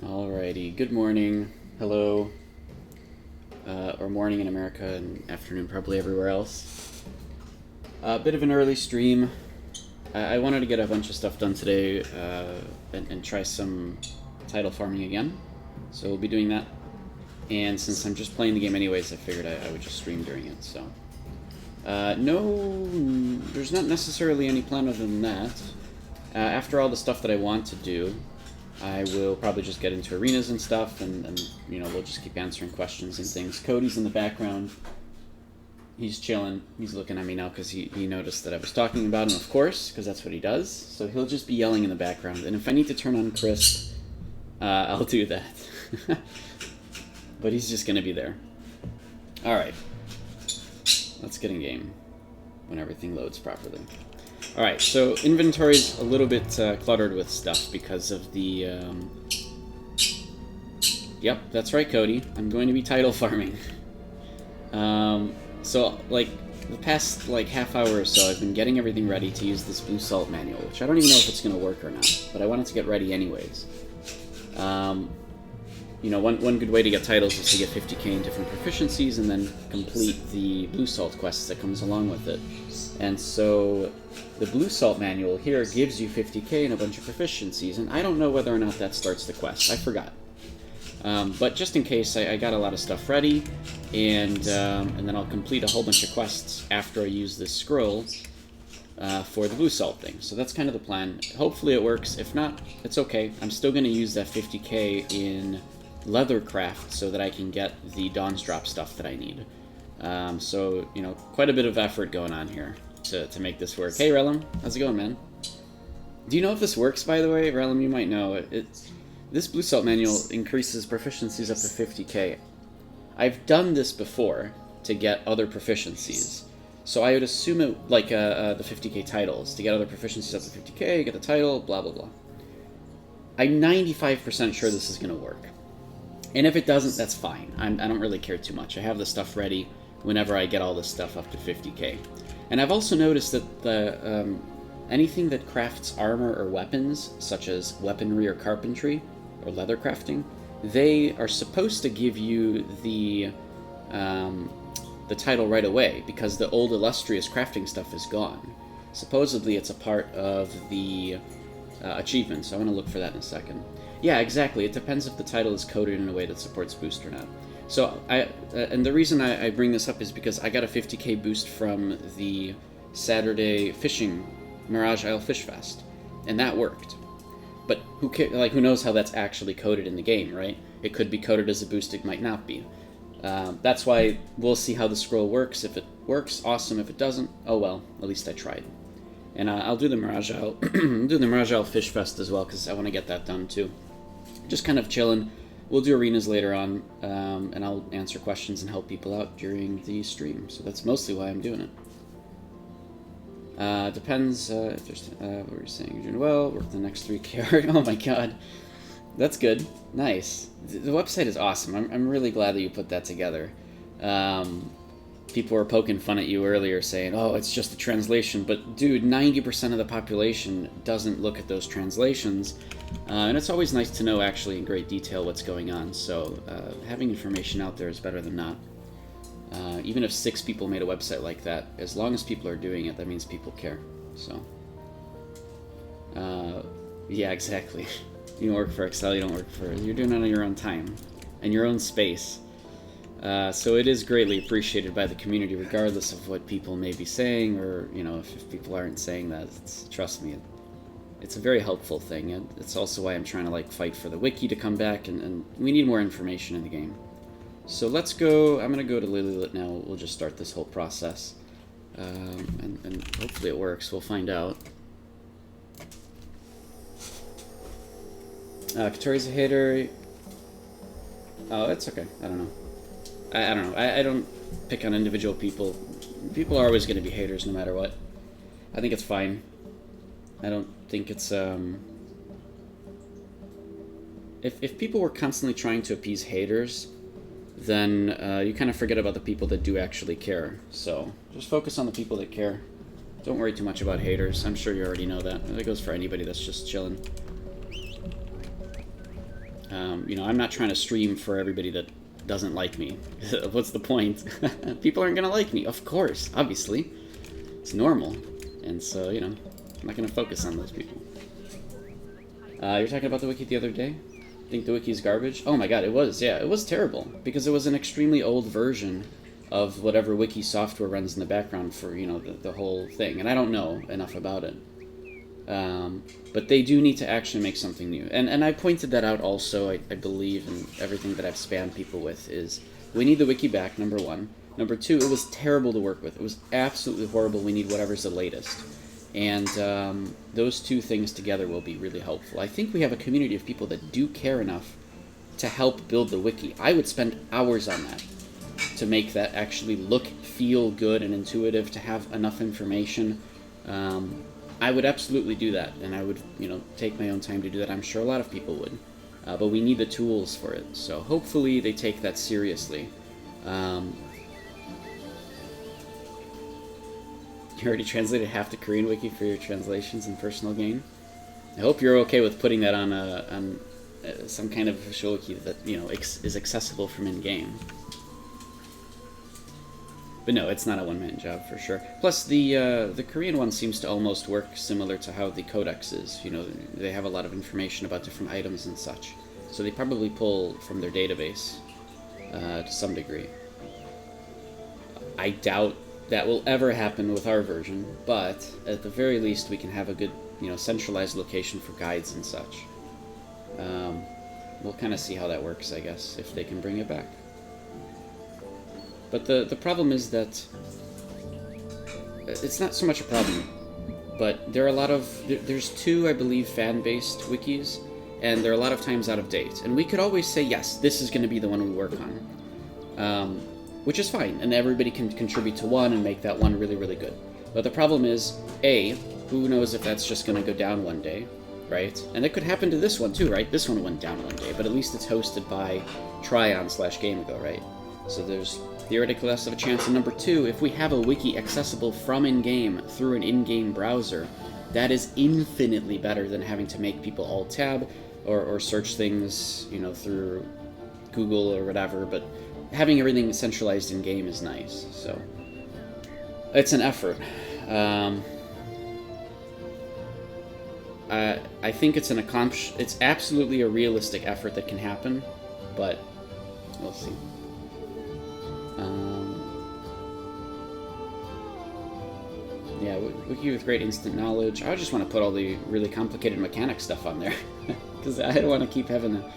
Alrighty, good morning, hello, or morning in America and afternoon probably everywhere else. A bit of an early stream. I wanted to get a bunch of stuff done today and try some title farming again, so we'll be doing that. And since I'm just playing the game anyways, I figured I would just stream during it, so. No, there's not necessarily any plan other than that. After all the stuff that I want to do, I will probably just get into arenas and stuff, and you know, we'll just keep answering questions and things. Cody's in the background. He's chilling. He's looking at me now because he noticed that I was talking about him, of course, because that's what he does. So he'll just be yelling in the background. And if I need to turn on Chris, I'll do that. But he's just going to be there. Alright. Let's get in game when everything loads properly. Alright, so inventory's a little bit cluttered with stuff because of the... Yep, that's right, Cody. I'm going to be title farming. So, like, the past, like, half hour or so, I've been getting everything ready to use this blue salt manual, which I don't even know if it's going to work or not, but I wanted to get ready anyways. You know, one good way to get titles is to get 50k in different proficiencies and then complete the blue salt quests that comes along with it. And so, the blue salt manual here gives you 50k and a bunch of proficiencies, and I don't know whether or not that starts the quest. I forgot. But just in case, I got a lot of stuff ready, and then I'll complete a whole bunch of quests after I use this scroll for the blue salt thing. So that's kind of the plan. Hopefully it works. If not, it's okay. I'm still going to use that 50k in leathercraft so that I can get the Dawn's Drop stuff that I need. So, you know, quite a bit of effort going on here to make this work. Hey, Relum, how's it going, man? Do you know if this works, by the way? Relum, you might know. This blue salt manual increases proficiencies up to 50k. I've done this before to get other proficiencies. So I would assume it, like the 50k titles, to get other proficiencies up to 50k, get the title, blah blah blah. I'm 95% sure this is going to work. And if it doesn't, that's fine. I don't really care too much. I have the stuff ready whenever I get all this stuff up to 50k. And I've also noticed that the anything that crafts armor or weapons, such as weaponry or carpentry, or leather crafting, they are supposed to give you the title right away, because the old illustrious crafting stuff is gone. Supposedly it's a part of the achievement, so I want to look for that in a second. Yeah, exactly. It depends if the title is coded in a way that supports boost or not. So, and the reason I bring this up is because I got a 50k boost from the Saturday fishing Mirage Isle Fish Fest, and that worked. But who knows how that's actually coded in the game, right? It could be coded as a boost, it might not be. That's why we'll see how the scroll works. If it works, awesome. If it doesn't, oh well, at least I tried. And I'll do the Mirage Isle, do the Mirage Isle Fish Fest as well, because I want to get that done too. Just kind of chilling. We'll do arenas later on, and I'll answer questions and help people out during the stream. So that's mostly why I'm doing it. Depends, if there's, what were you saying? You're doing well, work the next 3k. Oh my god. That's good. Nice. The website is awesome. I'm really glad that you put that together. People were poking fun at you earlier saying, oh, it's just a translation. But dude, 90% of the population doesn't look at those translations. And it's always nice to know actually in great detail what's going on. So having information out there is better than not. Even if 6 people made a website like that, as long as people are doing it, that means people care. So, yeah, exactly. You don't work for Excel, you don't work for... You're doing it on your own time, and your own space. So it is greatly appreciated by the community, regardless of what people may be saying, or, you know, if people aren't saying that, trust me, it's a very helpful thing. It's also why I'm trying to, like, fight for the wiki to come back, and we need more information in the game. So let's go, I'm going to go to Lilylit now, we'll just start this whole process, and hopefully it works, we'll find out. Katori's a hater. Oh, it's okay, I don't know. I don't know, I don't pick on individual people. People are always going to be haters no matter what. I think it's fine. I don't think it's, If people were constantly trying to appease haters, then you kind of forget about the people that do actually care. So just focus on the people that care. Don't worry too much about haters. I'm sure you already know that. That goes for anybody that's just chilling. You know, I'm not trying to stream for everybody that doesn't like me. What's the point? People aren't going to like me, of course, obviously. It's normal. And so, you know, I'm not going to focus on those people. You're talking about the wiki the other day? Think the wiki's garbage? Oh my god, it was, yeah. It was terrible, because it was an extremely old version of whatever wiki software runs in the background for, you know, the whole thing. And I don't know enough about it. But they do need to actually make something new. And I pointed that out also, I believe, in everything that I've spammed people with, is we need the wiki back, number one. Number two, it was terrible to work with. It was absolutely horrible. We need whatever's the latest. And those two things together will be really helpful. I think we have a community of people that do care enough to help build the wiki. I would spend hours on that to make that actually look, feel good and intuitive, to have enough information. I would absolutely do that, and I would, you know, take my own time to do that. I'm sure a lot of people would. But we need the tools for it. So hopefully they take that seriously. You already translated half the Korean wiki for your translations in personal gain. I hope you're okay with putting that on some kind of official wiki that, you know, is accessible from in-game. But no, it's not a one-man job for sure. Plus, the Korean one seems to almost work similar to how the Codex is. You know, they have a lot of information about different items and such. So they probably pull from their database to some degree. I doubt that will ever happen with our version, but at the very least we can have a good, you know, centralized location for guides and such. We'll kind of see how that works, I guess, if they can bring it back. But the problem is that it's not so much a problem, but there are a lot of there's two, I believe, fan-based wikis, and they're a lot of times out of date. And we could always say, yes, this is going to be the one we work on. Which is fine, and everybody can contribute to one and make that one really, really good. But the problem is, A, who knows if that's just going to go down one day, right? And it could happen to this one too, right? This one went down one day, but at least it's hosted by Tryon/GameAgo, right? So there's theoretically less of a chance. And number two, if we have a wiki accessible from in-game through an in-game browser, that is infinitely better than having to make people alt-tab or search things, you know, through Google or whatever, but having everything centralized in game is nice. So it's an effort. I think it's it's absolutely a realistic effort that can happen, but we'll see. Yeah, wiki with great instant knowledge. I just want to put all the really complicated mechanic stuff on there because I don't want to keep having to.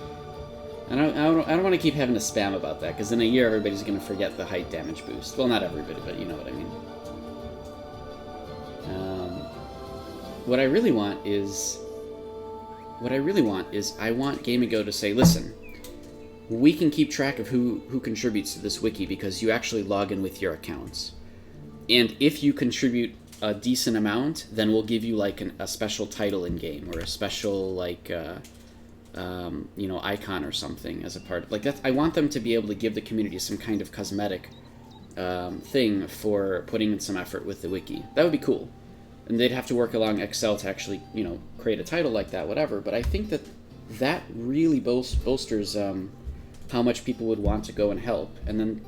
I don't want to keep having to spam about that, because in a year everybody's going to forget the height damage boost. Well, not everybody, but you know what I mean. What I really want is I want GameAgo to say, listen, we can keep track of who contributes to this wiki because you actually log in with your accounts. And if you contribute a decent amount, then we'll give you like a special title in game, or a special like you know, icon or something as a part of, like, that. I want them to be able to give the community some kind of cosmetic thing for putting in some effort with the wiki. That would be cool. And they'd have to work along Excel to actually, you know, create a title like that, whatever. But I think that really bolsters how much people would want to go and help. And then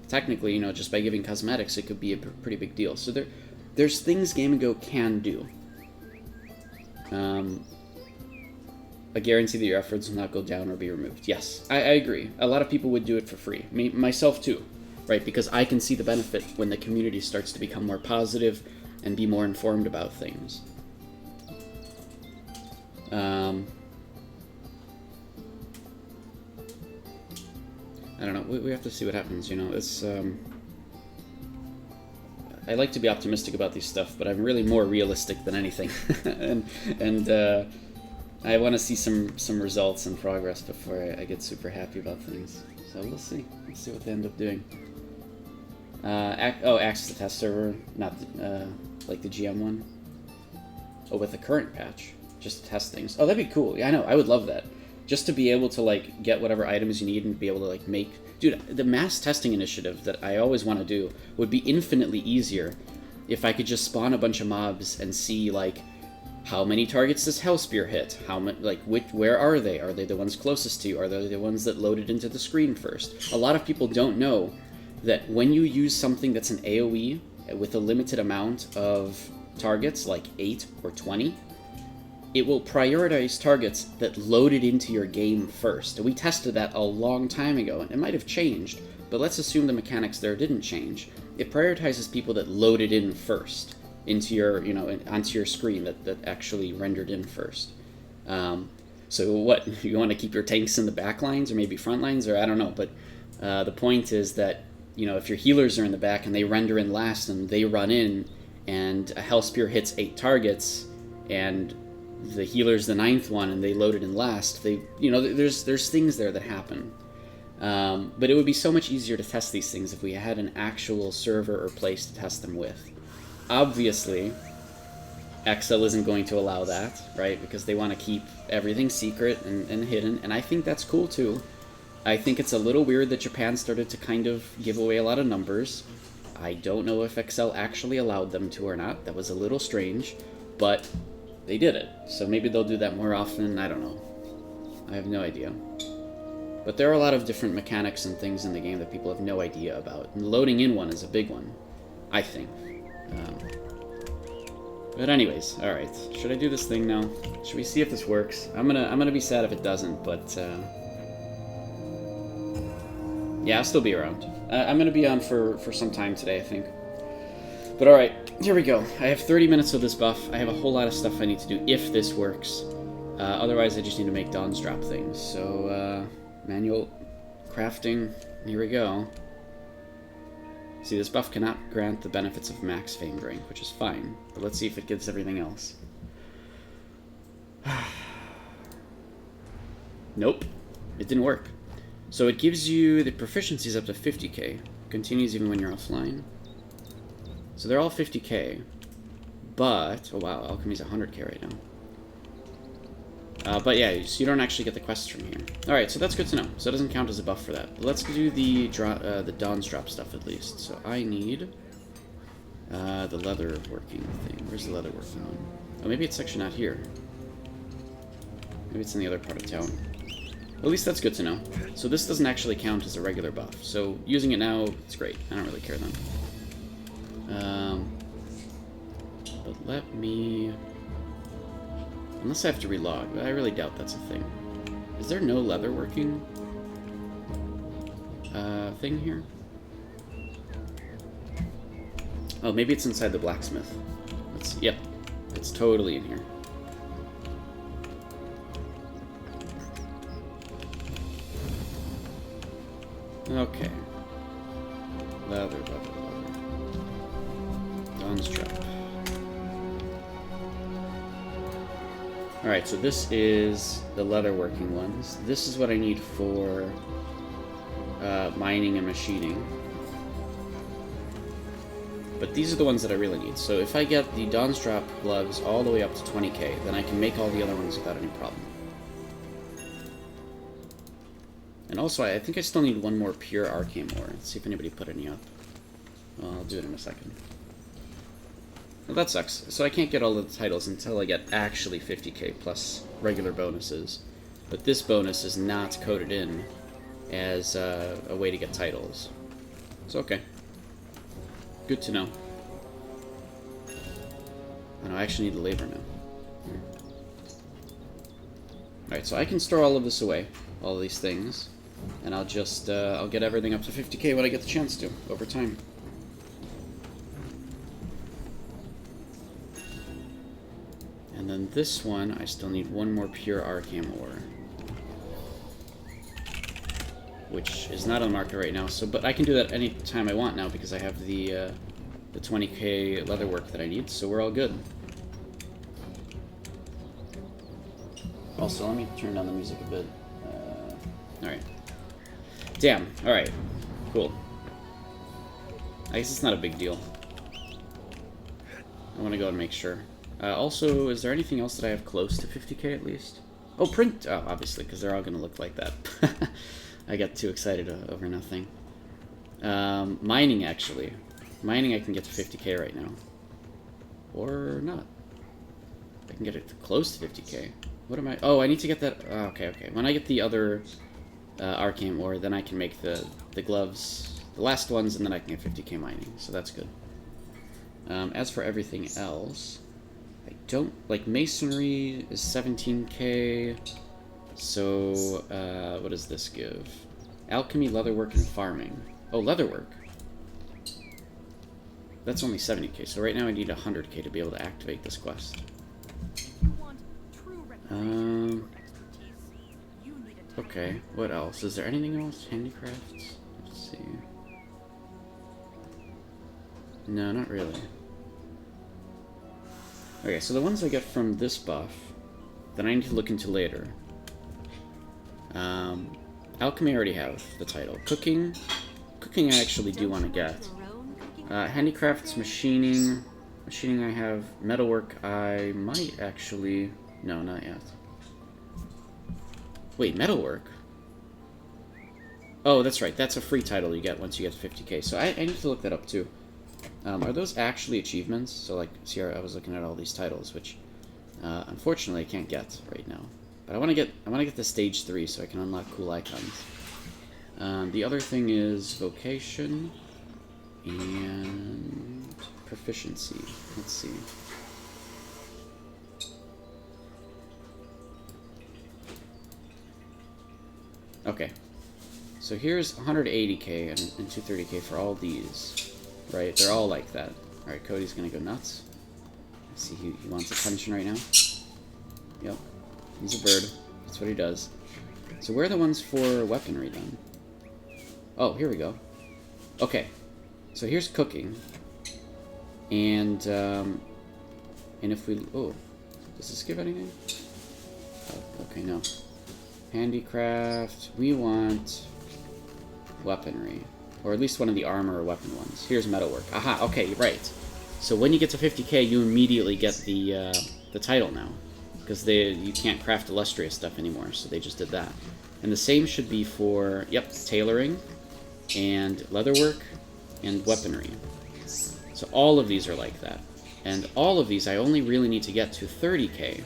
technically, you know, just by giving cosmetics, it could be a pretty big deal. So there's things GameAgo can do. A guarantee that your efforts will not go down or be removed. Yes, I agree. A lot of people would do it for free. Myself too, right? Because I can see the benefit when the community starts to become more positive and be more informed about things. I don't know. We have to see what happens, you know. It's I like to be optimistic about these stuff, but I'm really more realistic than anything. and I want to see some results and progress before I get super happy about things. So we'll see. We'll see what they end up doing. Access the test server, not like the GM one. Oh, with the current patch, just to test things. Oh, that'd be cool. Yeah, I know. I would love that. Just to be able to like get whatever items you need and be able to like make. Dude, the mass testing initiative that I always want to do would be infinitely easier if I could just spawn a bunch of mobs and see like how many targets does Hellspear hit? Where are they? Are they the ones closest to you? Are they the ones that loaded into the screen first? A lot of people don't know that when you use something that's an AoE with a limited amount of targets, like 8 or 20, it will prioritize targets that loaded into your game first. And we tested that a long time ago, and it might have changed, but let's assume the mechanics there didn't change. It prioritizes people that loaded in first into your, onto your screen, that actually rendered in first. So what, you want to keep your tanks in the back lines or maybe front lines, or I don't know, but the point is that, if your healers are in the back and they render in last and they run in and a Hellspear hits 8 targets and the healer's the 9th one and they loaded in last, there's things there that happen. But it would be so much easier to test these things if we had an actual server or place to test them with. Obviously, Excel isn't going to allow that, right? Because they want to keep everything secret and hidden, and I think that's cool too. I think it's a little weird that Japan started to kind of give away a lot of numbers. I don't know if Excel actually allowed them to or not. That was a little strange, but they did it. So maybe they'll do that more often. I don't know. I have no idea. But there are a lot of different mechanics and things in the game that people have no idea about. And loading in one is a big one, I think. But anyways, alright. Should I do this thing now? Should we see if this works? I'm gonna be sad if it doesn't, but yeah, I'll still be around. I'm gonna be on for some time today, I think. But alright, here we go. I have 30 minutes of this buff. I have a whole lot of stuff I need to do if this works. Otherwise, I just need to make Dawn's Drop things. So, manual crafting. Here we go. See, this buff cannot grant the benefits of max famed rank, which is fine. But let's see if it gives everything else. Nope. It didn't work. So it gives you the proficiencies up to 50k. Continues even when you're offline. So they're all 50k. But, oh wow, Alchemy's 100k right now. But yeah, so you don't actually get the quests from here. Alright, so that's good to know. So it doesn't count as a buff for that. But let's do the Dawn's Drop stuff at least. So I need the leather working thing. Where's the leather working one? Oh, maybe it's actually not here. Maybe it's in the other part of town. At least that's good to know. So this doesn't actually count as a regular buff. So using it now, it's great. I don't really care then. But let me... Unless I have to relog, but I really doubt that's a thing. Is there no leather working thing here? Oh, maybe it's inside the blacksmith. Yep, it's totally in here. Okay. Leather. Dawn's Drop. Alright, so this is the leatherworking ones. This is what I need for mining and machining. But these are the ones that I really need. So if I get the Dawn's Drop gloves all the way up to 20k, then I can make all the other ones without any problem. And also, I think I still need one more pure arcane ore. Let's see if anybody put any up. Well, I'll do it in a second. Well, that sucks. So I can't get all the titles until I get actually 50k plus regular bonuses. But this bonus is not coded in as a way to get titles. So okay. Good to know. Oh, no, I actually need the labor now. Alright, so I can store all of this away. All of these things. And I'll just, I'll get everything up to 50k when I get the chance to, over time. And then this one, I still need one more pure arcane ore. Which is not on the market right now, so, but I can do that any time I want now because I have the 20k leatherwork that I need, so we're all good. Also, let me turn down the music a bit. Alright. Damn, alright. Cool. I guess it's not a big deal. I want to go and make sure. Also, is there anything else that I have close to 50k at least? Oh, print! Oh, obviously, because they're all going to look like that. I got too excited over nothing. Mining, actually. Mining I can get to 50k right now. Or not. I can get it close to 50k. What am I... Oh, I need to get that... Oh, okay. When I get the other arcane ore, then I can make the gloves, the last ones, and then I can get 50k mining. So that's good. As for everything else, I don't... Like, masonry is 17k. So, what does this give? Alchemy, leatherwork, and farming. Oh, leatherwork. That's only 70k, so right now I need 100k to be able to activate this quest. Okay, what else? Is there anything else? Handicrafts? Let's see. No, not really. Okay, so the ones I get from this buff, that I need to look into later. Alchemy I already have the title. Cooking I actually do want to get. Handicrafts, machining I have. Metalwork I might actually... No, not yet. Wait, metalwork? Oh, that's right. That's a free title you get once you get to 50k. So I need to look that up too. Are those actually achievements? So like, see, I was looking at all these titles, which unfortunately I can't get right now. But I want to get to stage 3 so I can unlock cool icons. The other thing is vocation and proficiency. Let's see. Okay, so here's 180k and 230k for all these, right? They're all like that. All right, Cody's gonna go nuts. Let's see, he wants attention right now. Yep, he's a bird. That's what he does. So where are the ones for weaponry then? Oh, here we go. Okay, so here's cooking, and if we... Oh, does this give anything? Oh, okay, no. Handicraft, we want weaponry. Or at least one of the armor or weapon ones. Here's metalwork. Aha, okay, right. So when you get to 50k, you immediately get the title now. Because you can't craft illustrious stuff anymore, so they just did that. And the same should be for, yep, tailoring, and leatherwork, and weaponry. So all of these are like that. And all of these I only really need to get to 30k.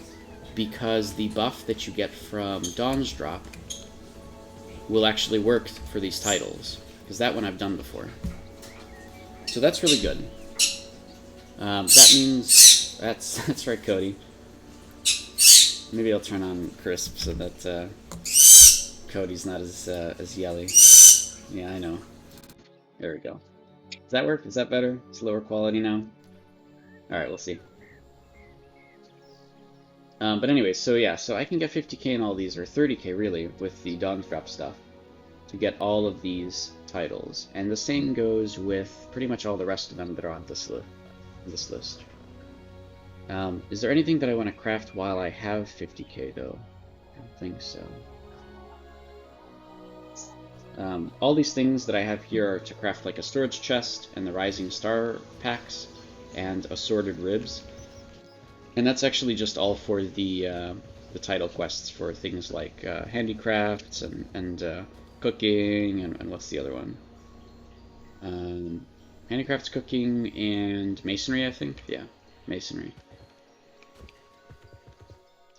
Because the buff that you get from Dawn's Drop will actually work for these titles. Because that one I've done before. So that's really good. That means... That's right, Cody. Maybe I'll turn on Crisp so that Cody's not as yelly. Yeah, I know. There we go. Does that work? Is that better? It's lower quality now? Alright, we'll see. But anyway, so yeah, so I can get 50k in all these, or 30k really, with the Dawn's Drop stuff, to get all of these titles. And the same goes with pretty much all the rest of them that are on this list. Is there anything that I want to craft while I have 50k though? I don't think so. All these things that I have here are to craft like a storage chest, and the Rising Star packs, and assorted ribs. And that's actually just all for the title quests for things like handicrafts and cooking and what's the other one? Handicrafts, cooking, and masonry, I think. Yeah, masonry.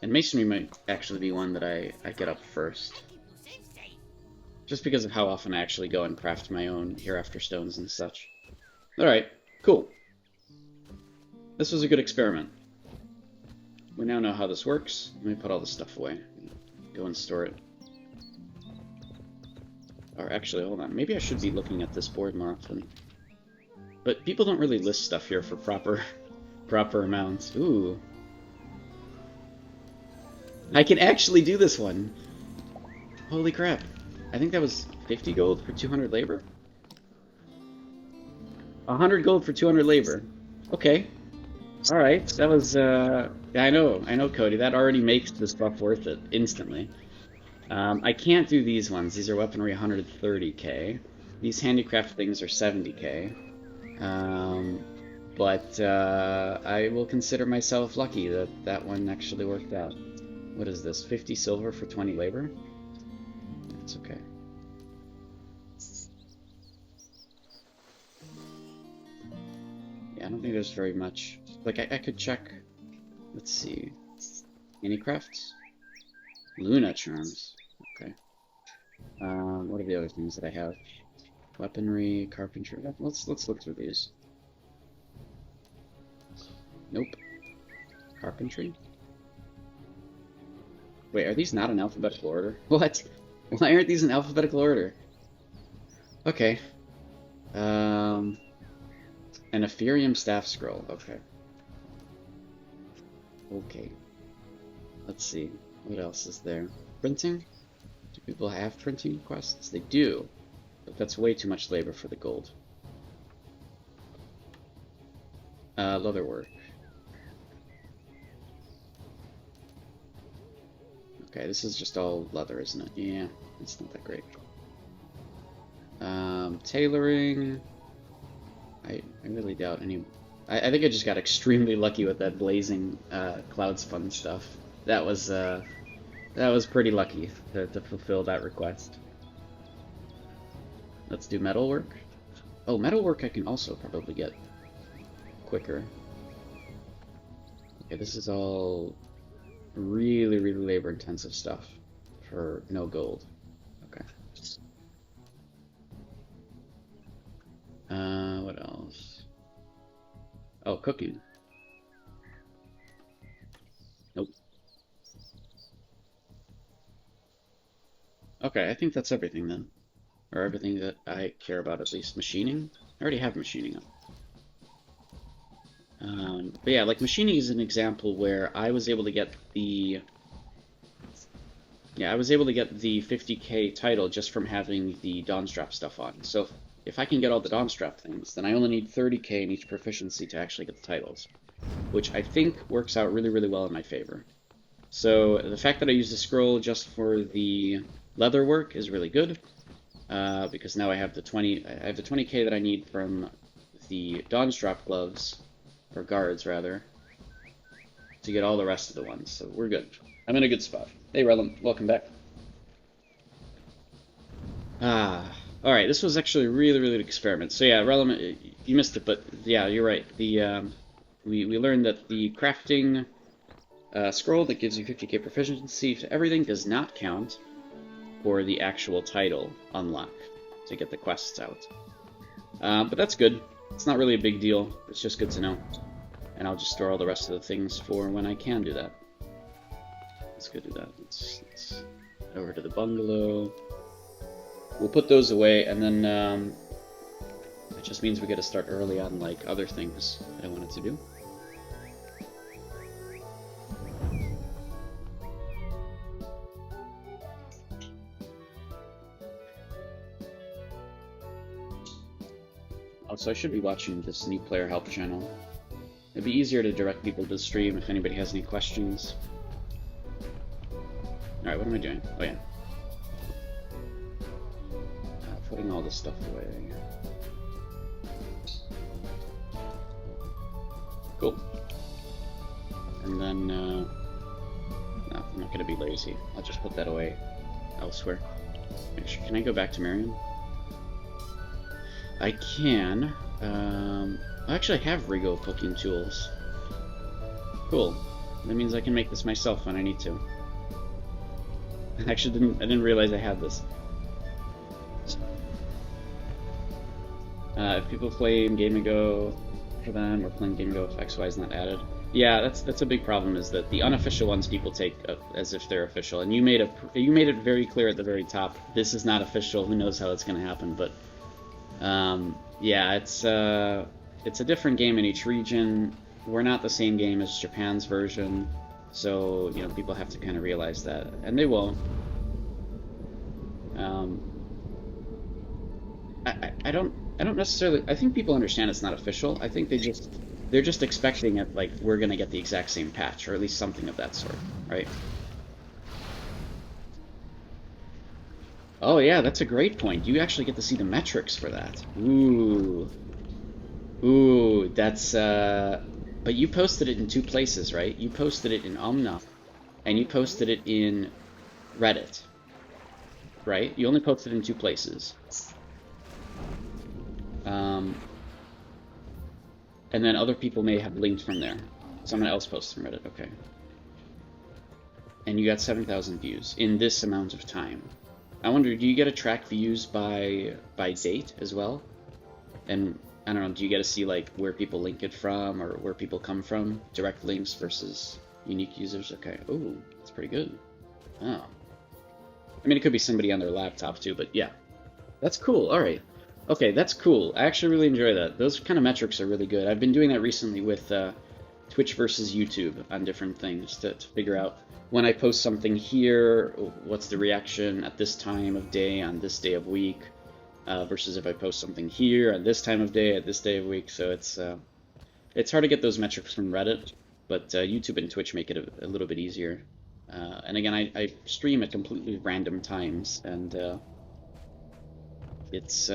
And masonry might actually be one that I get up first. Just because of how often I actually go and craft my own hereafter stones and such. Alright, cool. This was a good experiment. We now know how this works. Let me put all this stuff away. Go and store it. Or actually, hold on. Maybe I should be looking at this board more often. But people don't really list stuff here for proper amounts. Ooh. I can actually do this one! Holy crap. I think that was 50 gold for 200 labor? 100 gold for 200 labor. Okay. Alright, that was, yeah, I know, Cody, that already makes this buff worth it, instantly. I can't do these ones, these are weaponry 130k. These handicraft things are 70k. But, I will consider myself lucky that that one actually worked out. What is this, 50 silver for 20 labor? That's okay. Yeah, I don't think there's very much. Like, I could check Let's see. Handicrafts? Luna charms. Okay. What are the other things that I have? Weaponry, carpentry. Let's look through these. Nope. Carpentry? Wait, are these not in alphabetical order? What? Why aren't these in alphabetical order? Okay. An Ethereum staff scroll. Okay. Okay. Let's see. What else is there? Printing? Do people have printing requests? They do. But that's way too much labor for the gold. Leatherwork. Okay, this is just all leather, isn't it? Yeah, it's not that great. Tailoring. I really doubt any... I think I just got extremely lucky with that blazing cloud spun stuff. That was pretty lucky to fulfill that request. Let's do metalwork. Oh, metalwork I can also probably get quicker. Okay, this is all really, really labor-intensive stuff for no gold. Okay. What else? Oh, cooking. Nope. Okay, I think that's everything then. Or everything that I care about, at least. Machining? I already have machining up. But yeah, like machining is an example where I was able to get the... Yeah, I was able to get the 50k title just from having the Dawnstrap stuff on. So if I can get all the Dawnstrap things, then I only need 30k in each proficiency to actually get the titles. Which I think works out really, really well in my favor. So the fact that I use the scroll just for the leather work is really good. Because now I have the 20k that I need from the Dawnstrap gloves, or guards rather, to get all the rest of the ones. So we're good. I'm in a good spot. Hey Relum, welcome back. Alright, this was actually a really, really good experiment. So yeah, Relum, you missed it, but yeah, you're right. The we learned that the crafting scroll that gives you 50k proficiency to everything does not count for the actual title unlock to get the quests out. But that's good. It's not really a big deal. It's just good to know. And I'll just store all the rest of the things for when I can do that. Let's go do that. Let's head over to the bungalow. We'll put those away, and then it just means we get to start early on like other things that I wanted to do. So I should be watching this new player help channel. It'd be easier to direct people to the stream if anybody has any questions. Alright, what am I doing? Oh yeah. Putting all this stuff away. Cool. And then, no, I'm not gonna be lazy. I'll just put that away elsewhere. Actually, can I go back to Marion? I can. I actually have Rigo cooking tools. Cool. That means I can make this myself when I need to. I actually didn't realize I had this. If people play Game Ago for them, or playing Game Ago if XY is not added. Yeah, that's a big problem. Is that the unofficial ones people take as if they're official, and you made it very clear at the very top. This is not official. Who knows how it's going to happen? But yeah, it's a different game in each region. We're not the same game as Japan's version, so you know people have to kind of realize that, and they will. I don't necessarily. I think people understand it's not official. I think they're just expecting it like we're gonna get the exact same patch, or at least something of that sort, right? Oh yeah, that's a great point. You actually get to see the metrics for that. Ooh. Ooh, that's but you posted it in two places, right? You posted it in Omna, and you posted it in Reddit. Right? You only posted it in two places. And then other people may have linked from there. Someone else posted from Reddit, okay. And you got 7,000 views in this amount of time. I wonder, do you get to track views by date as well? And I don't know, do you get to see like where people link it from or where people come from? Direct links versus unique users? Okay. Ooh, that's pretty good. Oh. I mean, it could be somebody on their laptop too, but yeah. That's cool. All right. Okay, that's cool. I actually really enjoy that. Those kind of metrics are really good. I've been doing that recently with Twitch versus YouTube on different things to figure out when I post something here, what's the reaction at this time of day on this day of week, versus if I post something here at this time of day at this day of week. So it's hard to get those metrics from Reddit, but YouTube and Twitch make it a little bit easier. And again, I stream at completely random times, and it's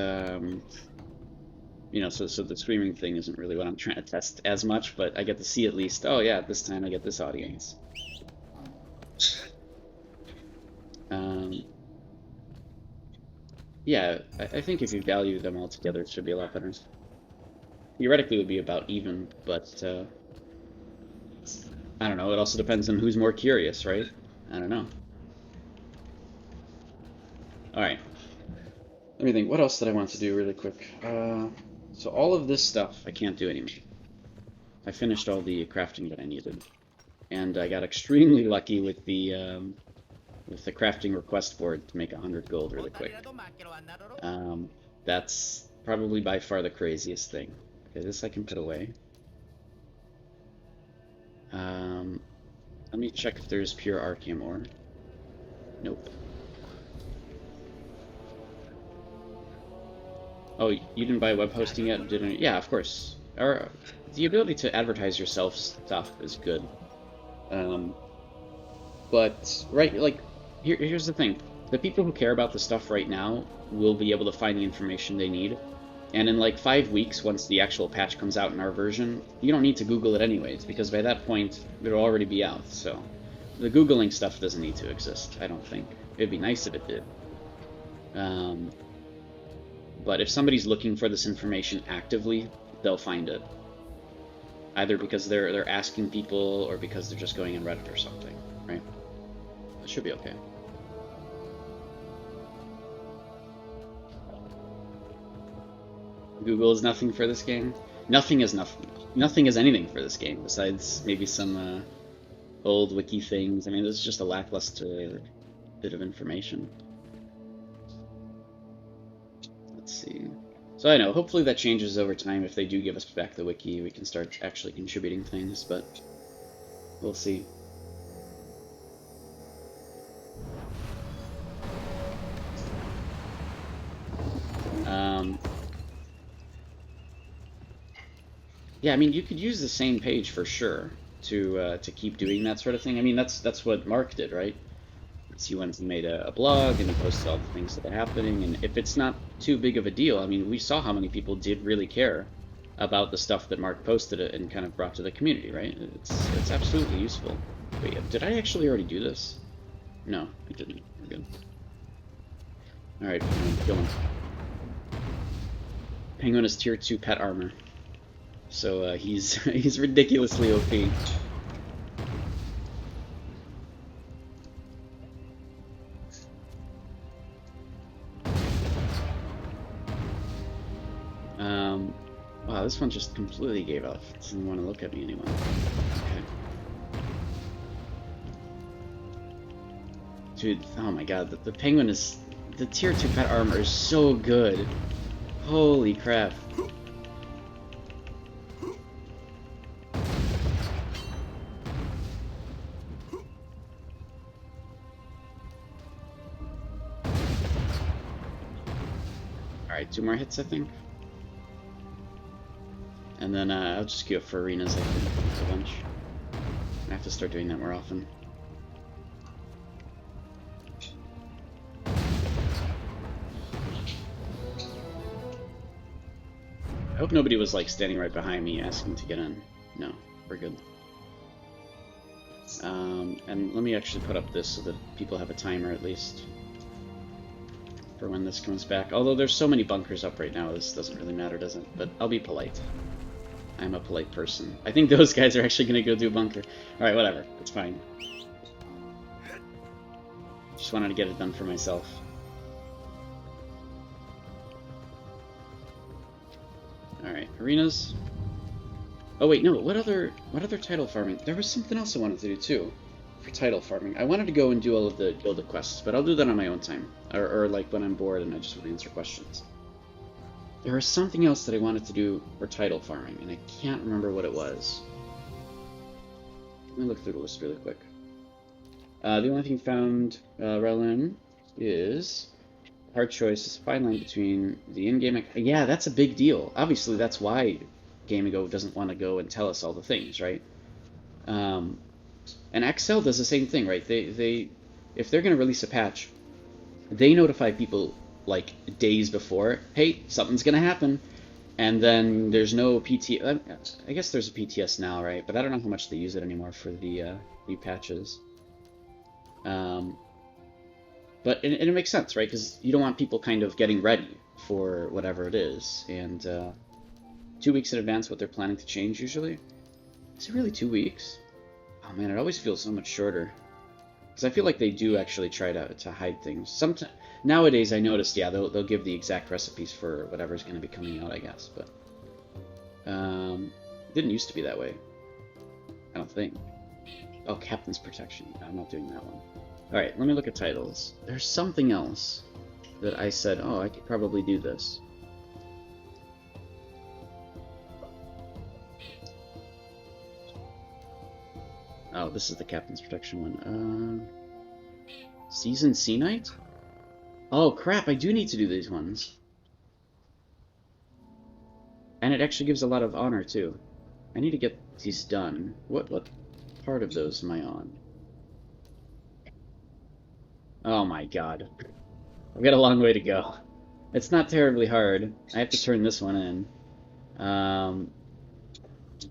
you know, so the streaming thing isn't really what I'm trying to test as much, but I get to see at least, oh yeah, at this time I get this audience. Yeah, I think if you value them all together, it should be a lot better. Theoretically, it would be about even, but I don't know. It also depends on who's more curious, right? I don't know. All right. Let me think. What else did I want to do really quick? So all of this stuff I can't do anymore. I finished all the crafting that I needed, and I got extremely lucky with the crafting request board to make 100 gold really quick. That's probably by far the craziest thing. Okay, this I can put away. Let me check if there's pure Archeum ore. Nope. Oh, you didn't buy web hosting yet, didn't you? Yeah, of course. The ability to advertise yourself stuff is good. But, right, like, here's the thing. The people who care about the stuff right now will be able to find the information they need. And in like 5 weeks, once the actual patch comes out in our version, you don't need to Google it anyways, because by that point, it'll already be out. So the Googling stuff doesn't need to exist, I don't think. It'd be nice if it did. But if somebody's looking for this information actively, they'll find it. Either because they're asking people, or because they're just going on Reddit or something, right? It should be okay. Google is nothing for this game. Nothing is nothing. Nothing is anything for this game besides maybe some old wiki things. I mean, this is just a lackluster bit of information. Let's see. So I know, hopefully that changes over time. If they do give us back the wiki, we can start actually contributing things, but we'll see. Yeah, I mean, you could use the same page for sure to keep doing that sort of thing. I mean, that's what Mark did, right? He went and made a blog, and he posted all the things that are happening. And if it's not too big of a deal, I mean, we saw how many people did really care about the stuff that Mark posted and kind of brought to the community, right? It's absolutely useful. Wait, did I actually already do this? No, I didn't. We're good. All right, kill him. Penguin is tier 2 pet armor. So he's he's ridiculously OP. Wow, this one just completely gave up. It doesn't want to look at me anymore. Okay. Dude, oh my god, the penguin is... The tier 2 pet armor is so good. Holy crap. Alright, 2 more hits, I think. And then I'll just queue up for arenas, I think, a bunch. I have to start doing that more often. I hope nobody was like standing right behind me asking to get in. No, we're good. And let me actually put up this so that people have a timer at least for when this comes back. Although there's so many bunkers up right now, this doesn't really matter, does it? But I'll be polite. I'm a polite person. I think those guys are actually gonna go do bunker. Alright, whatever. It's fine. Just wanted to get it done for myself. Alright, arenas. Oh wait, no, what other title farming? There was something else I wanted to do too. For title farming. I wanted to go and do all of the Gilded quests, but I'll do that on my own time. Or like when I'm bored and I just want to answer questions. There was something else that I wanted to do for title farming, and I can't remember what it was. Let me look through the list really quick. The only thing found relevant is hard choice is a fine line between the in-game... Yeah, that's a big deal. Obviously, that's why Gamigo doesn't want to go and tell us all the things, right? And XL does the same thing, right? If they're going to release a patch, they notify people like days before, hey, something's going to happen. And then there's no PT... I guess there's a PTS now, right? But I don't know how much they use it anymore for the new patches. But it makes sense, right? Because you don't want people kind of getting ready for whatever it is. And 2 weeks in advance what they're planning to change usually. Is it really 2 weeks? Oh man, it always feels so much shorter. Because I feel like they do actually try to hide things. Sometimes nowadays I noticed, yeah, they'll give the exact recipes for whatever's going to be coming out, I guess. But it didn't used to be that way. I don't think. Oh, Captain's Protection. No, I'm not doing that one. Alright, let me look at titles. There's something else that I said, oh, I could probably do this. Oh, this is the Captain's Protection one. Season Sea Knight? Oh, crap, I do need to do these ones. And it actually gives a lot of honor, too. I need to get these done. What part of those am I on? Oh my god. I've got a long way to go. It's not terribly hard. I have to turn this one in.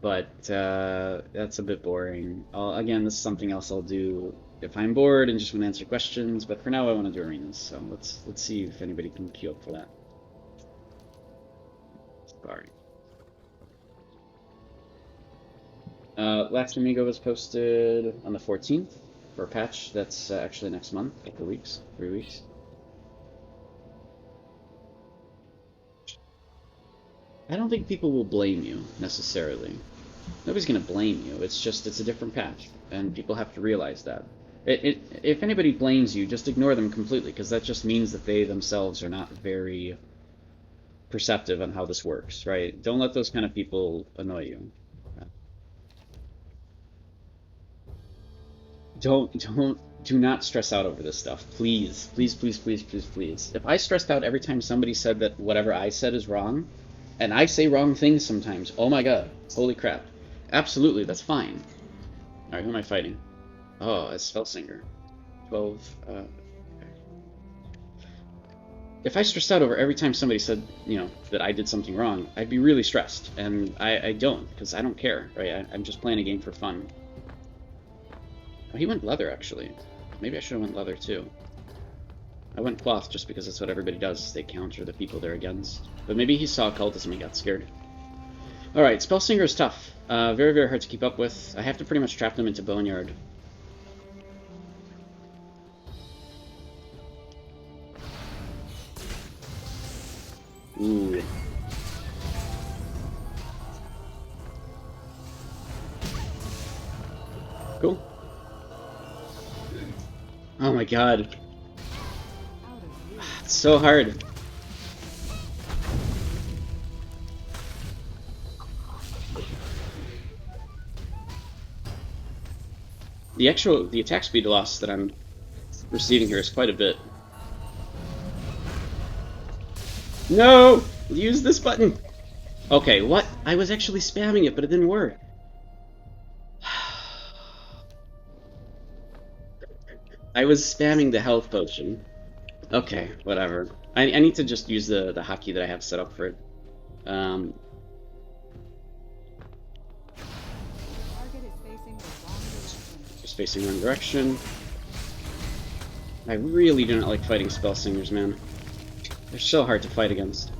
But that's a bit boring. Again, this is something else I'll do if I'm bored and just want to answer questions, but for now I want to do arenas, so let's see if anybody can queue up for that. Sorry. Last Amigo was posted on the 14th for a patch that's actually next month, a couple weeks, 3 weeks. I don't think people will blame you, necessarily. Nobody's going to blame you, it's just, it's a different patch, and people have to realize that. If anybody blames you, just ignore them completely, because that just means that they themselves are not very perceptive on how this works, right? Don't let those kind of people annoy you. Do not stress out over this stuff, please. Please, please, please, please, please. If I stressed out every time somebody said that whatever I said is wrong, and I say wrong things sometimes, oh my god, holy crap. Absolutely, that's fine. Alright, who am I fighting? Oh, it's Spellsinger. 12, okay. If I stressed out over every time somebody said, you know, that I did something wrong, I'd be really stressed, and I don't, because I don't care, right? I'm just playing a game for fun. Oh, he went leather, actually. Maybe I should have went leather, too. I went cloth just because that's what everybody does. They counter the people they're against. But maybe he saw occultism and he got scared. Alright, Spellsinger is tough. Very, very hard to keep up with. I have to pretty much trap them into Boneyard. Ooh. Cool. Oh my god. It's so hard. The attack speed loss that I'm receiving here is quite a bit. No! Use this button! Okay, what? I was actually spamming it, but it didn't work. I was spamming the health potion. Okay, whatever. I need to just use the hotkey that I have set up for it. Just facing wrong direction. I really do not like fighting Spellsingers, man. They're so hard to fight against.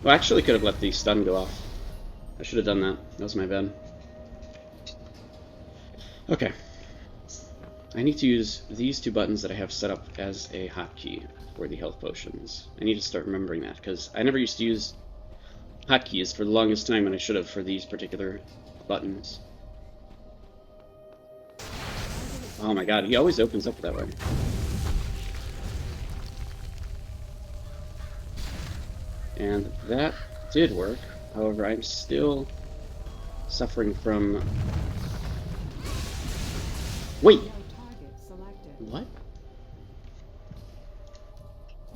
Well, I actually could have let the stun go off. I should have done that. That was my bad. Okay. I need to use these two buttons that I have set up as a hotkey for the health potions. I need to start remembering that, because I never used to use hotkeys for the longest time, and I should have for these particular buttons. Oh my god, he always opens up that way. And that did work. However, I'm still suffering from... Wait! What?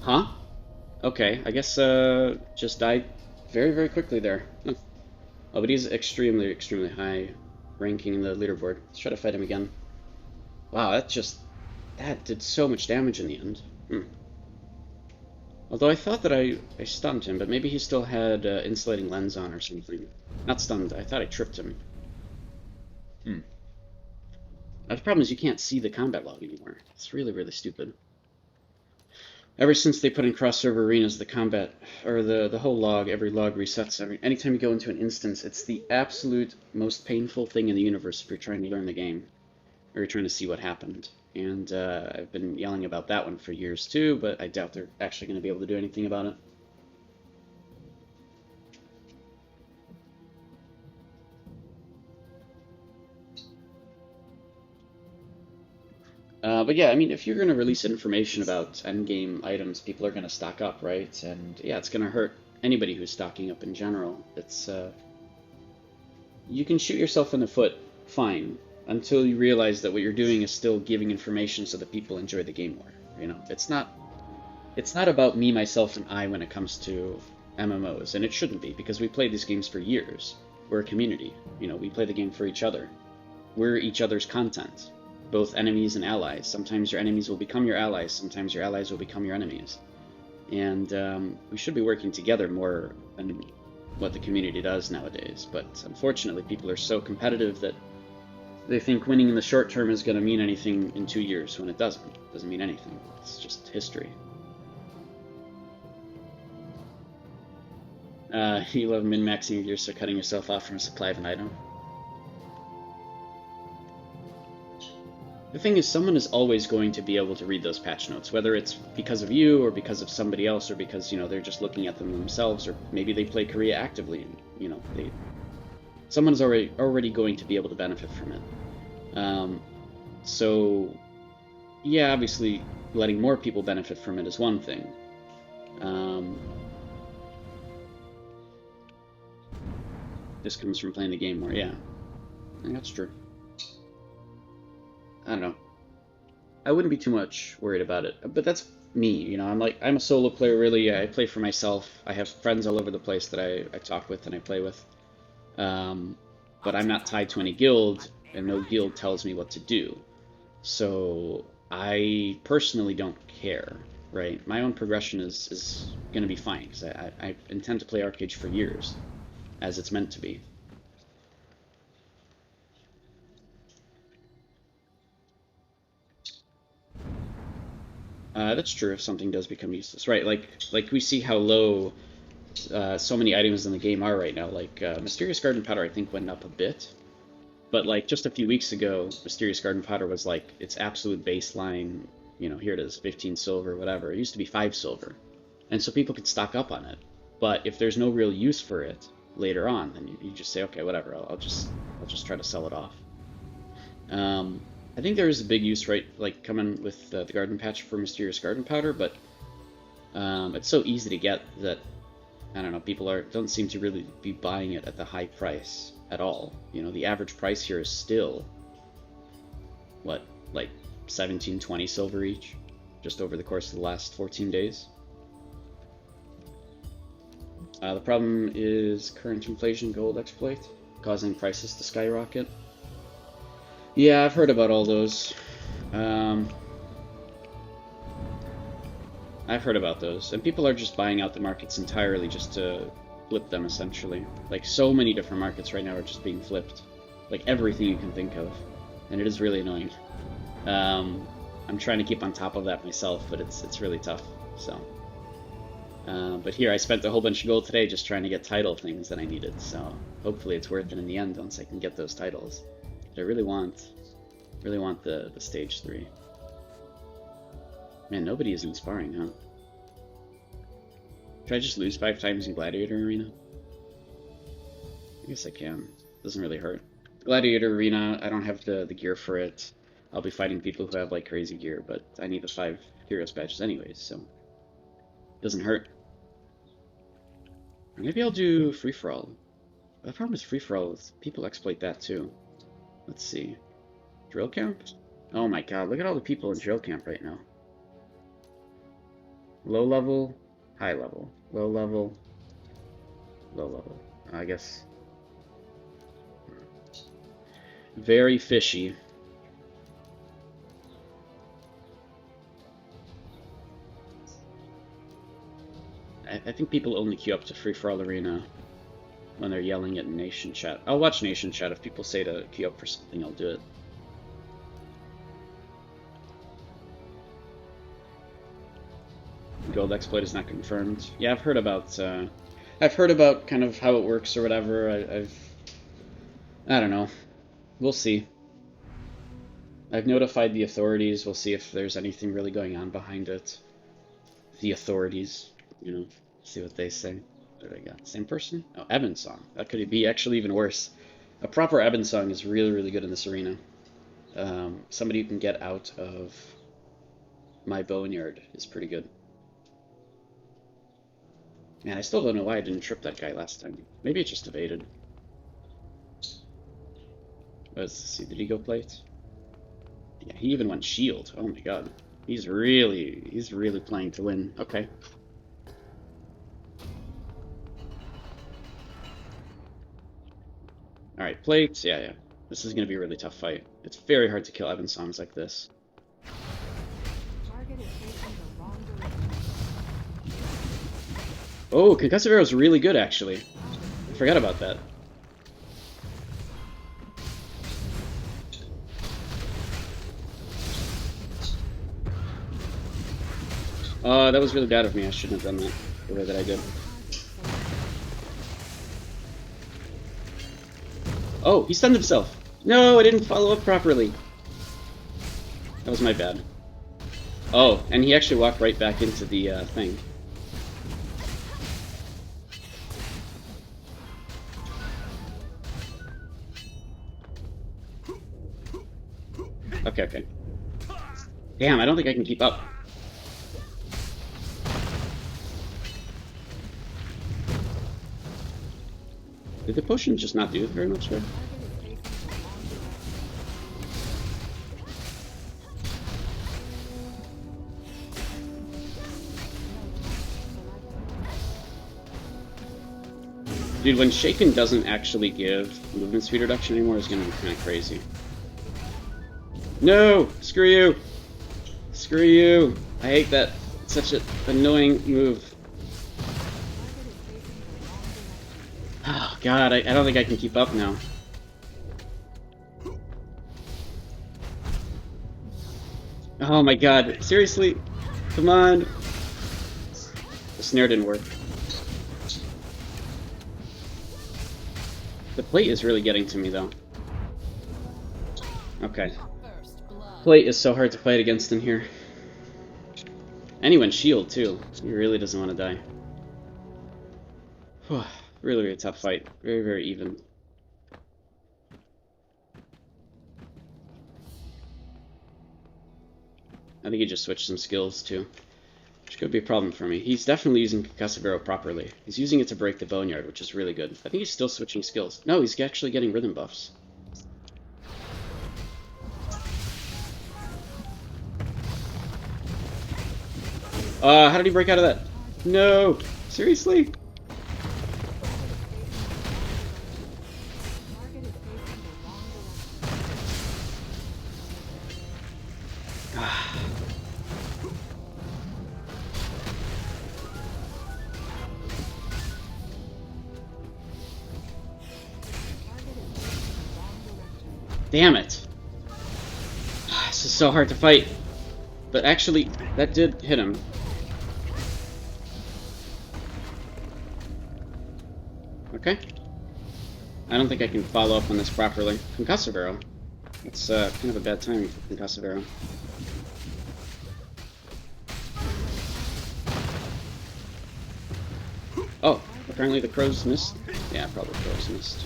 Huh? Okay, I guess, just died very, very quickly there. Huh. Oh, but he's extremely, extremely high ranking in the leaderboard. Let's try to fight him again. Wow, that did so much damage in the end. Although I thought that I stunned him, but maybe he still had insulating lens on or something. Not stunned, I thought I tripped him. The problem is you can't see the combat log anymore. It's really, really stupid. Ever since they put in cross-server arenas, the combat, or the whole log, every log resets. Anytime you go into an instance, it's the absolute most painful thing in the universe if you're trying to learn the game, or you're trying to see what happened. And I've been yelling about that one for years too, but I doubt they're actually going to be able to do anything about it. But yeah, I mean, if you're going to release information about endgame items, people are going to stock up, right? And yeah, it's going to hurt anybody who's stocking up in general. It's you can shoot yourself in the foot, fine, until you realize that what you're doing is still giving information so that people enjoy the game more. You know, it's not about me, myself, and I when it comes to MMOs, and it shouldn't be, because we play these games for years. We're a community. You know, we play the game for each other. We're each other's content. Both enemies and allies. Sometimes your enemies will become your allies, sometimes your allies will become your enemies. And we should be working together more than what the community does nowadays. But unfortunately, people are so competitive that they think winning in the short term is going to mean anything in 2 years, when it doesn't. It doesn't mean anything. It's just history. You love min-maxing your gear, so cutting yourself off from a supply of an item. The thing is, someone is always going to be able to read those patch notes, whether it's because of you or because of somebody else, or because, you know, they're just looking at them themselves, or maybe they play Korea actively, and, you know, someone's already going to be able to benefit from it. So, yeah, obviously, letting more people benefit from it is one thing. This comes from playing the game more, yeah. I think that's true. I don't know. I wouldn't be too much worried about it, but that's me, you know. I'm a solo player, really. I play for myself. I have friends all over the place that I talk with and I play with. But I'm not tied to any guild, and no guild tells me what to do. So I personally don't care, right? My own progression is going to be fine, because I intend to play Arcade for years, as it's meant to be. That's true if something does become useless, right? Like we see how low so many items in the game are right now. Like Mysterious Garden Powder, I think, went up a bit, but like just a few weeks ago, Mysterious Garden Powder was like its absolute baseline. You know, here it is, 15 silver, whatever. It used to be 5 silver, and so people could stock up on it. But if there's no real use for it later on, then you just say, okay, whatever. I'll just try to sell it off. I think there is a big use, right, like coming with the garden patch for Mysterious Garden Powder, but it's so easy to get that, I don't know, people don't seem to really be buying it at the high price at all. You know, the average price here is still, what, like 17, 20 silver each, just over the course of the last 14 days. The problem is current inflation gold exploit, causing prices to skyrocket. Yeah, I've heard about all those. I've heard about those. And people are just buying out the markets entirely just to flip them, essentially. Like, so many different markets right now are just being flipped. Like, everything you can think of. And it is really annoying. I'm trying to keep on top of that myself, but it's really tough, so... But here, I spent a whole bunch of gold today just trying to get title things that I needed, so hopefully it's worth it in the end once I can get those titles. But I really want the stage 3. Man, nobody is inspiring, huh? Should I just lose 5 times in Gladiator Arena? I guess I can. Doesn't really hurt. Gladiator Arena, I don't have the gear for it. I'll be fighting people who have like crazy gear, but I need the 5 Heroes badges anyways, so it doesn't hurt. Or maybe I'll do free-for-all. The problem with free-for-all is people exploit that too. Let's see. Drill camp? Oh my god, look at all the people in drill camp right now. Low level, high level. Low level, low level. I guess. Very fishy. I think people only queue up to free-for-all arena when they're yelling at Nation Chat. I'll watch Nation Chat. If people say to queue up for something, I'll do it. Gold exploit is not confirmed. Yeah, I've heard about kind of how it works or whatever. I don't know. We'll see. I've notified the authorities. We'll see if there's anything really going on behind it. The authorities, you know, see what they say. What do I got? Same person? Oh, Ebon Song. That could be actually even worse. A proper Ebon Song is really, really good in this arena. Somebody who can get out of my boneyard is pretty good. Man, I still don't know why I didn't trip that guy last time. Maybe it just evaded. Let's see, did he go plate? Yeah, he even went shield. Oh my god. He's really playing to win. Okay. Alright, plates. Yeah. This is going to be a really tough fight. It's very hard to kill Ebon Songs like this. Oh, Concussive Arrow is really good, actually. I forgot about that. That was really bad of me. I shouldn't have done that the way that I did. Oh, he stunned himself. No, I didn't follow up properly. That was my bad. Oh, and he actually walked right back into the thing. Okay. Damn, I don't think I can keep up. Did the potion just not do very much there? Dude, when Shaken doesn't actually give movement speed reduction anymore, it's gonna be kind of crazy. No! Screw you! Screw you! I hate that. It's such an annoying move. Oh god, I don't think I can keep up now. Oh my god, seriously? Come on! The snare didn't work. The plate is really getting to me though. Okay. Plate is so hard to fight against in here. And he went shield too. He really doesn't want to die. Whew. Really, really tough fight. Very, very even. I think he just switched some skills too, which could be a problem for me. He's definitely using Concussive Arrow properly. He's using it to break the Boneyard, which is really good. I think he's still switching skills. No, he's actually getting rhythm buffs. How did he break out of that? No! Seriously? Damn it. This is so hard to fight. But actually, that did hit him. Okay. I don't think I can follow up on this properly. Concussive arrow. It's kind of a bad time for concussive arrow. Oh, apparently the crows missed. Yeah, probably crows missed.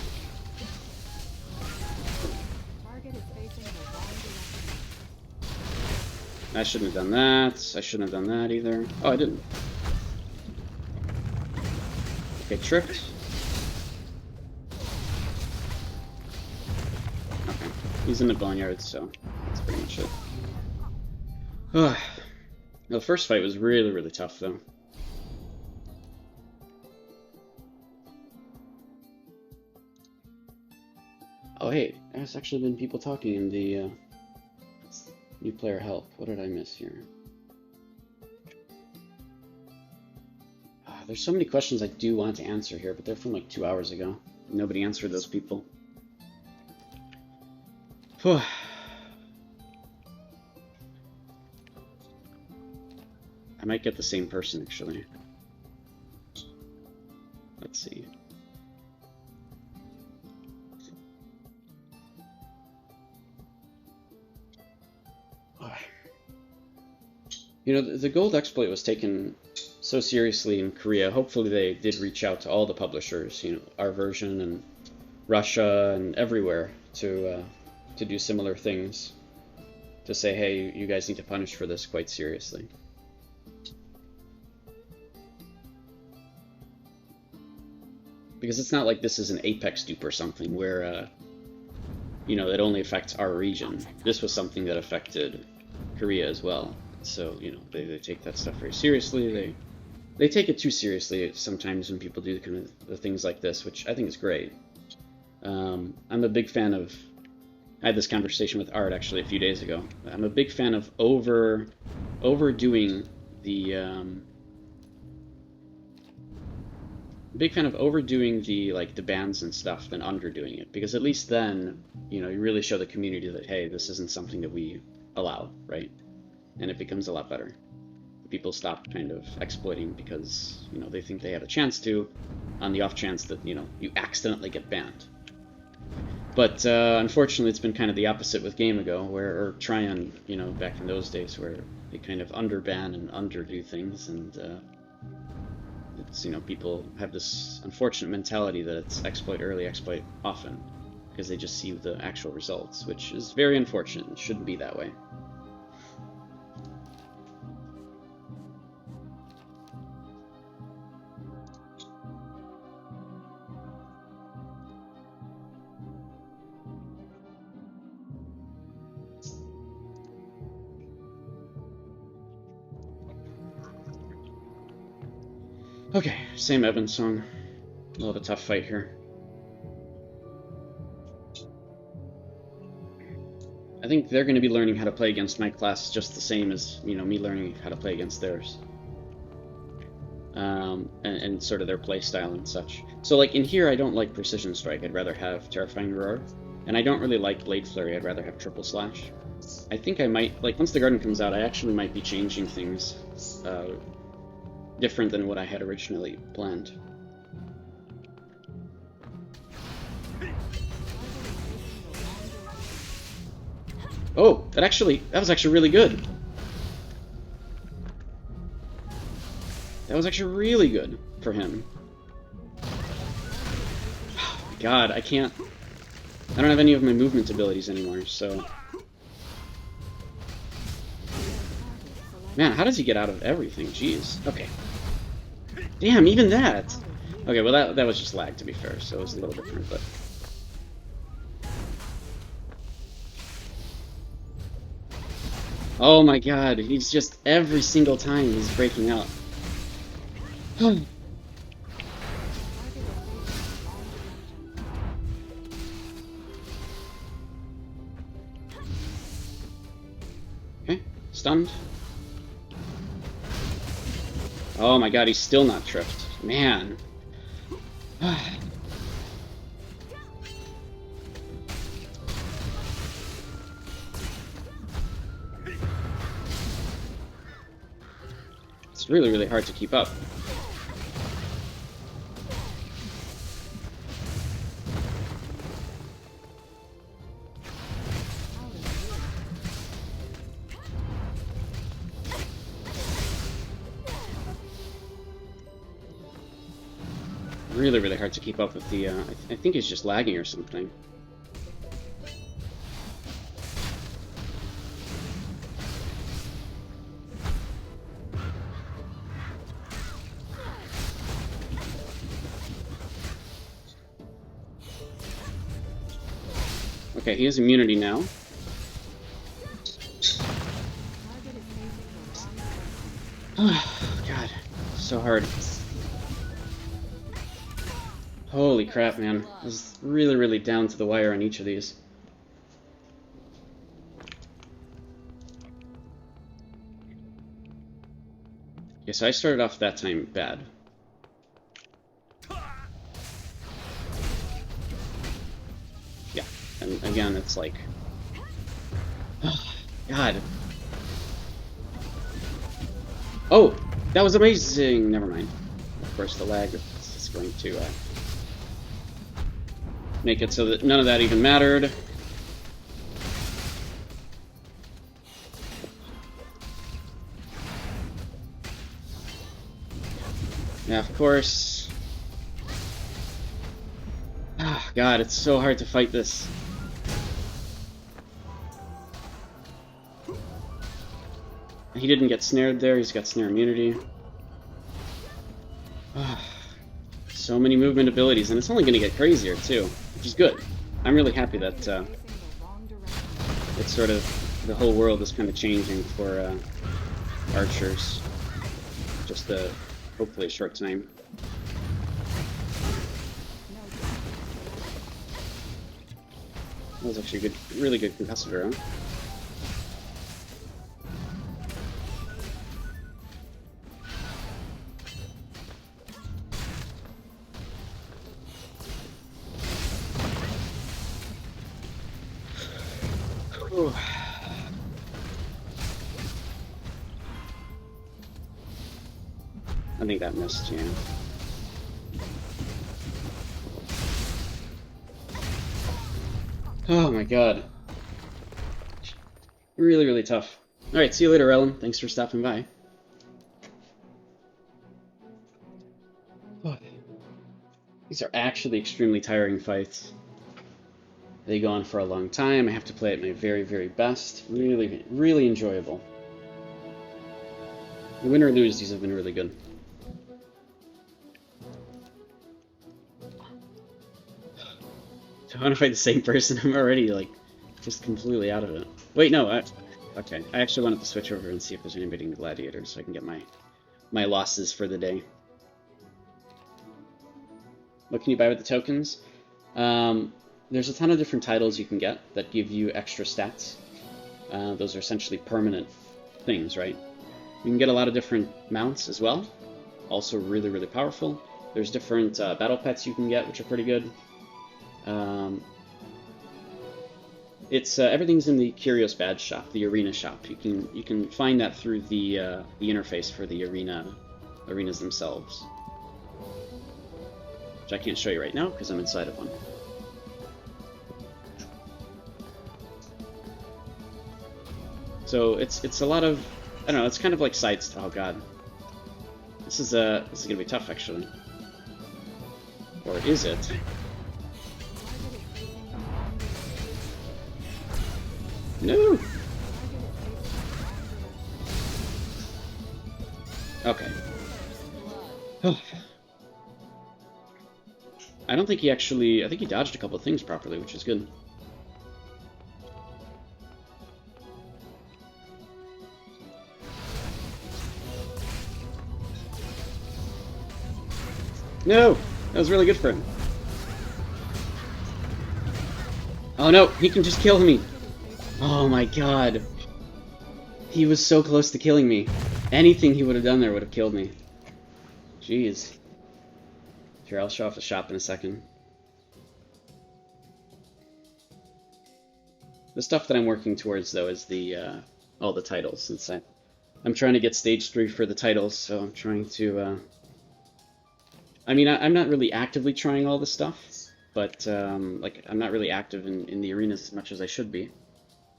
I shouldn't have done that. I shouldn't have done that either. Oh, I didn't. Okay, tripped. Okay, he's in the boneyard, so that's pretty much it. The first fight was really, really tough, though. Oh, hey, there's actually been people talking in the new player help. What did I miss here? There's so many questions I do want to answer here, but they're from like 2 hours ago. Nobody answered those people. Whew. I might get the same person, actually. Let's see. You know, the gold exploit was taken so seriously in Korea. Hopefully they did reach out to all the publishers, you know, our version and Russia and everywhere to do similar things. To say, hey, you guys need to punish for this quite seriously. Because it's not like this is an Apex dupe or something where, you know, it only affects our region. This was something that affected Korea as well. So, you know, they take that stuff very seriously. They take it too seriously sometimes when people do kind of the things like this, which I think is great. I'm a big fan of... I had this conversation with Art actually a few days ago. I'm a big fan of overdoing the like the bans and stuff than underdoing it, because at least then, you know, you really show the community that, hey, this isn't something that we allow, right? And it becomes a lot better. People stop kind of exploiting because, you know, they think they have a chance to, on the off chance that, you know, you accidentally get banned. But unfortunately, it's been kind of the opposite with Game Ago, or Tryon, you know, back in those days, where they kind of underban and underdo things, and it's, you know, people have this unfortunate mentality that it's exploit early, exploit often, because they just see the actual results, which is very unfortunate. It shouldn't be that way. Okay, same Evans song. We'll have a tough fight here. I think they're going to be learning how to play against my class just the same as, you know, me learning how to play against theirs. And sort of their play style and such. So, like, in here, I don't like Precision Strike. I'd rather have Terrifying Roar. And I don't really like Blade Flurry. I'd rather have Triple Slash. I think I might, like, once the Garden comes out, I actually might be changing things different than what I had originally planned. Oh, that was actually really good. That was actually really good for him. Oh my god, I don't have any of my movement abilities anymore, so... Man, how does he get out of everything? Jeez. Okay. Damn, even that! Okay, well that was just lag, to be fair, so it was a little different, but... Oh my god, he's just, every single time he's breaking out. Okay, stunned. Oh my god, he's still not tripped. Man. It's really, really hard to keep up. really, really hard to keep up with the, I think he's just lagging or something. Okay, he has immunity now. God, so hard. Holy crap, man. This is really, really down to the wire on each of these. Okay, so I started off that time bad. Yeah, and again, it's like... Oh, God. Oh! That was amazing! Never mind. Of course, the lag is just going to make it so that none of that even mattered. Yeah, of course. Ah, God, it's so hard to fight this. He didn't get snared there, he's got snare immunity. Ah, so many movement abilities, and it's only going to get crazier too, which is good. I'm really happy that it's sort of, the whole world is kind of changing for archers. Just hopefully a short time. That was actually a good, really good concussor, huh? Whew. I think that missed, yeah. Oh my god. Really, really tough. Alright, see you later, Ellen. Thanks for stopping by. These are actually extremely tiring fights. They go on for a long time. I have to play at my very, very best. Really, really enjoyable. Win or lose, these have been really good. Do I want to fight the same person? I'm already, like, just completely out of it. Wait, no, okay. I actually wanted to switch over and see if there's anybody in Gladiator so I can get my losses for the day. What can you buy with the tokens? There's a ton of different titles you can get that give you extra stats. Those are essentially permanent things, right? You can get a lot of different mounts as well. Also really, really powerful. There's different battle pets you can get, which are pretty good. It's everything's in the Curious Badge shop, the arena shop. You can find that through the interface for the arenas themselves, which I can't show you right now because I'm inside of one. So it's a lot of, I don't know, it's kind of like sides. Oh god, this is gonna be tough actually, or is it? No. Okay. I don't think he actually... I think he dodged a couple of things properly, which is good. No! That was really good for him. Oh no! He can just kill me! Oh my god. He was so close to killing me. Anything he would have done there would have killed me. Jeez. Here, I'll show off the shop in a second. The stuff that I'm working towards, though, is the all the titles. Since I'm trying to get stage 3 for the titles, so I'm trying to... I mean, I'm not really actively trying all this stuff, but like I'm not really active in the arenas as much as I should be.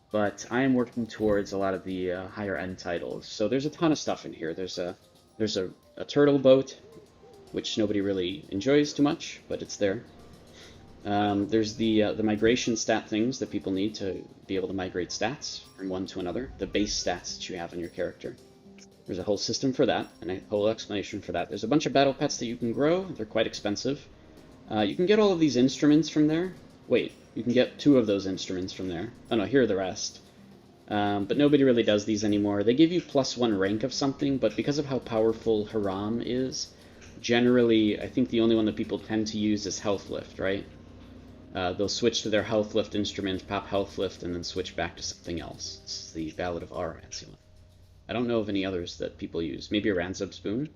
But I am working towards a lot of the higher end titles. So there's a ton of stuff in here. There's a turtle boat. which nobody really enjoys too much, but it's there. There's the migration stat things that people need to be able to migrate stats from one to another, the base stats that you have on your character. There's a whole system for that, and a whole explanation for that. There's a bunch of battle pets that you can grow. They're quite expensive. You can get all of these instruments from there. Wait, you can get 2 of those instruments from there. Oh no, here are the rest. But nobody really does these anymore. They give you +1 rank of something, but because of how powerful Haram is, generally, I think the only one that people tend to use is Health Lift, right? They'll switch to their Health Lift instrument, pop Health Lift, and then switch back to something else. It's the Ballad of Aransula. I don't know of any others that people use. Maybe a Ranzab Spoon?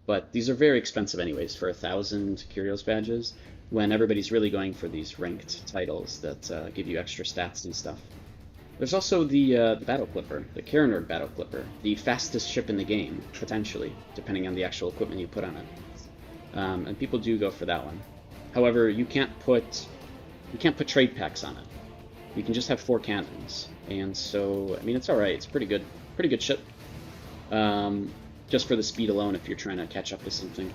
But these are very expensive anyways, for 1,000 Curios badges, when everybody's really going for these ranked titles that give you extra stats and stuff. There's also the Battle Clipper, the Karanord Battle Clipper, the fastest ship in the game, potentially, depending on the actual equipment you put on it. And people do go for that one. However, you can't put trade packs on it. You can just have 4 cannons, and so I mean it's all right. It's pretty good ship. Just for the speed alone, if you're trying to catch up with something.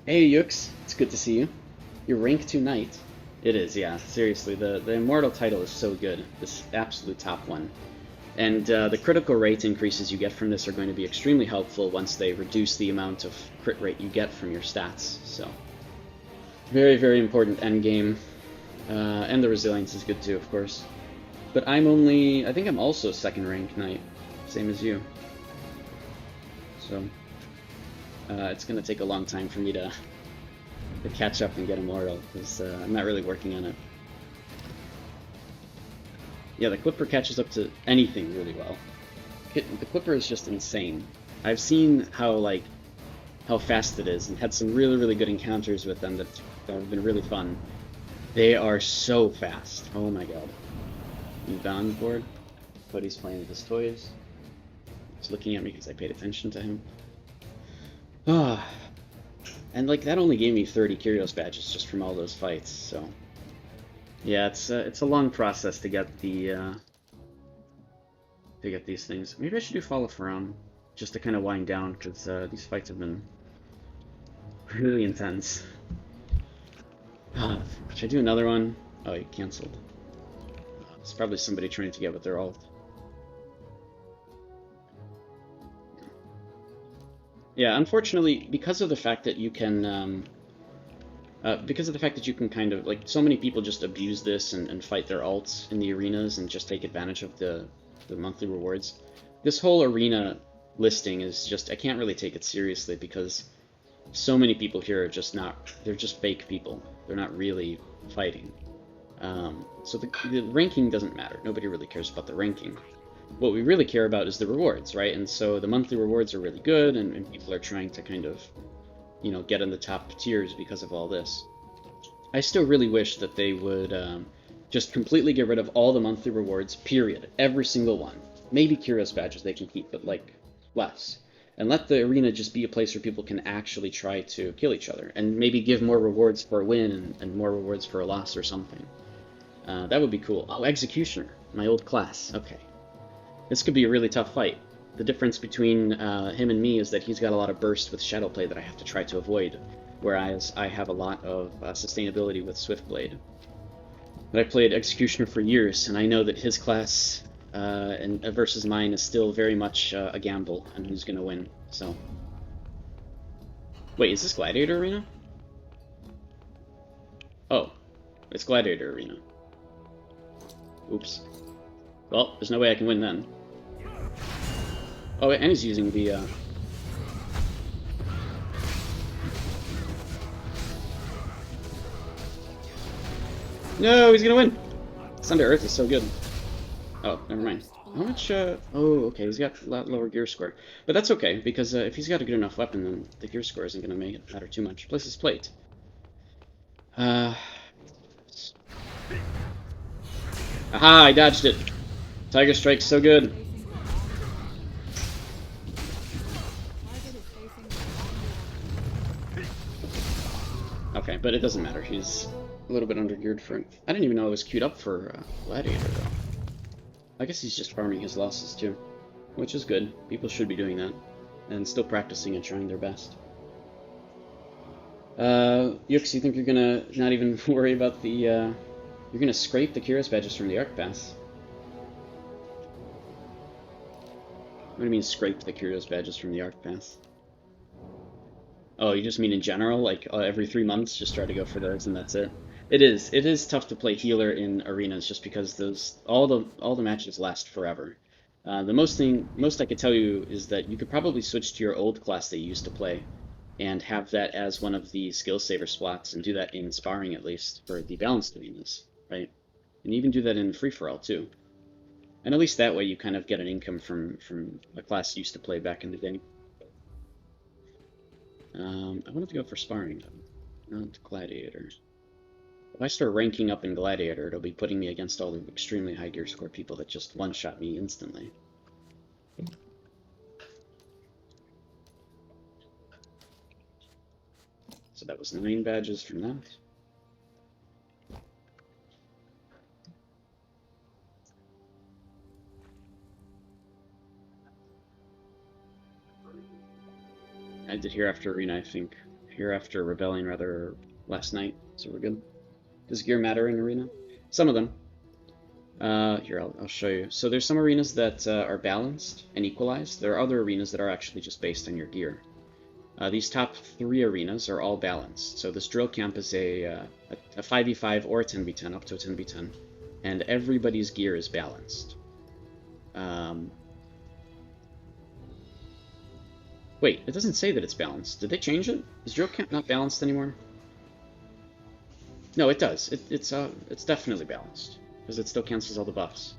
Hey Yux, it's good to see you. You're rank 2 knight. It is, yeah. Seriously, the Immortal title is so good. This absolute top one. And the critical rate increases you get from this are going to be extremely helpful once they reduce the amount of crit rate you get from your stats. So, very, very important endgame. And the resilience is good too, of course. But I think I'm also 2nd rank knight, same as you. So, it's going to take a long time for me to catch up and get Immortal, because I'm not really working on it. Yeah, the Clipper catches up to anything really well. The Clipper is just insane. I've seen how fast it is, and had some really, really good encounters with them that have been really fun. They are so fast. Oh my god. You on board? Cody's playing with his toys. He's looking at me because I paid attention to him. Ah. And that only gave me 30 Curios badges just from all those fights, so... Yeah, it's a long process to get these things. Maybe I should do Fall of Pharaoh, just to kind of wind down, because these fights have been really intense. Should I do another one? Oh, he canceled. It's probably somebody trying to get with their ult. Yeah, unfortunately, because of the fact that you can, kind of, so many people just abuse this and fight their ults in the arenas and just take advantage of the monthly rewards. This whole arena listing is just, I can't really take it seriously because so many people here are just they're just fake people. They're not really fighting. So the ranking doesn't matter. Nobody really cares about the ranking. What we really care about is the rewards, right? And so the monthly rewards are really good, and people are trying to kind of, get in the top tiers because of all this. I still really wish that they would just completely get rid of all the monthly rewards, period. Every single one. Maybe Curious badges they can keep, but less. And let the arena just be a place where people can actually try to kill each other, and maybe give more rewards for a win and more rewards for a loss or something. That would be cool. Oh, Executioner, my old class. Okay. This could be a really tough fight. The difference between him and me is that he's got a lot of burst with Shadowplay that I have to try to avoid, whereas I have a lot of sustainability with Swiftblade. But I played Executioner for years, and I know that his class versus mine is still very much a gamble on who's going to win. So, wait, is this Gladiator Arena? Oh, it's Gladiator Arena. Oops. Well, there's no way I can win then. Oh, and he's using the, No, he's gonna win! Thunder Earth is so good. Oh, never mind. How much, Oh, okay, he's got a lot lower gear score. But that's okay, because if he's got a good enough weapon, then the gear score isn't gonna make it matter too much. Plus his plate. Aha, I dodged it! Tiger Strike's so good. Okay, but it doesn't matter. He's a little bit undergeared for it. I didn't even know it was queued up for Gladiator, though. I guess he's just farming his losses, too. Which is good. People should be doing that. and still practicing and trying their best. Yux, you think you're gonna not even worry about the, you're gonna scrape the Curious Badges from the Arc Pass? What do you mean scrape the Curious Badges from the Arc Pass? Oh, you just mean in general, like every 3 months, just try to go for those and that's it. It is tough to play healer in arenas just because those all the matches last forever. The most I could tell you is that you could probably switch to your old class that you used to play, and have that as one of the skill saver spots, and do that in sparring at least for the balanced arenas, right? And even do that in free for all too. And at least that way you kind of get an income from a class you used to play back in the day. I wanted to go for sparring though, not Gladiator. If I start ranking up in Gladiator, it'll be putting me against all the extremely high gear score people that just one-shot me instantly. So that was 9 badges from that. I did Hereafter Arena, I think. Hereafter Rebellion, rather, last night, so we're good. Does gear matter in Arena? Some of them. Here, I'll show you. So there's some arenas that are balanced and equalized. There are other arenas that are actually just based on your gear. These top 3 arenas are all balanced. So this drill camp is a 5v5 or a 10v10, up to a 10v10. And everybody's gear is balanced. Wait, it doesn't say that it's balanced. Did they change it? Is drill camp not balanced anymore? No, it does. It's definitely balanced, because it still cancels all the buffs.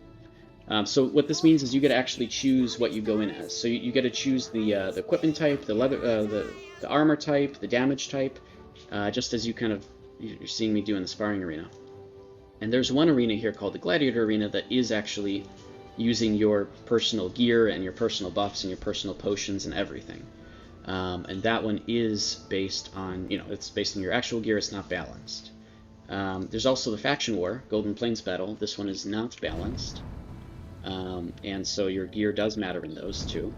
So what this means is you get to actually choose what you go in as. So you get to choose the equipment type, the leather, the armor type, the damage type, just as you're seeing me do in the sparring arena. And there's one arena here called the Gladiator Arena that is actually using your personal gear and your personal buffs and your personal potions and everything. And that one is based on, it's based on your actual gear. It's not balanced. There's also the Faction War, Golden Plains Battle. This one is not balanced. And so your gear does matter in those too.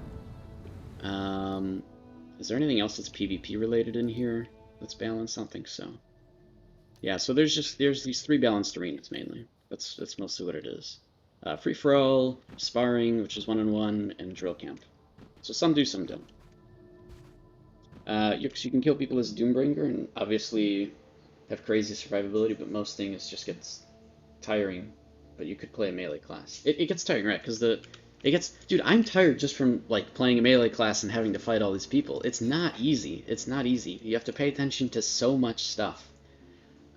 Is there anything else that's PvP related in here that's balanced? I don't think so. Yeah, so there's these 3 balanced arenas mainly. That's mostly what it is. Free for all, sparring, which is 1-on-1, and drill camp. So some do, some don't. You can kill people as Doombringer, and obviously have crazy survivability, but most things just gets tiring. But you could play a melee class. It gets tiring, right? Because dude, I'm tired just from like playing a melee class and having to fight all these people. It's not easy. It's not easy. You have to pay attention to so much stuff.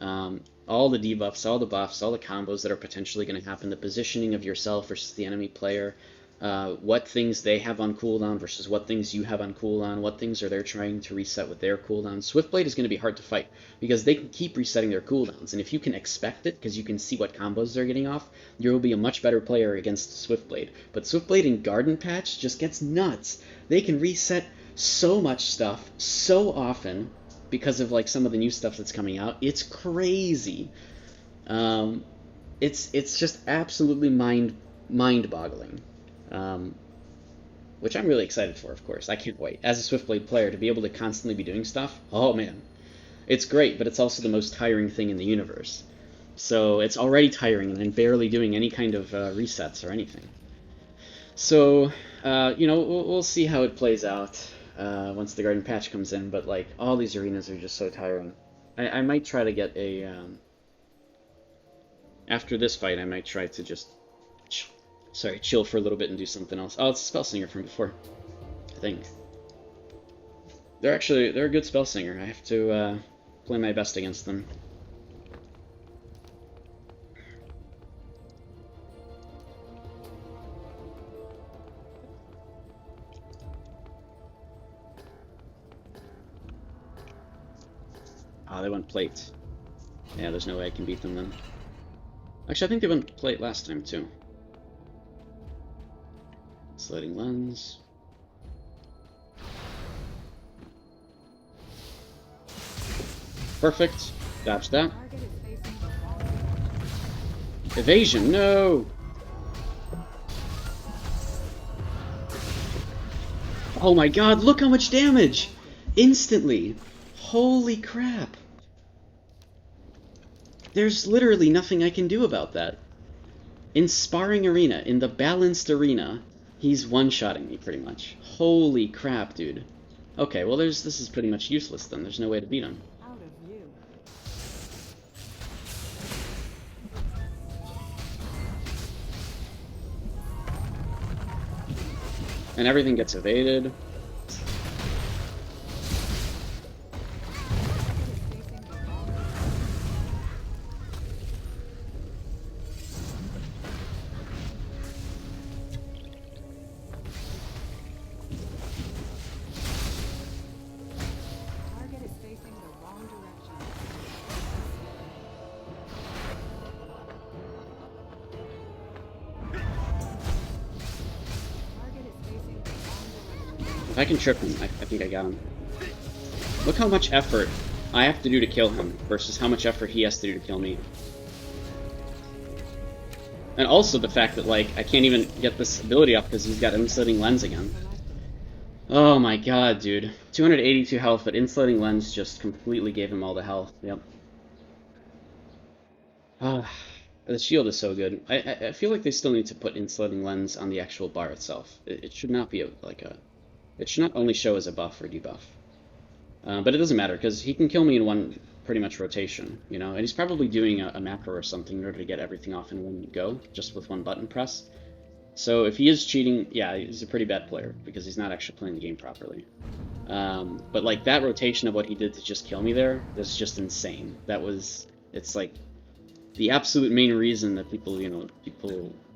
All the debuffs, all the buffs, all the combos that are potentially going to happen, the positioning of yourself versus the enemy player, what things they have on cooldown versus what things you have on cooldown, what things are they trying to reset with their cooldown. Swiftblade is going to be hard to fight because they can keep resetting their cooldowns, and if you can expect it because you can see what combos they're getting off, you will be a much better player against Swiftblade. But Swiftblade in Garden Patch just gets nuts. They can reset so much stuff so often because of like some of the new stuff that's coming out. It's crazy. It's just absolutely mind-boggling. Which I'm really excited for, of course. I can't wait. As a Swiftblade player, to be able to constantly be doing stuff, oh man. It's great, but it's also the most tiring thing in the universe. So it's already tiring, and I'm barely doing any kind of resets or anything. So, we'll see how it plays out once the Garden Patch comes in, but like, all these arenas are just so tiring. I might try to get a... after this fight, I might try to just... chill for a little bit and do something else. Oh, it's a spell singer from before, I think. They're a good spell singer. I have to play my best against them. Ah, they went plate. Yeah, there's no way I can beat them then. Actually, I think they went plate last time too. Sliding lens. Perfect. Dodge that. Evasion, no! Oh my god, look how much damage! Instantly! Holy crap! There's literally nothing I can do about that. In Sparring Arena, in the balanced arena, he's one-shotting me pretty much. Holy crap, dude. Okay, well this is pretty much useless then. There's no way to beat him. Out of view. And everything gets evaded. Target is facing the wrong direction. Target is facing the wrong direction. If I can trip him, I think I got him. Look how much effort I have to do to kill him versus how much effort he has to do to kill me. And also the fact that, like, I can't even get this ability off because he's got Insulating Lens again. Oh my god, dude. 282 health, but Insulating Lens just completely gave him all the health. Yep. Ah, the shield is so good. I feel like they still need to put Insulating Lens on the actual bar itself. It should not be it should not only show as a buff or debuff. But it doesn't matter, because he can kill me in one pretty much rotation, you know? And he's probably doing a macro or something in order to get everything off in one go, just with one button press. So if he is cheating, yeah, he's a pretty bad player, because he's not actually playing the game properly. But like that rotation of what he did to just kill me there, that's just insane. It's like the absolute main reason that people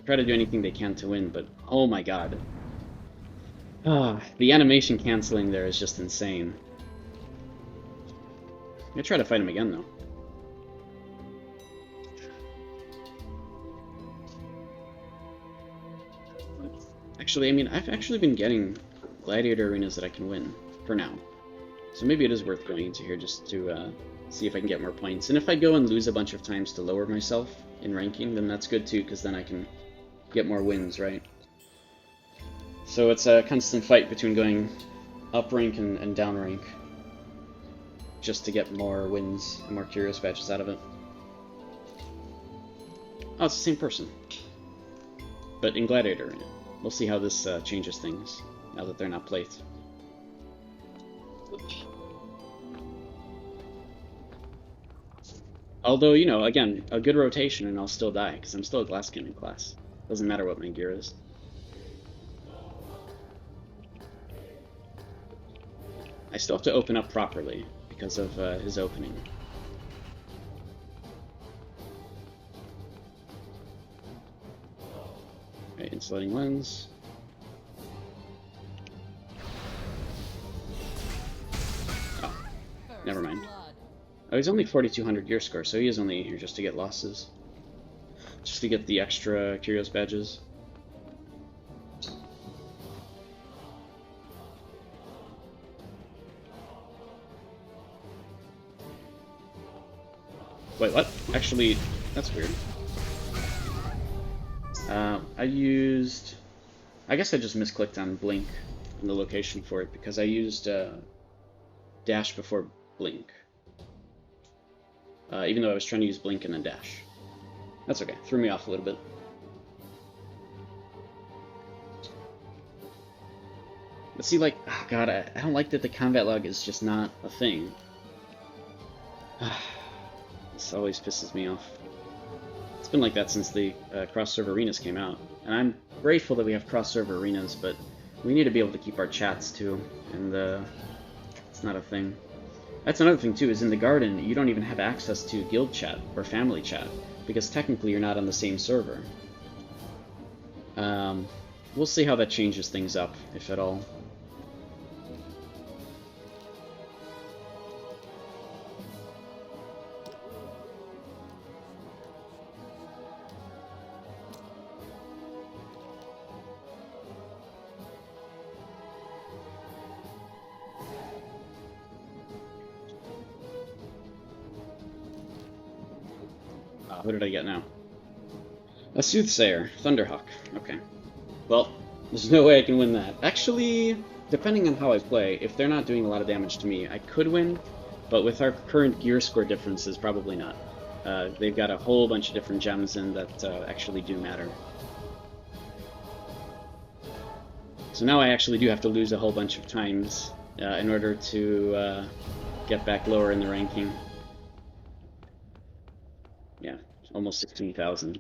try to do anything they can to win, but oh my god. The animation canceling there is just insane. I'm gonna try to fight him again, though. Actually, I mean, I've actually been getting Gladiator Arenas that I can win, for now. So maybe it is worth going into here just to see if I can get more points. And if I go and lose a bunch of times to lower myself in ranking, then that's good too, because then I can get more wins, right? So it's a constant fight between going up rank and down rank, just to get more wins and more curious badges out of it. Oh, it's the same person, but in Gladiator Arena. We'll see how this changes things now that they're not plates. Although, you know, again, a good rotation and I'll still die, because I'm still a glass cannon class. Doesn't matter what my gear is. I still have to open up properly because of his opening. Okay, Insulating Lens. Oh, never mind. Oh, he's only 4,200 gear score, so he is only here just to get losses. Just to get the extra Curios badges. Wait, what? Actually, that's weird. I guess I just misclicked on Blink in the location for it, because I used dash before Blink. Even though I was trying to use Blink and then dash. That's okay, threw me off a little bit. But see, like, oh god, I don't like that the combat log is just not a thing. This always pisses me off. It's been like that since the cross-server arenas came out. And I'm grateful that we have cross-server arenas, but we need to be able to keep our chats too, and it's not a thing. That's another thing too, is in the Garden, you don't even have access to guild chat or family chat, because technically you're not on the same server. We'll see how that changes things up, if at all. What did I get now? A Soothsayer, Thunderhawk. Okay. Well, there's no way I can win that. Actually, depending on how I play, if they're not doing a lot of damage to me, I could win, but with our current gear score differences, probably not. They've got a whole bunch of different gems in that actually do matter. So now I actually do have to lose a whole bunch of times in order to get back lower in the ranking. Yeah, almost 16,000.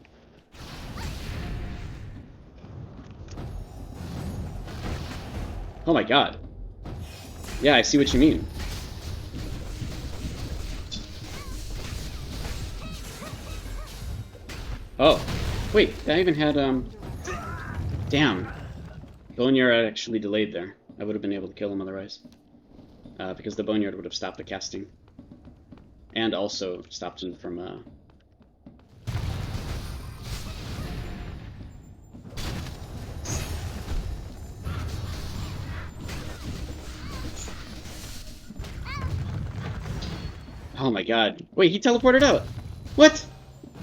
Oh my god. Yeah, I see what you mean. Oh, wait, I even had, damn. Boneyard actually delayed there. I would have been able to kill him otherwise. Because the Boneyard would have stopped the casting. And also stopped him from, Oh my god. Wait, he teleported out! What?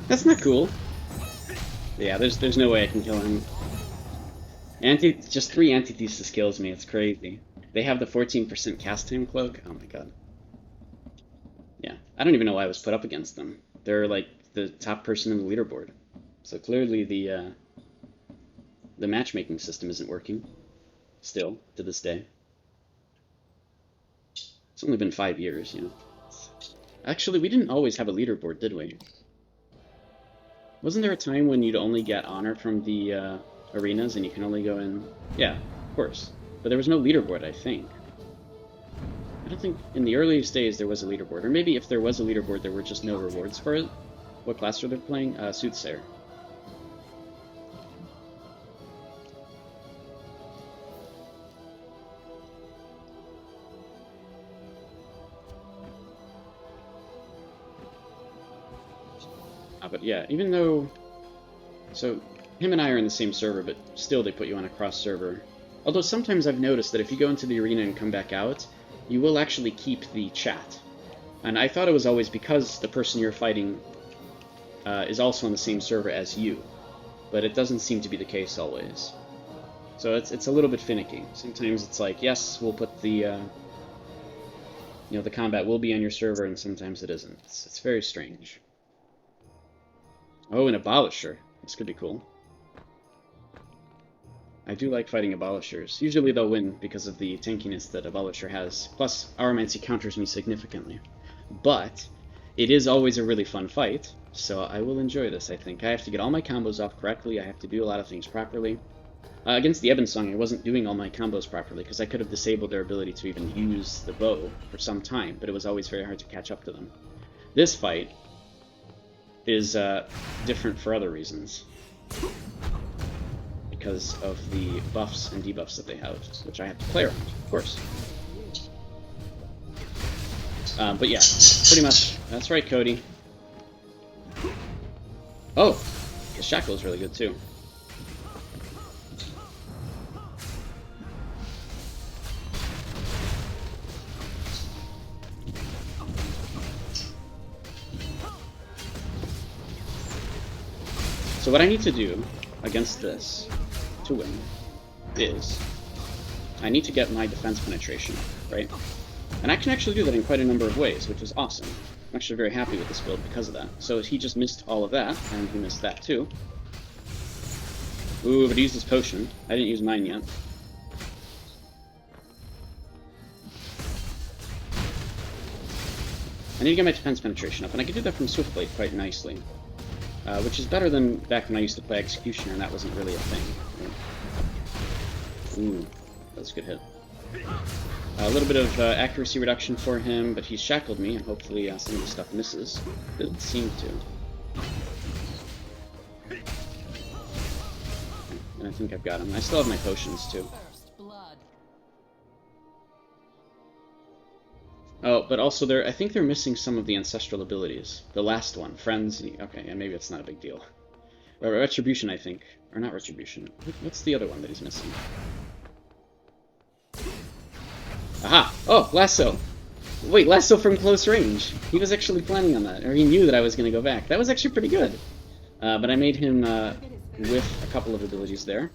That's not cool. Yeah, there's no way I can kill him. Just 3 antithesis kills me, it's crazy. They have the 14% cast time cloak? Oh my god. Yeah, I don't even know why I was put up against them. They're like the top person in the leaderboard. So clearly the matchmaking system isn't working. Still, to this day. It's only been 5 years, you know. Actually, we didn't always have a leaderboard, did we? Wasn't there a time when you'd only get honor from the arenas and you can only go in... Yeah, of course. But there was no leaderboard, I think. I don't think in the earliest days there was a leaderboard. Or maybe if there was a leaderboard, there were just no rewards for it. What class were they playing? Soothsayer. But yeah, even though... So, him and I are in the same server, but still they put you on a cross-server. Although sometimes I've noticed that if you go into the arena and come back out, you will actually keep the chat. And I thought it was always because the person you're fighting is also on the same server as you. But it doesn't seem to be the case always. So it's a little bit finicky. Sometimes it's like, yes, we'll put the... you know, the combat will be on your server, and sometimes it isn't. It's very strange. Oh, an Abolisher. This could be cool. I do like fighting Abolishers. Usually they'll win because of the tankiness that Abolisher has. Plus, Aromancy counters me significantly. But, it is always a really fun fight, so I will enjoy this, I think. I have to get all my combos off correctly, I have to do a lot of things properly. Against the Ebonsong, I wasn't doing all my combos properly, because I could have disabled their ability to even use the bow for some time, but it was always very hard to catch up to them. This fight is different for other reasons. Because of the buffs and debuffs that they have, which I have to play around, of course. But yeah, pretty much. That's right, Cody. Oh! His Shackle is really good, too. So what I need to do against this to win is I need to get my defense penetration, right? And I can actually do that in quite a number of ways, which is awesome. I'm actually very happy with this build because of that. So he just missed all of that, and he missed that too. Ooh, but he used his potion. I didn't use mine yet. I need to get my defense penetration up, and I can do that from Swiftblade quite nicely. Which is better than back when I used to play Executioner, and that wasn't really a thing. Ooh, that's a good hit. A little bit of accuracy reduction for him, but he's shackled me, and hopefully some of the stuff misses. Didn't seem to. And I think I've got him. I still have my potions, too. Oh, but also I think they're missing some of the ancestral abilities. The last one, Friends, okay, and maybe it's not a big deal. Retribution, I think. Or not Retribution. What's the other one that he's missing? Aha! Oh, Lasso! Wait, Lasso from close range! He was actually planning on that, or he knew that I was going to go back. That was actually pretty good. But I made him with a couple of abilities there.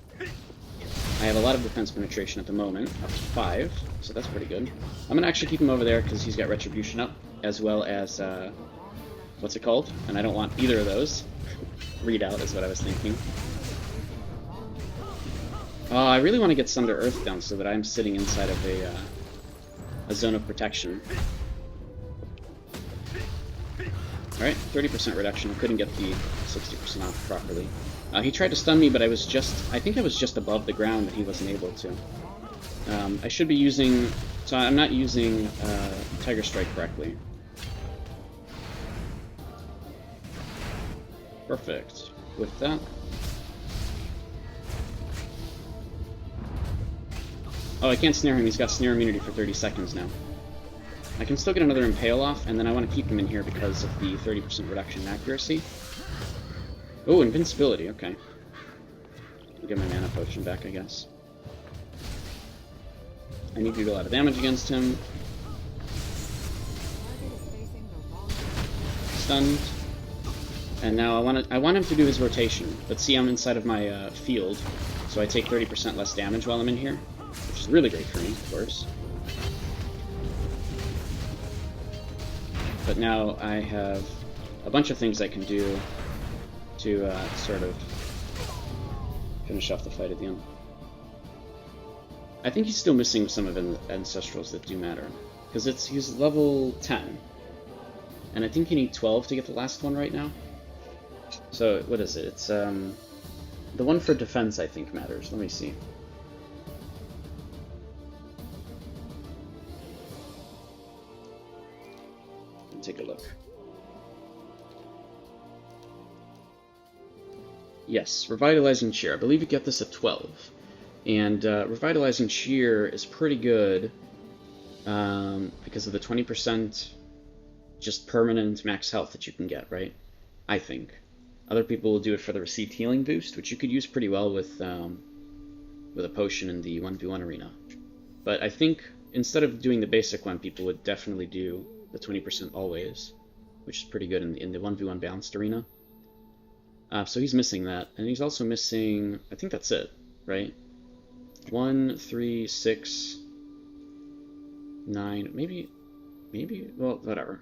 I I have a lot of defense penetration at the moment, up to 5, so that's pretty good. I'm gonna actually keep him over there because he's got retribution up, as well as, what's it called? And I don't want either of those. Readout is what I was thinking. I really want to get Sunder Earth down so that I'm sitting inside of a zone of protection. Alright, 30% reduction. I couldn't get the 60% off properly. He tried to stun me, but I think I was just above the ground that he wasn't able to. I should be using... So I'm not using Tiger Strike correctly. Perfect. With that... Oh, I can't snare him. He's got snare immunity for 30 seconds now. I can still get another Impale off, and then I want to keep him in here because of the 30% reduction in accuracy. Oh, invincibility, okay. I'll get my mana potion back, I guess. I need to do a lot of damage against him. Stunned. And now I want him to do his rotation, but see, I'm inside of my field, so I take 30% less damage while I'm in here, which is really great for me, of course. But now I have a bunch of things I can do to sort of finish off the fight at the end. I think he's still missing some of the Ancestrals that do matter, because he's level 10, and I think you need 12 to get the last one right now. So what is it? It's the one for defense I think matters. Let me see. Take a look. Yes, Revitalizing Cheer. I believe you get this at 12. And Revitalizing Cheer is pretty good because of the 20% just permanent max health that you can get, right? I think. Other people will do it for the received healing boost, which you could use pretty well with a potion in the 1v1 arena. But I think instead of doing the basic one, people would definitely do the 20% always, which is pretty good in the 1v1 balanced arena. So he's missing that, and he's also missing, I think that's it, right? 1, 3, 6, 9, maybe, well, whatever.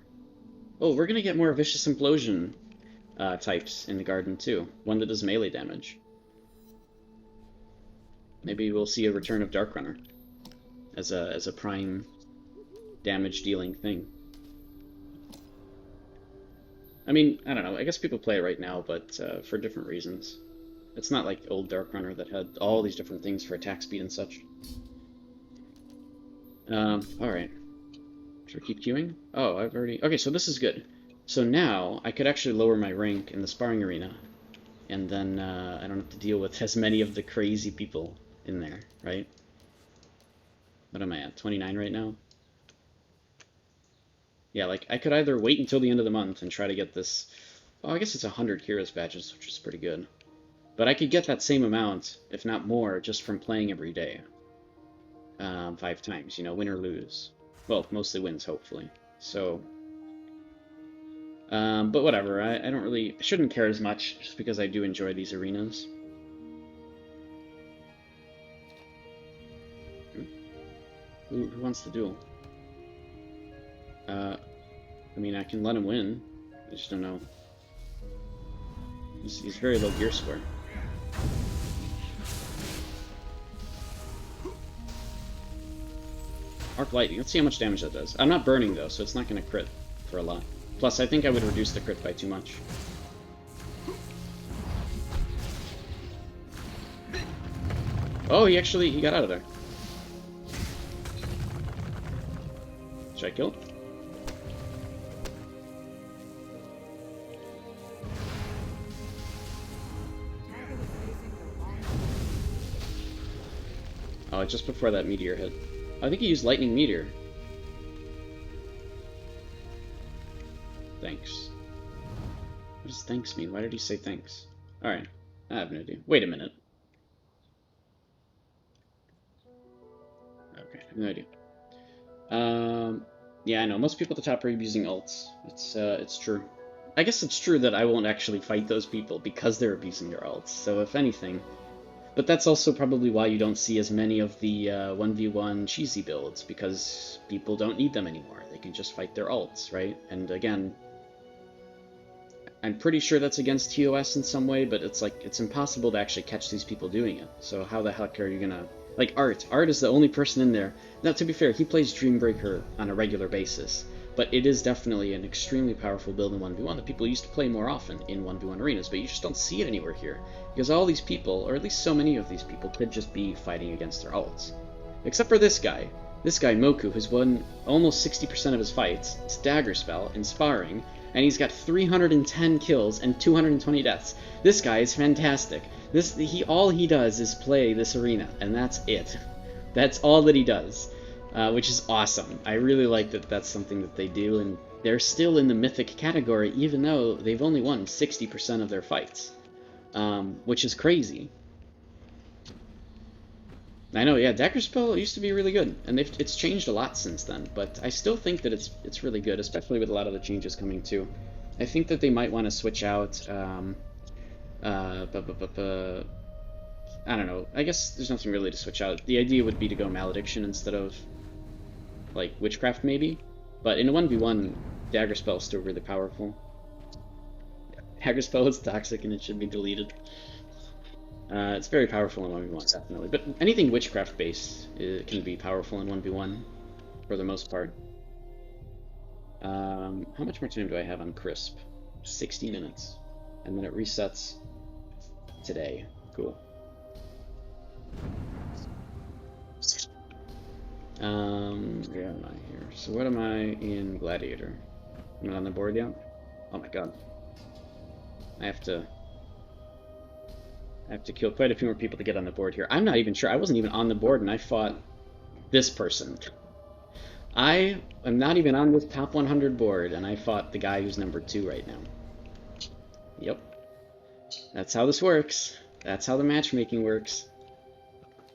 Oh, we're gonna get more Vicious Implosion types in the garden too. One that does melee damage. Maybe we'll see a return of Dark Runner as a prime damage dealing thing. I mean, I don't know, I guess people play it right now, but for different reasons. It's not like old Dark Runner that had all these different things for attack speed and such. Alright. Should we keep queuing? Oh, I've already... Okay, so this is good. So now, I could actually lower my rank in the sparring arena, and then I don't have to deal with as many of the crazy people in there, right? What am I at? 29 right now? Yeah, like, I could either wait until the end of the month and try to get this... Oh, I guess it's 100 Heroes badges, which is pretty good. But I could get that same amount, if not more, just from playing every day. 5 times, you know, win or lose. Well, mostly wins, hopefully. So... but whatever, I shouldn't care as much, just because I do enjoy these arenas. Who wants the duel? I mean, I can let him win. I just don't know. He's very low gear score. Arc Lightning. Let's see how much damage that does. I'm not burning, though, so it's not going to crit for a lot. Plus, I think I would reduce the crit by too much. Oh, he got out of there. Should I kill? Oh, just before that meteor hit. I think he used Lightning Meteor. Thanks. What does thanks mean? Why did he say thanks? Alright, I have no idea. Wait a minute. Okay, I have no idea. Yeah, I know. Most people at the top are using ults. It's true. I guess it's true that I won't actually fight those people because they're abusing their ults. So if anything, But that's also probably why you don't see as many of the 1v1 cheesy builds, because people don't need them anymore. They can just fight their ults, right? And again, I'm pretty sure that's against TOS in some way, but it's like, it's impossible to actually catch these people doing it. So how the heck are you gonna... Like, Art. Art is the only person in there. Now, to be fair, he plays Dreambreaker on a regular basis, but it is definitely an extremely powerful build in 1v1 that people used to play more often in 1v1 arenas, but you just don't see it anywhere here, because all these people, or at least so many of these people, could just be fighting against their ults. Except for this guy. This guy, Moku, who's won almost 60% of his fights. It's Dagger Spell, in sparring, and he's got 310 kills and 220 deaths. This guy is fantastic. All he does is play this arena, and that's it. That's all that he does, which is awesome. I really like that that's something that they do, and they're still in the mythic category, even though they've only won 60% of their fights, which is crazy. I know, yeah, Dagger Spell used to be really good, and it's changed a lot since then, but I still think that it's really good, especially with a lot of the changes coming too. I think that they might want to switch out, I don't know, I guess there's nothing really to switch out. The idea would be to go Malediction instead of, like, Witchcraft maybe, but in a 1v1, Dagger Spell is still really powerful. Dagger Spell is toxic and it should be deleted. It's very powerful in 1v1, definitely. But anything witchcraft-based can be powerful in 1v1, for the most part. How much more time do I have on Crisp? 60 minutes. And then it resets today. Cool. Where am I here? So what am I in Gladiator? Am I on the board yet? Oh my god. I have to kill quite a few more people to get on the board here. I'm not even sure. I wasn't even on the board, and I fought this person. I am not even on this top 100 board, and I fought the guy who's number 2 right now. Yep. That's how this works. That's how the matchmaking works.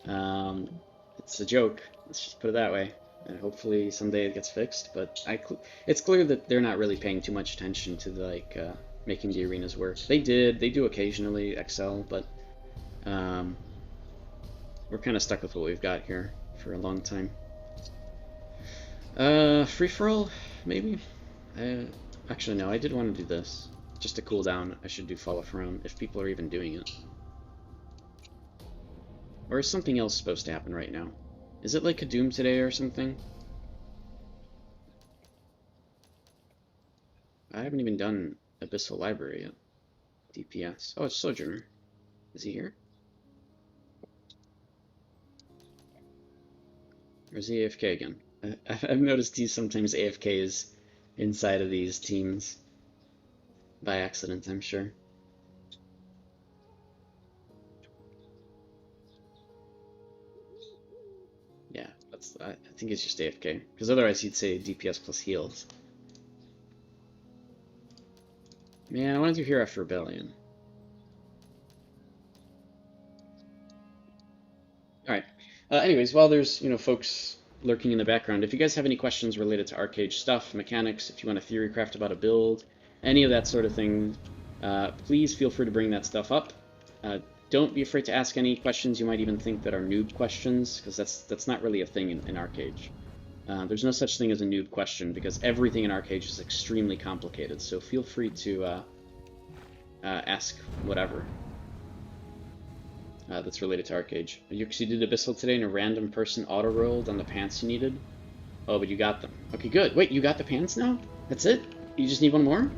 It's a joke. Let's just put it that way. And hopefully someday it gets fixed, but it's clear that they're not really paying too much attention to the, like, making the arenas work. They do occasionally excel, but we're kind of stuck with what we've got here for a long time. Free-for-all, maybe? Actually, no, I did want to do this. Just to cool down, I should do Fall of Rome, if people are even doing it. Or is something else supposed to happen right now? Is it like a Doom today or something? I haven't even done Abyssal Library yet. DPS. Oh, it's Sojourner. Is he here? Or is he AFK again? I've noticed he sometimes AFKs inside of these teams. By accident, I'm sure. Yeah, I think it's just AFK. Because otherwise he'd say DPS plus heals. Man, I wanted to hear after Rebellion. Alright. Anyways, while there's, folks lurking in the background, if you guys have any questions related to arcade stuff, mechanics, if you want a theory craft about a build, any of that sort of thing, please feel free to bring that stuff up. Don't be afraid to ask any questions you might even think that are noob questions, because that's not really a thing in arcade. There's no such thing as a noob question, because everything in arcade is extremely complicated, so feel free to ask whatever that's related to arcade. You did Abyssal today and a random person auto-rolled on the pants you needed? Oh, but you got them. Okay, good. Wait, you got the pants now? That's it? You just need one more?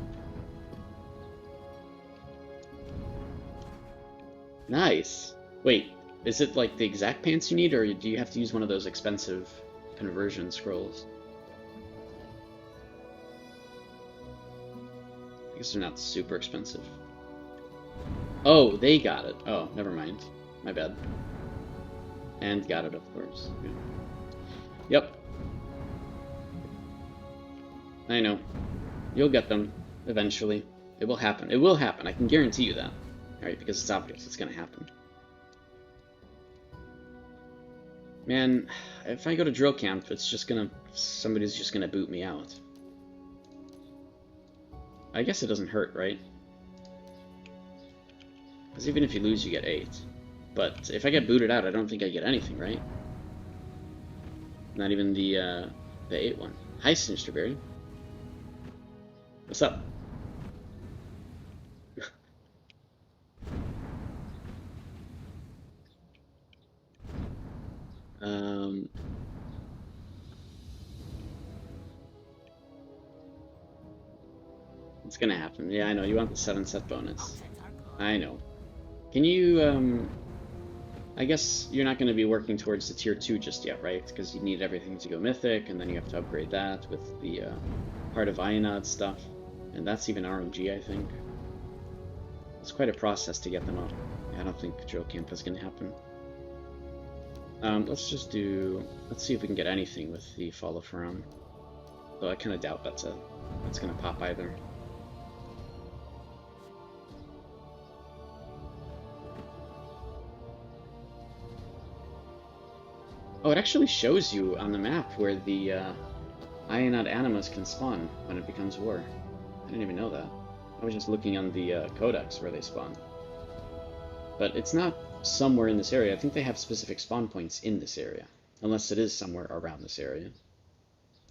Nice. Wait, is it like the exact pants you need, or do you have to use one of those expensive conversion scrolls? I guess they're not super expensive. Oh, they got it. Oh, never mind. My bad. And got it, of course. Yeah. Yep. I know. You'll get them eventually. It will happen. It will happen. I can guarantee you that. Alright, because it's obvious. It's gonna happen. Man, if I go to drill camp, it's just gonna... somebody's just gonna boot me out. I guess it doesn't hurt, right? Because even if you lose, you get 8. But if I get booted out, I don't think I get anything, right? Not even the 8 one. Hi, Sinisterberry. What's up? um, it's gonna happen. Yeah, I know. You want the 7 set bonus. I know. Can you, I guess you're not going to be working towards the tier 2 just yet, right? Because you need everything to go mythic, and then you have to upgrade that with the Heart of Ionod stuff. And that's even RNG, I think. It's quite a process to get them up. I don't think Drill Camp is going to happen. Let's just do... Let's see if we can get anything with the Fall of Pharaoh. Though I kind of doubt that's going to pop either. Oh, it actually shows you on the map where the Ionod Animas can spawn when it becomes war. I didn't even know that. I was just looking on the codex where they spawn. But it's not somewhere in this area. I think they have specific spawn points in this area. Unless it is somewhere around this area.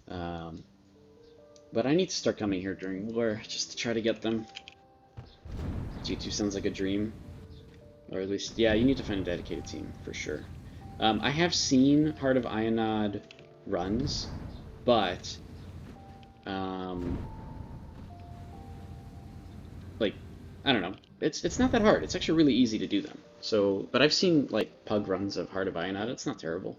But I need to start coming here during war just to try to get them. G2 sounds like a dream. Or at least, yeah, you need to find a dedicated team, for sure. I have seen Heart of Ionod runs, but like, I don't know. It's not that hard. It's actually really easy to do them. So, but I've seen like pug runs of Heart of Ionod. It's not terrible.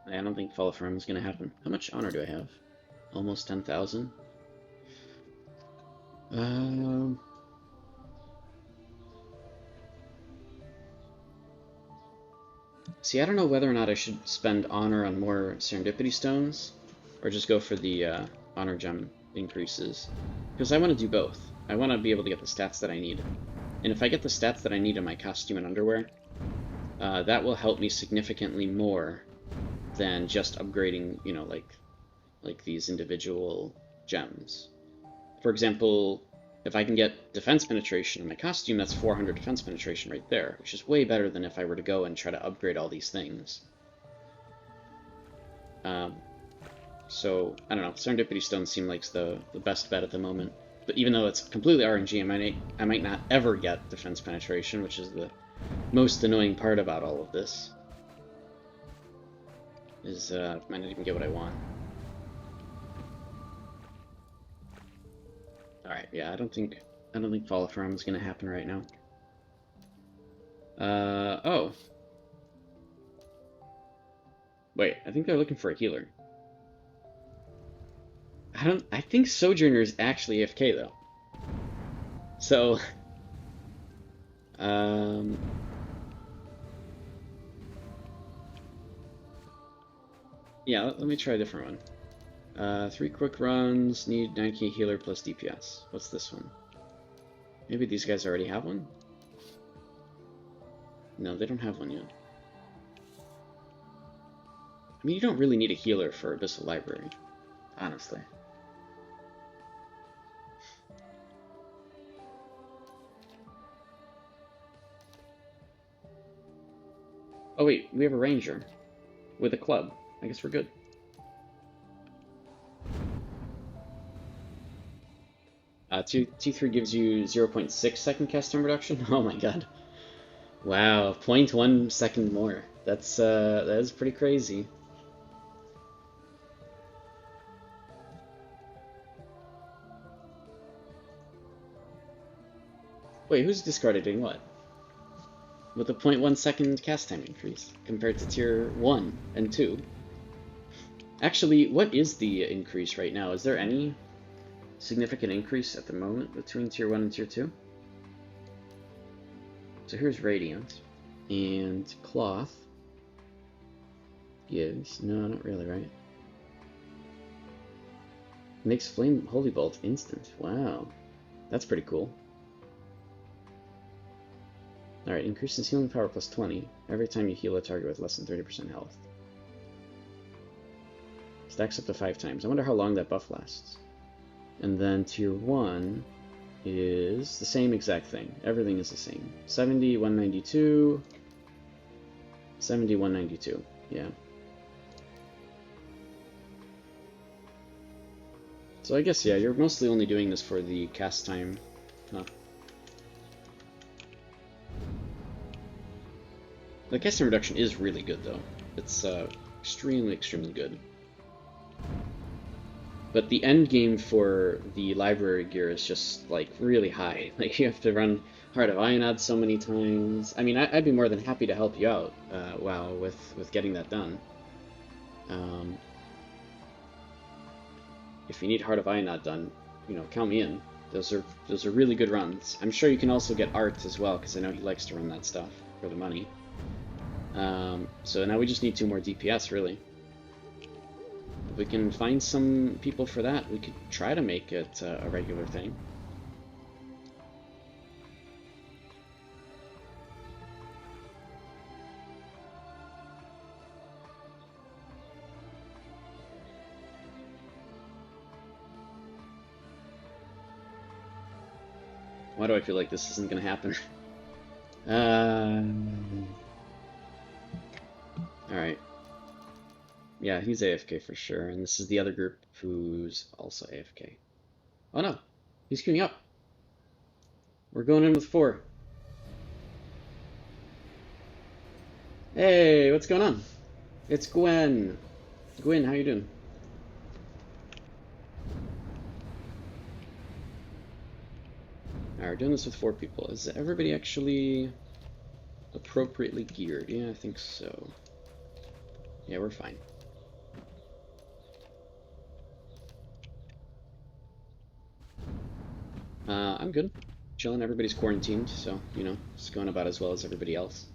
I don't think Fall of Pharaoh is going to happen. How much honor do I have? Almost 10,000. See, I don't know whether or not I should spend honor on more serendipity stones, or just go for the honor gem increases. Because I want to do both. I want to be able to get the stats that I need. And if I get the stats that I need in my costume and underwear, that will help me significantly more than just upgrading, you know, like these individual gems. For example, if I can get defense penetration in my costume, that's 400 defense penetration right there, which is way better than if I were to go and try to upgrade all these things. So, I don't know, Serendipity Stones seem like the best bet at the moment. But even though it's completely RNG, I might not ever get defense penetration, which is the most annoying part about all of this. Is I might not even get what I want. Alright, yeah, I don't think Fall of Pharaoh is gonna happen right now. Oh. Wait, I think they're looking for a healer. I think Sojourner is actually AFK though. So yeah, let me try a different one. 3 quick runs, need 9k healer plus DPS. What's this one? Maybe these guys already have one? No, they don't have one yet. I mean, you don't really need a healer for Abyssal Library, honestly. Oh wait, we have a ranger with a club. I guess we're good. T3 gives you 0.6 second cast time reduction. Oh my god. Wow, 0.1 second more. That is pretty crazy. Wait, who's discarding what? With a 0.1 second cast time increase compared to tier 1 and 2. Actually, what is the increase right now? Is there any significant increase at the moment between tier 1 and tier 2? So here's Radiant. And Cloth gives... No, not really, right? Makes Flame Holy Bolt instant. Wow. That's pretty cool. Alright, increases healing power plus 20 every time you heal a target with less than 30% health. Stacks up to 5 times. I wonder how long that buff lasts. And then tier 1 is the same exact thing. Everything is the same. 70, 192, 70, 192. Yeah. So I guess, yeah, you're mostly only doing this for the cast time. Huh. The cast time reduction is really good, though. It's extremely, extremely good. But the end game for the library gear is just, like, really high. Like, you have to run Heart of Ionad so many times. I mean, I'd be more than happy to help you out, WoW, with getting that done. If you need Heart of Ionad done, you know, count me in. Those are really good runs. I'm sure you can also get Art as well, because I know he likes to run that stuff for the money. So now we just need 2 more DPS, really. If we can find some people for that, we could try to make it a regular thing. Why do I feel like this isn't going to happen? Alright. Yeah, he's AFK for sure, and this is the other group who's also AFK. Oh no, he's queuing up. We're going in with 4. Hey, what's going on? It's Gwen. Gwen, how you doing? Alright, we're doing this with 4 people. Is everybody actually appropriately geared? Yeah, I think so. Yeah, we're fine. I'm good. Chilling. Everybody's quarantined, so, you know, it's going about as well as everybody else.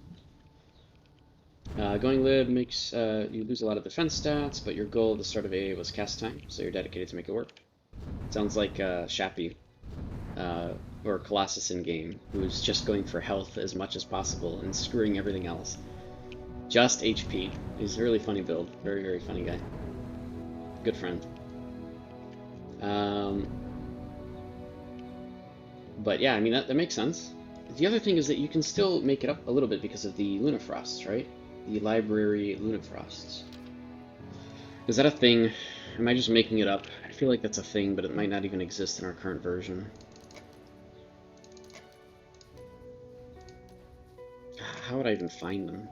Going lib makes you lose a lot of defense stats, but your goal at the start of AA was cast time, so you're dedicated to make it work. Sounds like Shappy, or Colossus in game, who's just going for health as much as possible and screwing everything else. Just HP. He's a really funny build. Very, very funny guy. Good friend. But yeah, I mean, that makes sense. The other thing is that you can still make it up a little bit because of the Lunafrosts, right? The library Lunafrosts. Is that a thing? Am I just making it up? I feel like that's a thing, but it might not even exist in our current version. How would I even find them?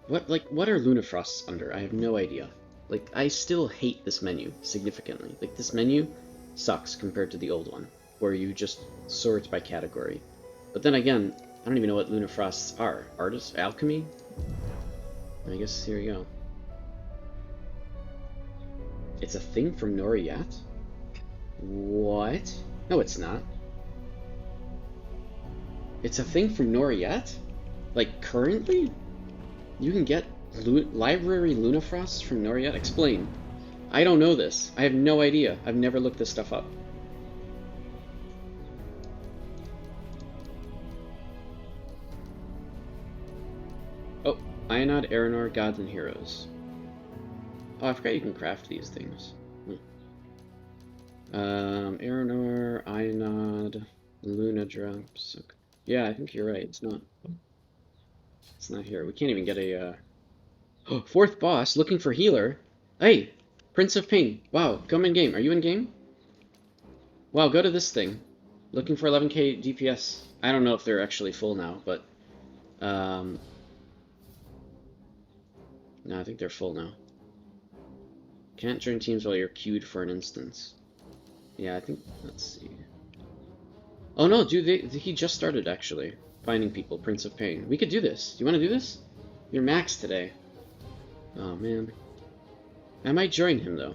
What are Lunafrosts under? I have no idea. Like, I still hate this menu significantly. Like, this menu sucks compared to the old one, where you just sort by category. But then again, I don't even know what Lunafrosts are. Artists? Alchemy? I guess here you go. It's a thing from Noriyat? What? No, it's not. It's a thing from Noriyat? Like, currently? You can get library Lunafrosts from Noriyat? Explain. I don't know this. I have no idea. I've never looked this stuff up. Oh, Ionad, Aranor, Gods and Heroes. Oh, I forgot you can craft these things. Aranor, Ionad, Luna drops. Okay. Yeah, I think you're right. It's not here. We can't even get a, Oh, 4th boss, looking for healer. Hey, Prince of Pain. Wow, come in game. Are you in game? Wow, go to this thing. Looking for 11k DPS. I don't know if they're actually full now, but, no, I think they're full now. Can't join teams while you're queued for an instance. Yeah, I think, let's see. Oh no, dude, he just started, actually. Finding people, Prince of Pain. We could do this. Do you want to do this? You're max today. Oh, man. I might join him, though.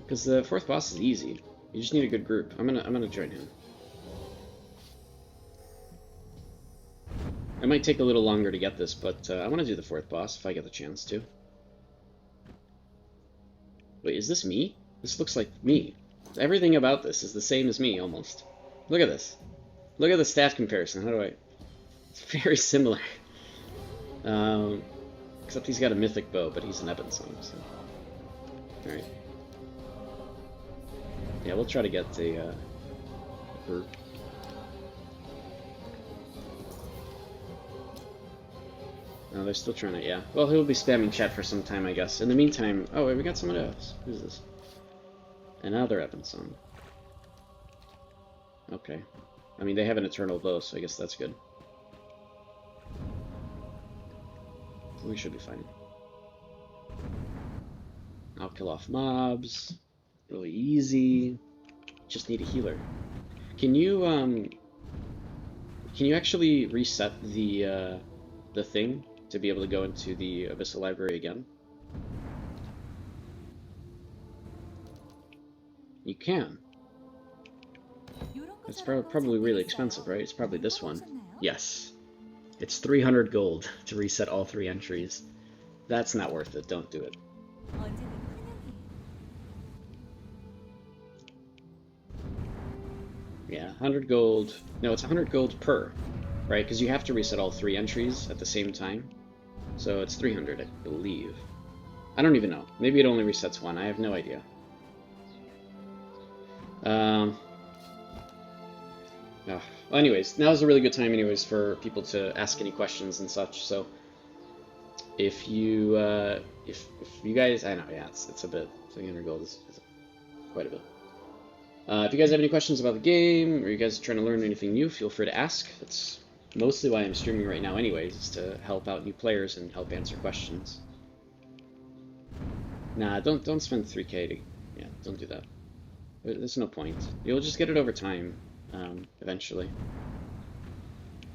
Because the 4th boss is easy. You just need a good group. I'm gonna join him. It might take a little longer to get this, but I want to do the 4th boss if I get the chance to. Wait, is this me? This looks like me. Everything about this is the same as me, almost. Look at this. Look at the stat comparison. How do I... It's very similar. Except he's got a mythic bow, but he's an Ebon Song, so... Alright. Yeah, we'll try to get a group. Oh, they're still trying to, yeah. Well, he'll be spamming chat for some time, I guess. In the meantime, oh, wait, we got someone else. Who's this? Another Evan song. Okay. I mean, they have an eternal bow, so I guess that's good. We should be fine. I'll kill off mobs. Really easy. Just need a healer. Can you actually reset the thing to be able to go into the Abyssal Library again? You can. It's probably really expensive, right? It's probably this one. Yes. It's 300 gold to reset all 3 entries. That's not worth it. Don't do it. Yeah, 100 gold. No, it's 100 gold per, right? Because you have to reset all 3 entries at the same time. So it's 300, I believe. I don't even know. Maybe it only resets 1. I have no idea. Oh. Well, anyways, now's a really good time anyways for people to ask any questions and such, so if you guys, I know, yeah, it's a bit, 300 gold is quite a bit. If you guys have any questions about the game, or you guys are trying to learn anything new, feel free to ask. That's mostly why I'm streaming right now anyways, is to help out new players and help answer questions. Nah, don't spend 3k to, yeah, don't do that. There's no point. You'll just get it over time, eventually.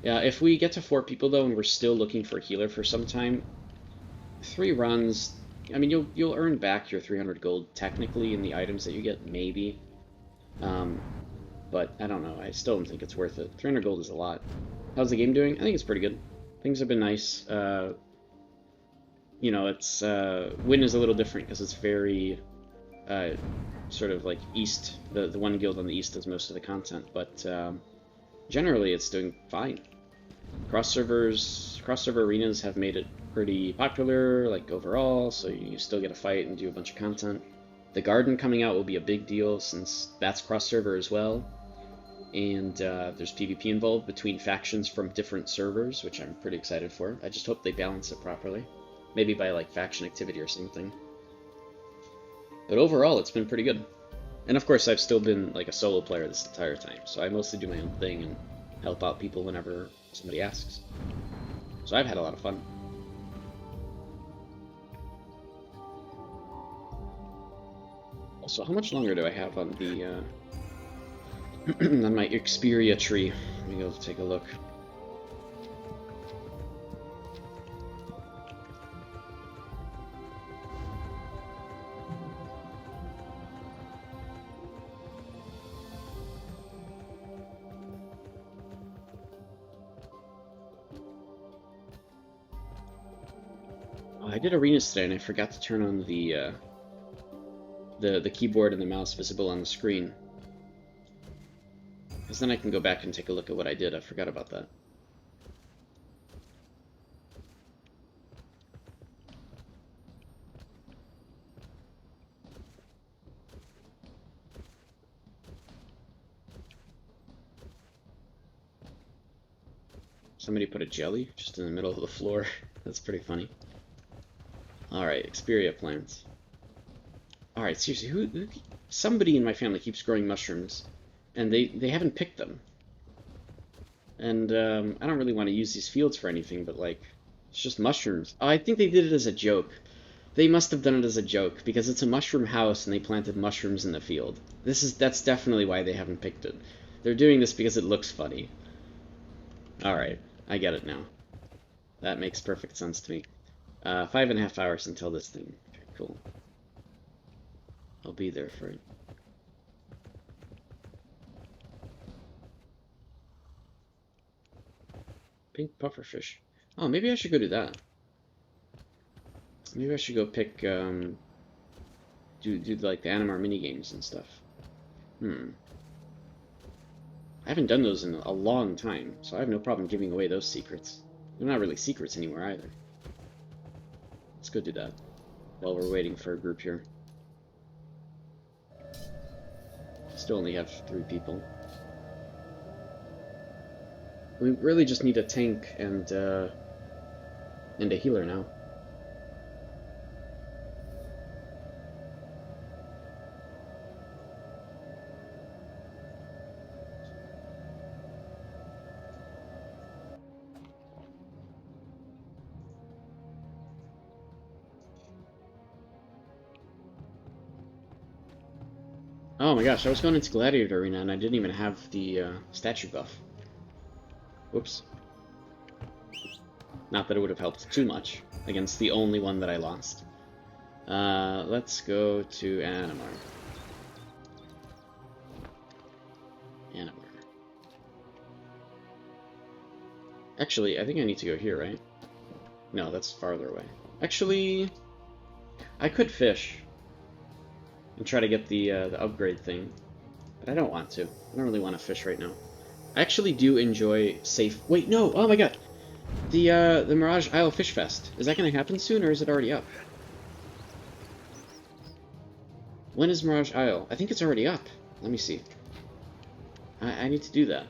Yeah, if we get to 4 people though, and we're still looking for a healer for some time, 3 runs, I mean, you'll earn back your 300 gold technically in the items that you get, maybe. But I don't know, I still don't think it's worth it. 300 gold is a lot. How's the game doing? I think it's pretty good. Things have been nice. You know, it's, Win is a little different because it's very, sort of like east, the one guild on the east does most of the content, but generally it's doing fine. Cross-server arenas have made it pretty popular, like overall, so you still get to fight and do a bunch of content. The garden coming out will be a big deal since that's cross-server as well, and there's PvP involved between factions from different servers, which I'm pretty excited for. I just hope they balance it properly, maybe by like faction activity or something. But overall, it's been pretty good. And of course, I've still been like a solo player this entire time, so I mostly do my own thing and help out people whenever somebody asks. So I've had a lot of fun. Also, how much longer do I have on the on my Xperia tree? Let me go take a look. I did arenas today and I forgot to turn on the keyboard and the mouse visible on the screen. Because then I can go back and take a look at what I did. I forgot about that. Somebody put a jelly just in the middle of the floor. That's pretty funny. Alright, Xperia plants. Alright, seriously, somebody in my family keeps growing mushrooms, and they haven't picked them. And, I don't really want to use these fields for anything, but, like, it's just mushrooms. Oh, I think they did it as a joke. They must have done it as a joke, because it's a mushroom house, and they planted mushrooms in the field. That's definitely why they haven't picked it. They're doing this because it looks funny. Alright, I get it now. That makes perfect sense to me. 5.5 hours until this thing. Okay, cool. I'll be there for it. Pink pufferfish. Oh, maybe I should go do that. Maybe I should go pick, do like the Animar minigames and stuff. I haven't done those in a long time, so I have no problem giving away those secrets. They're not really secrets anymore either. Let's go do that while we're waiting for a group here. Still only have 3 people. We really just need a tank and a healer now. Oh my gosh, I was going into Gladiator Arena and I didn't even have the statue buff. Whoops. Not that it would have helped too much against the only one that I lost. Let's go to Animar. Actually, I think I need to go here, right? No, that's farther away. Actually, I could fish and try to get the upgrade thing, but I don't want to. I don't really want to fish right now. I actually do enjoy safe... Wait, no! Oh my god! The Mirage Isle Fish Fest. Is that going to happen soon, or is it already up? When is Mirage Isle? I think it's already up. Let me see. I need to do that.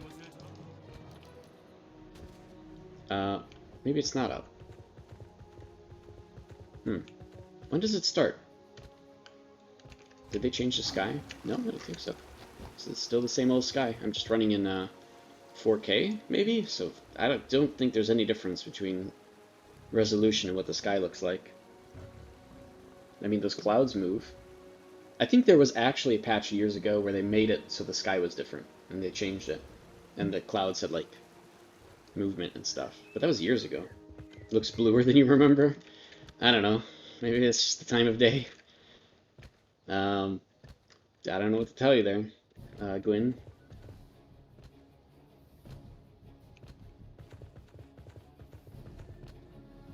Maybe it's not up. When does it start? Did they change the sky? No, I don't think so. It's still the same old sky. I'm just running in 4K, maybe? So I don't think there's any difference between resolution and what the sky looks like. I mean, those clouds move. I think there was actually a patch years ago where they made it so the sky was different, and they changed it. And the clouds had, like, movement and stuff. But that was years ago. It looks bluer than you remember. I don't know. Maybe it's just the time of day. I don't know what to tell you there, Gwyn.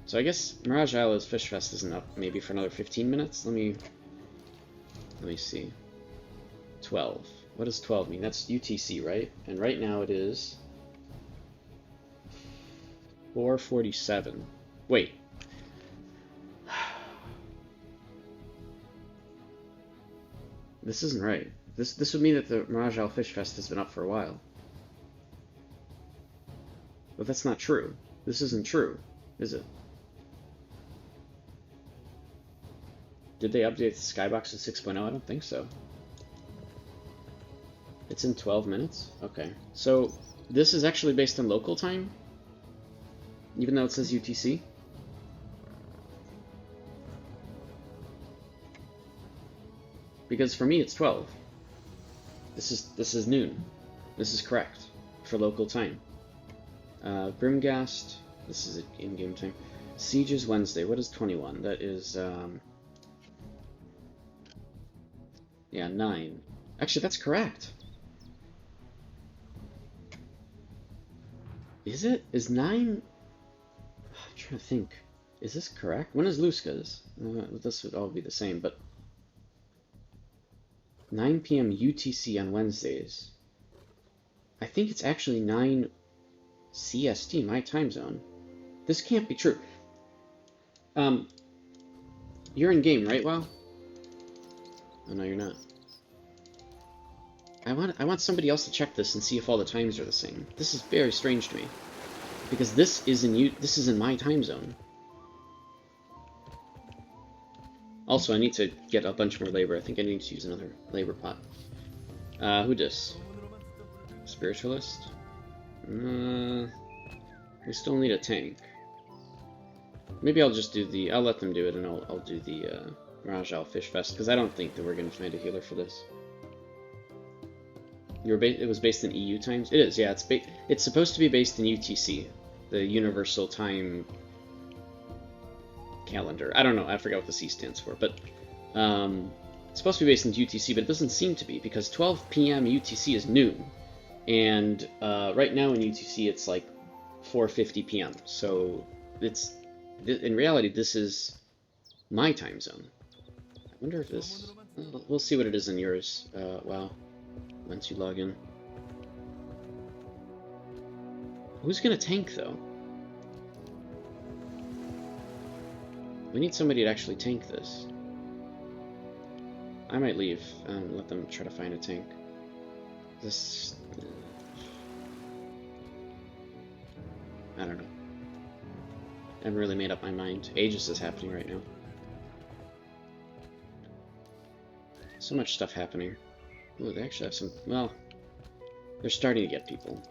So I guess Mirage Isle's Fish Fest isn't up maybe for another 15 minutes. Let me see. 12. What does 12 mean? That's UTC, right? And right now it is 4:47. Wait. This isn't right. This would mean that the Mirage Isle Fish Fest has been up for a while. But that's not true. This isn't true, is it? Did they update the Skybox to 6.0? I don't think so. It's in 12 minutes? Okay. So, this is actually based on local time? Even though it says UTC? Because for me it's 12. This is noon. This is correct for local time. Grimghast, this is in-game time. Siege is Wednesday. What is 21? That is yeah, 9. Actually, that's correct. Is it? Is 9? I'm trying to think. Is this correct? When is Luska's? This would all be the same, but 9 p.m. UTC on Wednesdays. I think it's actually 9 CST, my time zone. This can't be true. You're in game, right, WoW? Oh no, you're not. I want somebody else to check this and see if all the times are the same. This is very strange to me, because this is in my time zone. Also, I need to get a bunch more labor. I think I need to use another labor pot. Who dis? Spiritualist? We still need a tank. Maybe I'll just do the... I'll let them do it, and I'll do the Mirage Isle Fish Fest, because I don't think that we're going to find a healer for this. It was based in EU times? It is, yeah. It's supposed to be based in UTC, the Universal Time Calendar. I don't know, I forgot what the C stands for, but it's supposed to be based in UTC, but it doesn't seem to be, because 12 p.m. UTC is noon, and right now in UTC it's like 4:50 p.m. So in reality this is my time zone. I wonder if this... We'll see what it is in yours. Wow. Once you log in. Who's gonna tank, though? We need somebody to actually tank this. I might leave and let them try to find a tank. This... I don't know. I haven't really made up my mind. Aegis is happening right now. So much stuff happening. Ooh, they actually have some... Well, they're starting to get people.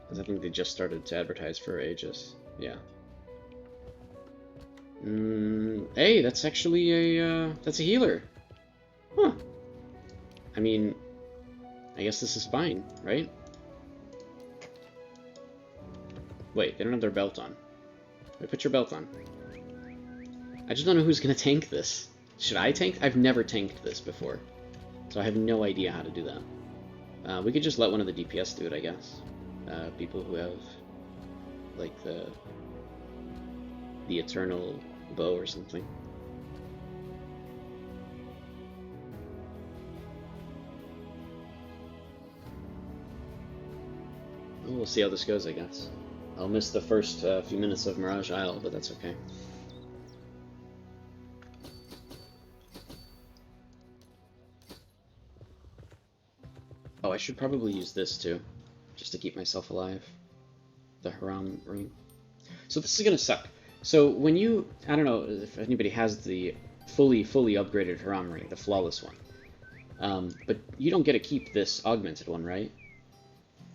Because I think they just started to advertise for Aegis. Yeah. Hey, that's actually a... that's a healer. Huh. I mean, I guess this is fine, right? Wait, they don't have their belt on. Wait, put your belt on. I just don't know who's gonna tank this. Should I tank? I've never tanked this before, so I have no idea how to do that. We could just let one of the DPS do it, I guess. People who have, like, the eternal bow or something. Oh, we'll see how this goes, I guess. I'll miss the first few minutes of Mirage Isle, but that's okay. Oh, I should probably use this too, just to keep myself alive. The Haram ring. So this is gonna suck. So when you, I don't know if anybody has the fully upgraded Haram ring, the flawless one, but you don't get to keep this augmented one, right?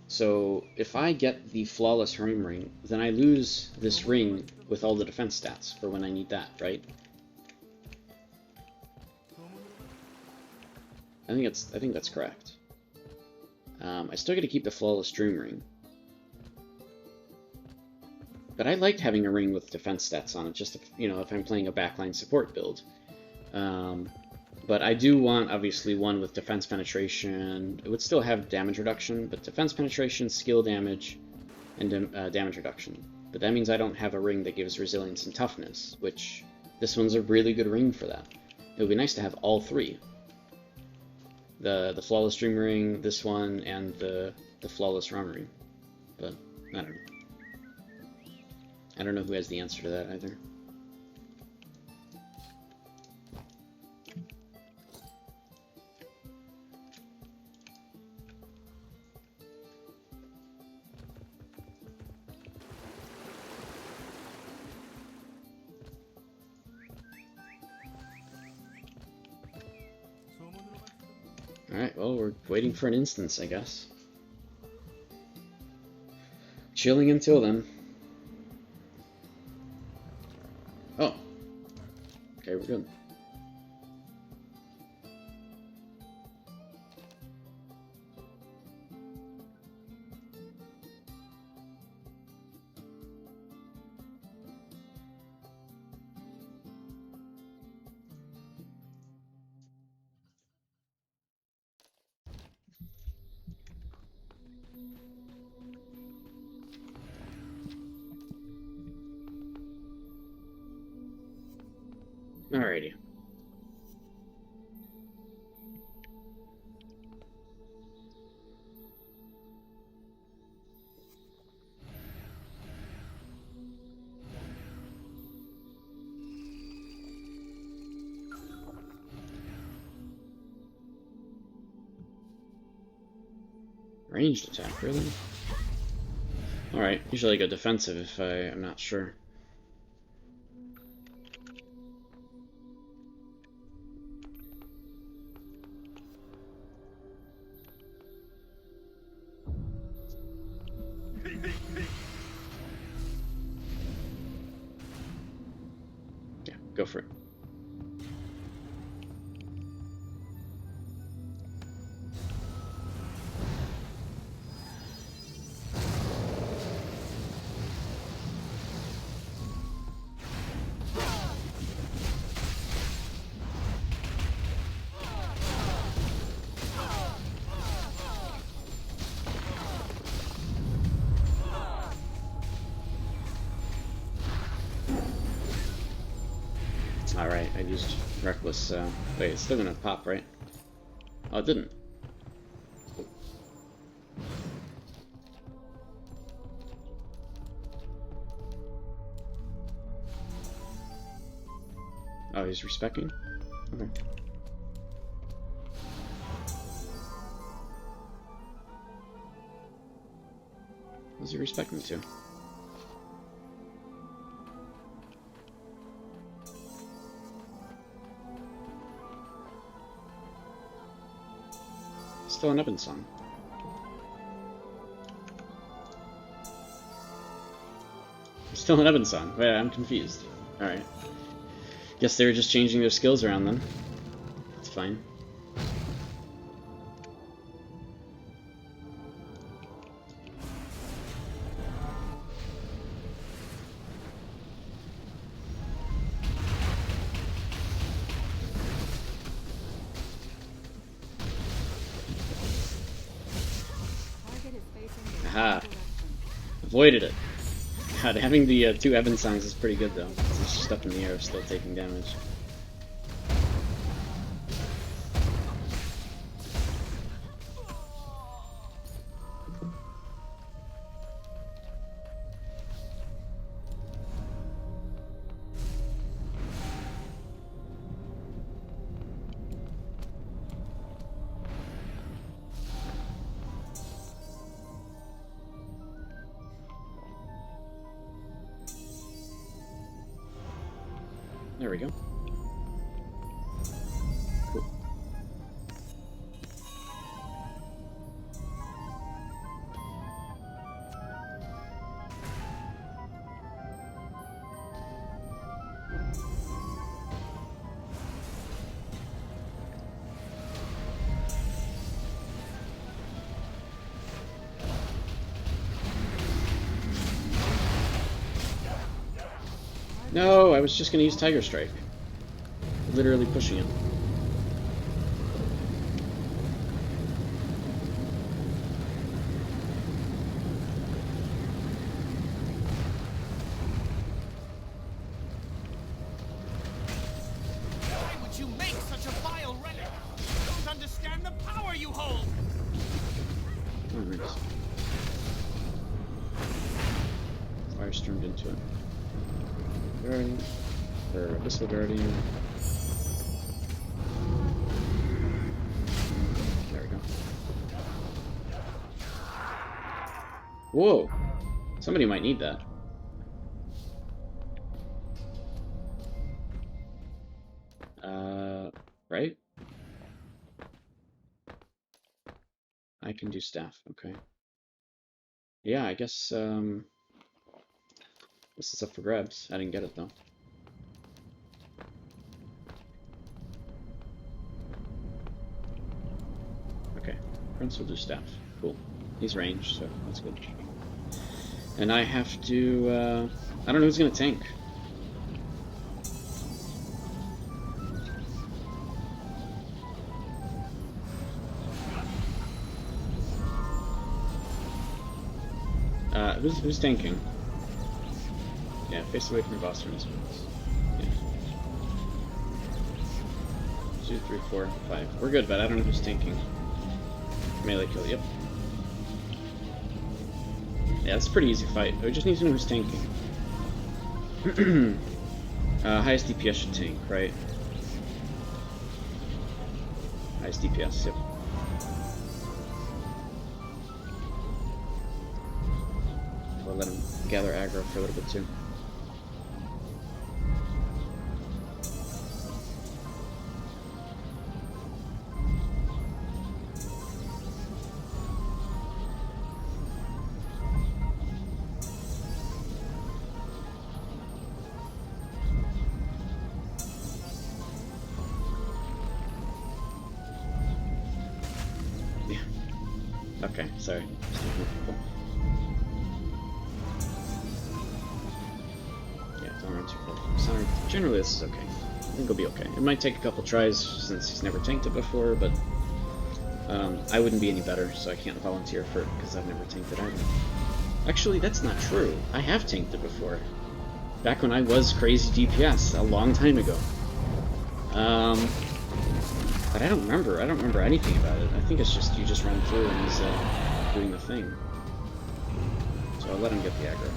So if I get the flawless Haram ring, then I lose this ring with all the defense stats for when I need that, right? I think that's correct. I still get to keep the flawless Dream ring, but I liked having a ring with defense stats on it, just if, you know, if I'm playing a backline support build. But I do want, obviously, one with defense penetration. It would still have damage reduction, but defense penetration, skill damage, and damage reduction. But that means I don't have a ring that gives resilience and toughness, which this one's a really good ring for that. It would be nice to have all three. The flawless Dream ring, this one, and the flawless Ram ring. But I don't know. I don't know who has the answer to that either. Alright, well, we're waiting for an instance, I guess. Chilling until then. Oh. Okay, we're good. Alrighty. Ranged attack, really? Alright, usually I go defensive if I'm not sure. Yeah, go for it. Alright, I used Reckless, wait, it's still gonna pop, right? Oh, it didn't. Oh, he's respecting? Okay. does he respect me to? Still an Eben song. Still an Eben song. Wait, I'm confused. Alright. Guess they were just changing their skills around then. It's fine. Target is facing the Aha. wrong direction. Avoided it. God, having the two Eben songs is pretty good though. It's just up in the air, still taking damage. There we go. Cool. No, I was just gonna use Tiger Strike. Literally pushing him. Why would you make such a vile relic? You don't understand the power you hold! Oh, nice. Fire stormed into it. Guardian. Or Abyssal Guardian. There we go. Whoa! Somebody might need that. Right? I can do staff, okay. Yeah, I guess, this is up for grabs. I didn't get it, though. Okay, Prince will do staff. Cool. He's ranged, so that's good. And I have to, I don't know who's gonna tank. Who's tanking? Yeah, face away from the boss from this one. Yeah. 2, 3, 4, 5. We're good, but I don't know who's tanking. Melee kill, yep. Yeah, it's a pretty easy fight. We just need to know who's tanking. Highest DPS should tank, right? Highest DPS, yep. I'll let him gather aggro for a little bit too. Yeah. Okay, sorry. Generally, this is okay. I think it'll be okay. It might take a couple tries since he's never tanked it before, but I wouldn't be any better, so I can't volunteer for it because I've never tanked it either. Actually, that's not true. I have tanked it before. Back when I was crazy DPS, a long time ago. But I don't remember. I don't remember anything about it. I think it's just you just run through and he's doing the thing. So I'll let him get the aggro.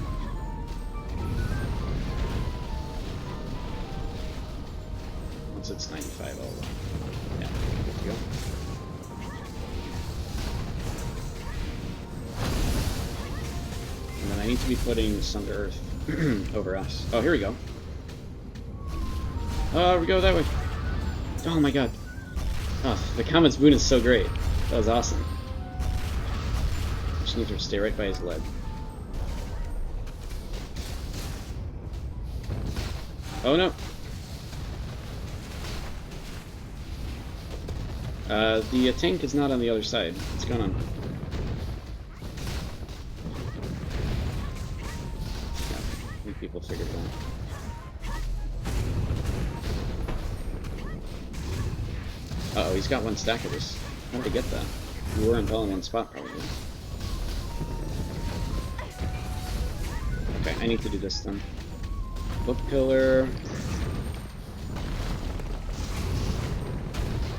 It's 95 all along. Yeah, good to go. need to be putting Sun to Earth over us. Oh, here we go. Oh, we go that way. Oh my god. Oh, the Comet's Boon is so great. That was awesome. Just need to stay right by his leg. Oh no. The tank is not on the other side. What's going on? Yeah, I think people figured it out. Uh oh, he's got one stack of this. How did he get that? We weren't all in one spot, probably. Okay, I need to do this then. Book pillar.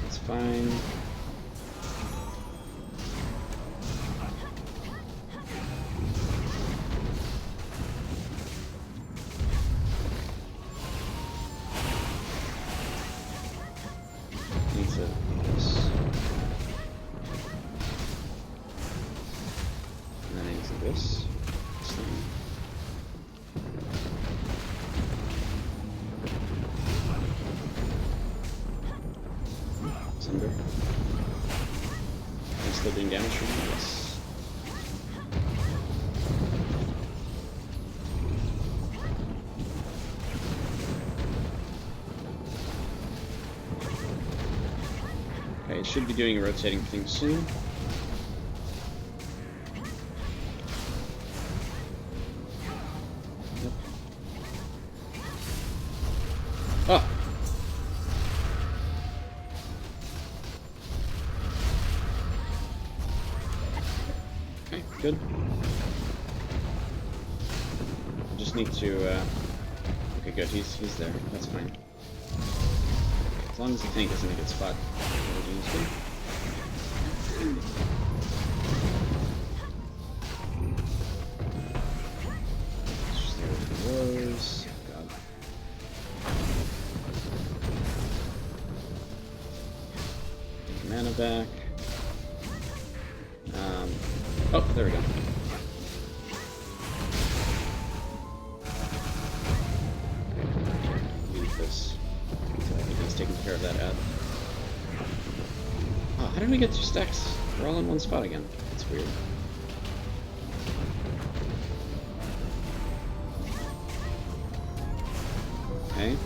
That's fine. Need to this. And then I need to do this. Under. I'm still doing damage from this. Okay, it should be doing a rotating thing soon. Yep. Oh! Good. I just need to, okay, good, he's there. That's fine. As long as the tank is in a good spot. Everything's good. Let's just stay where he was. God. Take mana back. Oh, there we go. Leave this. I think he's taking care of that ad. Oh, how did we get 2 stacks? We're all in one spot again. That's weird. Okay.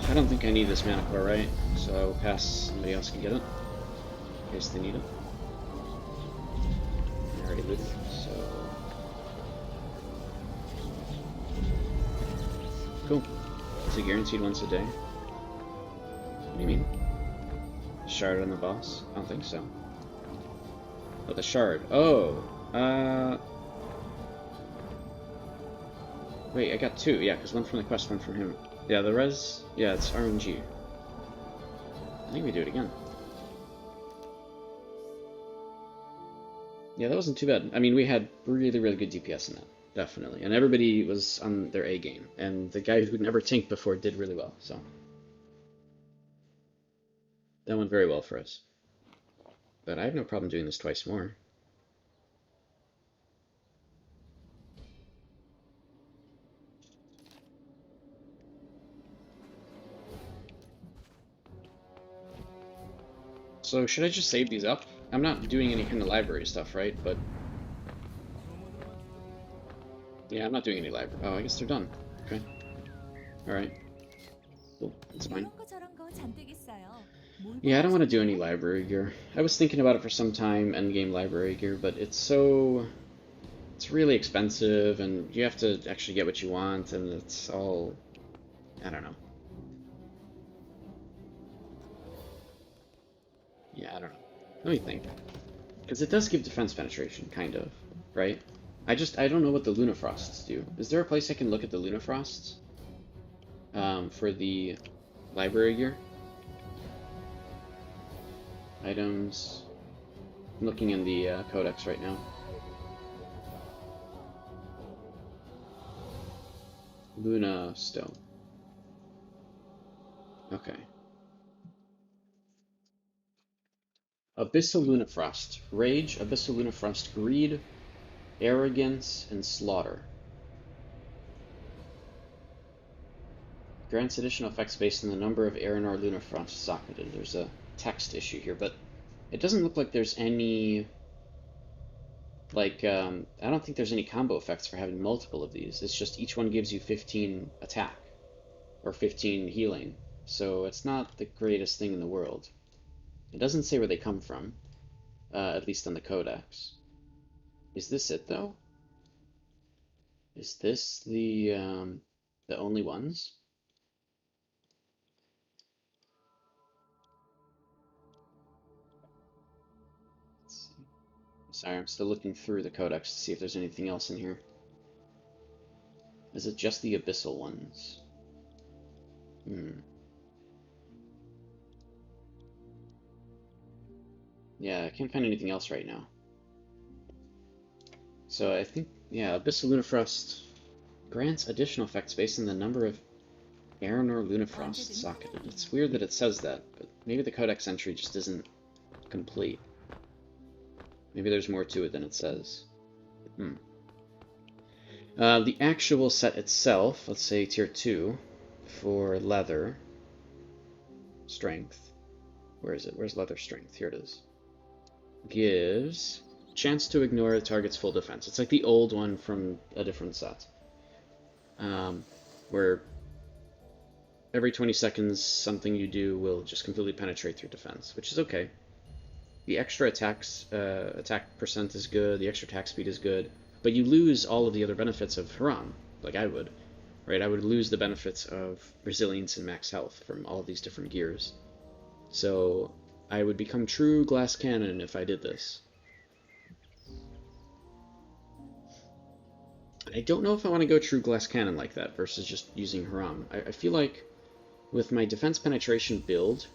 I don't think I need this mana core, right? So I will pass, somebody else can get it. In case they need it. I already looted, so... Cool. Is it guaranteed once a day? What do you mean? Shard on the boss? I don't think so. Oh, the shard. Oh! Wait, I got 2. Yeah, because one from the quest, one from him. Yeah, the res... Yeah, it's RNG. I think we do it again. Yeah, that wasn't too bad. I mean, we had really, really good DPS in that. Definitely. And everybody was on their A game. And the guy who'd never tanked before did really well, so... That went very well for us. But I have no problem doing this twice more. So should I just save these up? I'm not doing any kind of library stuff, right? But yeah, I'm not doing any library. Oh, I guess they're done. Okay. All right. Cool. That's fine. Yeah, I don't want to do any library gear. I was thinking about it for some time, endgame library gear, but it's really expensive, and you have to actually get what you want, and it's all, I don't know. Yeah, I don't know. Let me think. Because it does give defense penetration, kind of, right? I don't know what the Lunafrosts do. Is there a place I can look at the Lunafrosts? For the library gear? Items. I'm looking in the codex right now. Luna Stone. Okay. Abyssal Lunafrost. Rage, Abyssal Lunafrost, Greed, Arrogance, and Slaughter. Grants additional effects based on the number of Aranor Lunafrost socketed. There's a text issue here, but it doesn't look like there's any... Like, I don't think there's any combo effects for having multiple of these. It's just each one gives you 15 attack, or 15 healing. So it's not the greatest thing in the world. It doesn't say where they come from, at least on the codex. Is this it, though? Is this the only ones? Let's see. Sorry, I'm still looking through the codex to see if there's anything else in here. Is it just the abyssal ones? Yeah, I can't find anything else right now. So I think, yeah, Abyssal Lunafrost grants additional effects based on the number of Aranor Lunafrost socketed. It's weird that it says that, but maybe the codex entry just isn't complete. Maybe there's more to it than it says. The actual set itself, let's say tier 2, for leather strength. Where is it? Where's leather strength? Here it is. Gives chance to ignore the target's full defense. It's like the old one from a different set, where every 20 seconds something you do will just completely penetrate through defense, which is okay. The extra attack percent is good, the extra attack speed is good, but you lose all of the other benefits of Haram, like I would, right? I would lose the benefits of resilience and max health from all of these different gears. So I would become true glass cannon if I did this. I don't know if I want to go true glass cannon like that versus just using Haram. I feel like with my defense penetration build,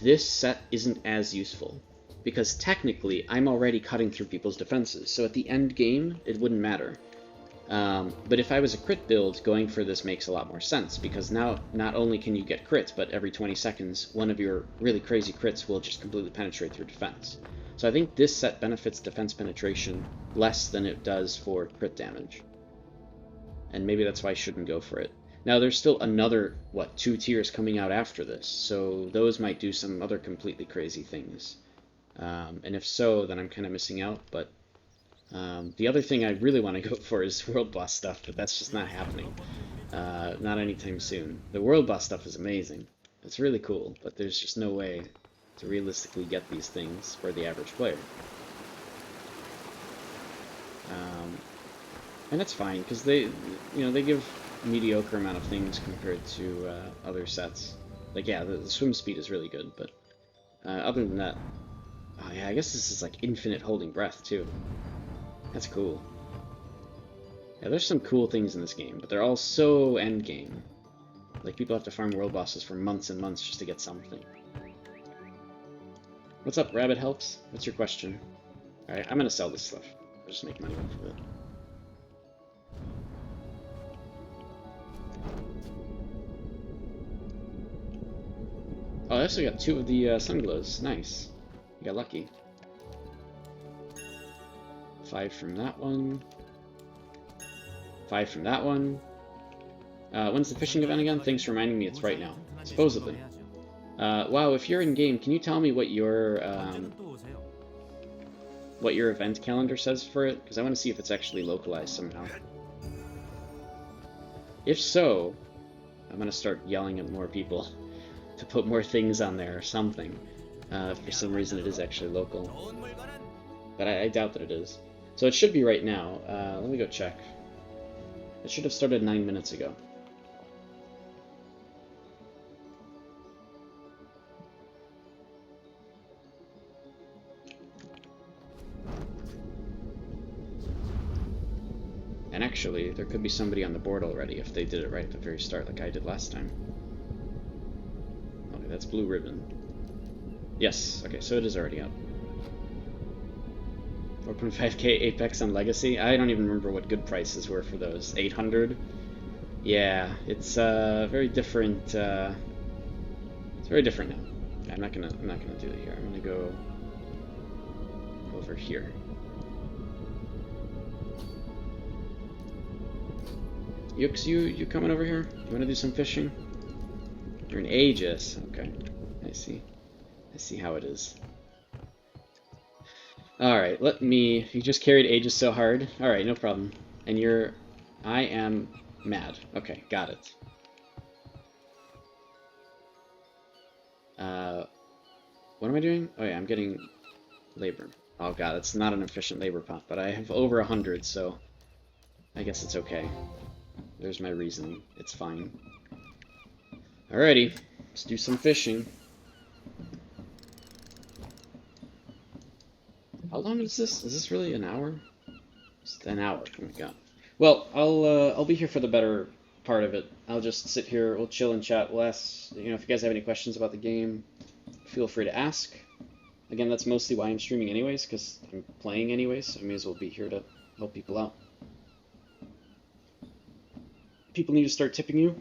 this set isn't as useful, because technically I'm already cutting through people's defenses, so at the end game it wouldn't matter. But if I was a crit build, going for this makes a lot more sense, because now not only can you get crits, but every 20 seconds one of your really crazy crits will just completely penetrate through defense. So I think this set benefits defense penetration less than it does for crit damage. And maybe that's why I shouldn't go for it. Now there's still another, 2 tiers coming out after this, so those might do some other completely crazy things. And if so, then I'm kind of missing out, but the other thing I really want to go for is world boss stuff, but that's just not happening. Not anytime soon. The world boss stuff is amazing. It's really cool, but there's just no way to realistically get these things for the average player. And that's fine, because they give mediocre amount of things compared to other sets. Like, yeah, the swim speed is really good, but other than that, oh yeah, I guess this is like infinite holding breath too. That's cool. Yeah, there's some cool things in this game, but they're all so endgame. Like, people have to farm world bosses for months and months just to get something. What's up, Rabbit Helps? What's your question? Alright, I'm gonna sell this stuff. I'll just make money off of it. Oh, I also got 2 of the sunglows. Nice. You got lucky. 5 from that one. 5 from that one. When's the fishing event again? Thanks for reminding me, it's right now. Supposedly. Wow, if you're in game, can you tell me what your event calendar says for it? Because I want to see if it's actually localized somehow. If so, I'm going to start yelling at more people to put more things on there or something. For some reason it is actually local. But I doubt that it is. So it should be right now. Let me go check. It should have started 9 minutes ago. And actually, there could be somebody on the board already if they did it right at the very start, like I did last time. Okay, that's blue ribbon. Yes, okay, so it is already up. 4.5k Apex on Legacy. I don't even remember what good prices were for those. 800. Yeah, it's very different. It's very different now. Okay, I'm not gonna do it here. I'm gonna go over here. Yux, you coming over here? You want to do some fishing? You're an Aegis. Okay, I see. I see how it is. Alright, let me... You just carried Aegis so hard. Alright, no problem. And you're... I am mad. Okay, got it. What am I doing? Oh yeah, I'm getting labor. Oh god, it's not an efficient labor pot, but I have over 100, so I guess it's okay. There's my reasoning. It's fine. Alrighty, let's do some fishing. How long is this? Is this really an hour? It's an hour. Oh my god. Well, I'll be here for the better part of it. I'll just sit here. We'll chill and chat. We'll ask. You know, if you guys have any questions about the game, feel free to ask. Again, that's mostly why I'm streaming anyways, because I'm playing anyways. So I may as well be here to help people out. People need to start tipping you.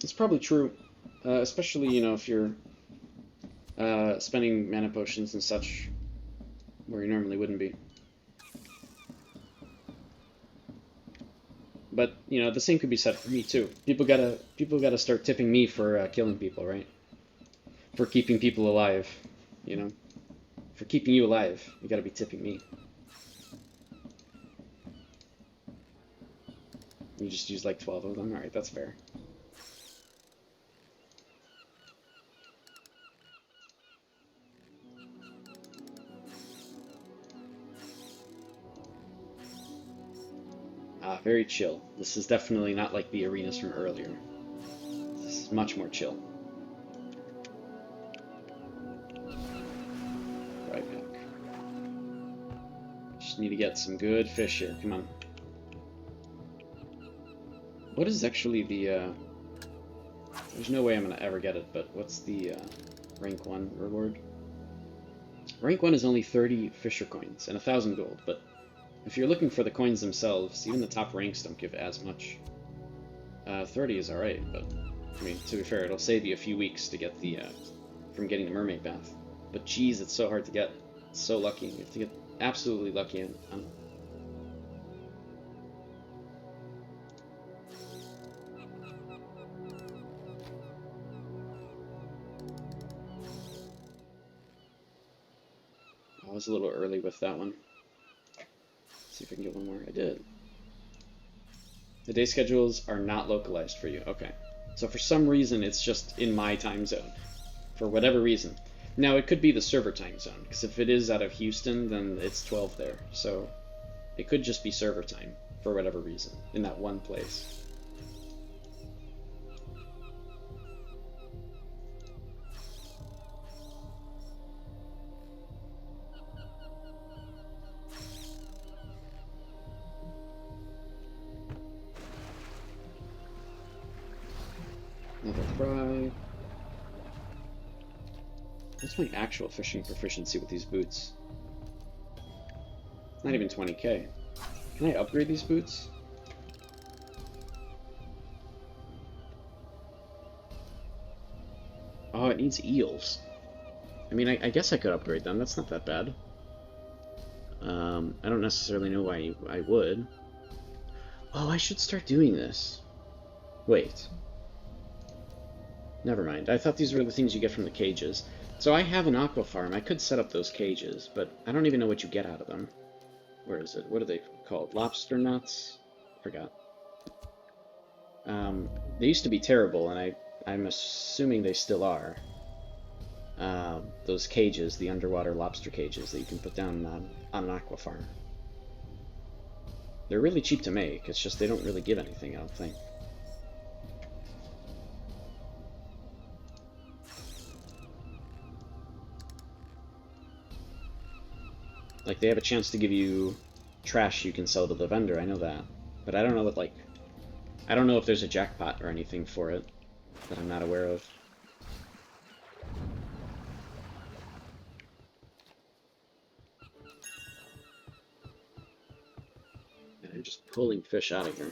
It's probably true, especially, you know, if you're spending mana potions and such where you normally wouldn't be. But, you know, the same could be said for me too. People gotta start tipping me for killing people, right? For keeping people alive, you know? For keeping you alive, you gotta be tipping me. You just use like 12 of them? Alright, that's fair. Ah, very chill. This is definitely not like the arenas from earlier. This is much more chill. Right back. Just need to get some good fish here. Come on. What is actually the, there's no way I'm gonna ever get it, but what's the, rank 1 reward? Rank 1 is only 30 Fisher coins and 1,000 gold, but if you're looking for the coins themselves, even the top ranks don't give as much. 30 is alright, but, I mean, to be fair, it'll save you a few weeks to get the, from getting the mermaid bath. But geez, it's so hard to get. It's so lucky. You have to get absolutely lucky on I was a little early with that one. Let's see if I can get one more. I did. The day schedules are not localized for you. Okay. So for some reason, it's just in my time zone. For whatever reason. Now, it could be the server time zone, because if it is out of Houston, then it's 12 there. So it could just be server time, for whatever reason, in that one place. Another fry. What's my actual fishing proficiency with these boots? Not even 20k. Can I upgrade these boots? Oh, it needs eels. I mean, I guess I could upgrade them. That's not that bad. I don't necessarily know why I would. Oh, I should start doing this. Wait. Never mind. I thought these were the things you get from the cages. So I have an aqua farm. I could set up those cages, but I don't even know what you get out of them. Where is it? What are they called? Lobster nuts? Forgot. They used to be terrible, and I'm assuming they still are. Those cages, the underwater lobster cages that you can put down on an aqua farm. They're really cheap to make. It's just they don't really give anything, I don't think. Like, they have a chance to give you trash you can sell to the vendor, I know that. But I don't know what, like... I don't know if there's a jackpot or anything for it that I'm not aware of. I'm just pulling fish out of here.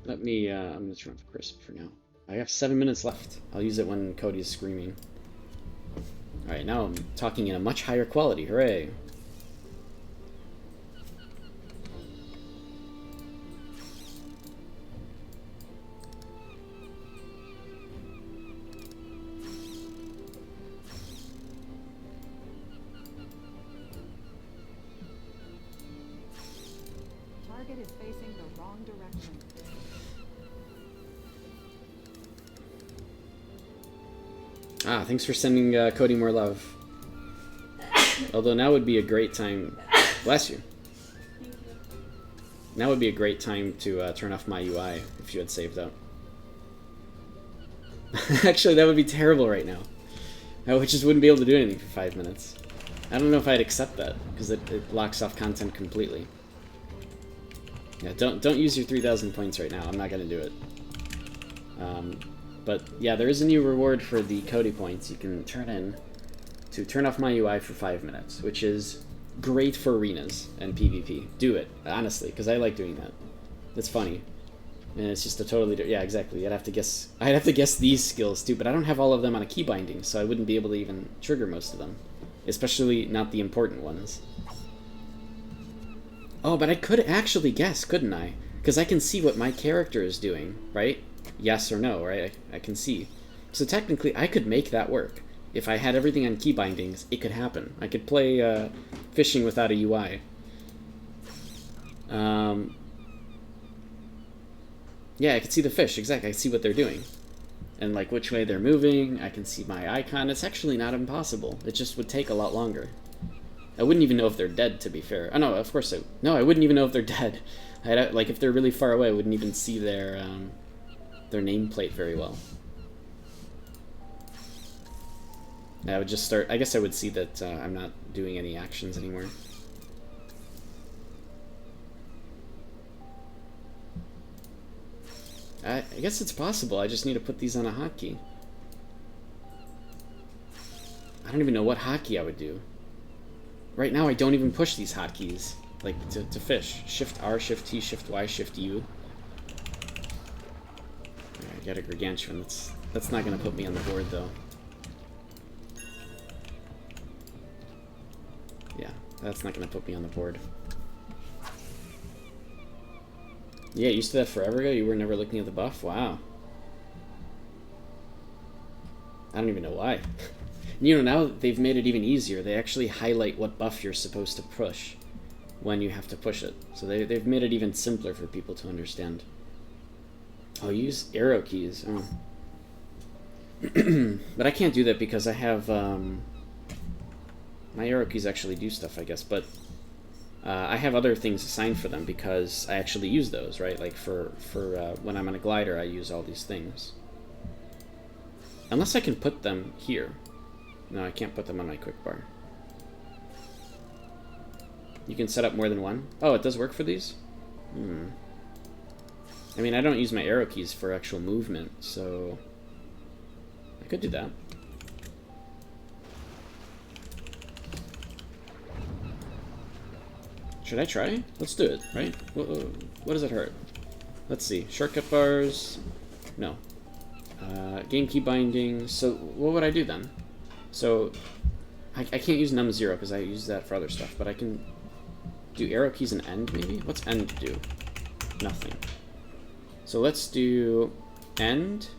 Let me, I'm gonna turn off Crisp for now. I have 7 minutes left. I'll use it when Cody is screaming. Alright, now I'm talking in a much higher quality. Hooray! Target is facing the wrong direction. Ah, thanks for sending Cody more love. Although now would be a great time... Bless you. Now would be a great time to turn off my UI if you had saved up. Actually, that would be terrible right now. I just wouldn't be able to do anything for 5 minutes. I don't know if I'd accept that, because it locks off content completely. Yeah, don't use your 3,000 points right now. I'm not going to do it. But yeah, there is a new reward for the Cody points you can turn in to turn off my UI for 5 minutes, which is great for arenas and PvP. Do it, honestly, because I like doing that. It's funny. And it's just a totally yeah, exactly. I'd have to guess these skills too, but I don't have all of them on a key binding, so I wouldn't be able to even trigger most of them. Especially not the important ones. Oh, but I could actually guess, couldn't I? Because I can see what my character is doing, right? Yes or no, right? I can see. So technically, I could make that work. If I had everything on key bindings, it could happen. I could play fishing without a UI. Yeah, I can see the fish, exactly. I see what they're doing. And like which way they're moving, I can see my icon. It's actually not impossible. It just would take a lot longer. I wouldn't even know if they're dead, to be fair. Oh no, of course I wouldn't even know if they're dead. Like if they're really far away, I wouldn't even see their nameplate very well. I would just start. I guess I would see that I'm not doing any actions anymore. I guess it's possible. I just need to put these on a hotkey. I don't even know what hotkey I would do. Right now, I don't even push these hotkeys, like, to fish. Shift R, Shift T, Shift Y, Shift U. I got a Gargantuan. That's not going to put me on the board, though. Yeah, that's not going to put me on the board. Yeah, you used to that forever ago? You were never looking at the buff? Wow. I don't even know why. You know, now they've made it even easier. They actually highlight what buff you're supposed to push when you have to push it. So they've made it even simpler for people to understand. Oh, use arrow keys. Oh. But I can't do that because I have... my arrow keys actually do stuff, I guess, but... I have other things assigned for them because I actually use those, right? Like for when I'm on a glider, I use all these things. Unless I can put them here. No, I can't put them on my quick bar. You can set up more than one? Oh, it does work for these? Hmm. I mean, I don't use my arrow keys for actual movement, so... I could do that. Should I try? Let's do it, right? What does it hurt? Let's see. Shortcut bars. No. Game key binding. So what would I do then? So I can't use num 0 because I use that for other stuff, but I can do arrow keys and end maybe? What's end do? Nothing. So let's do end.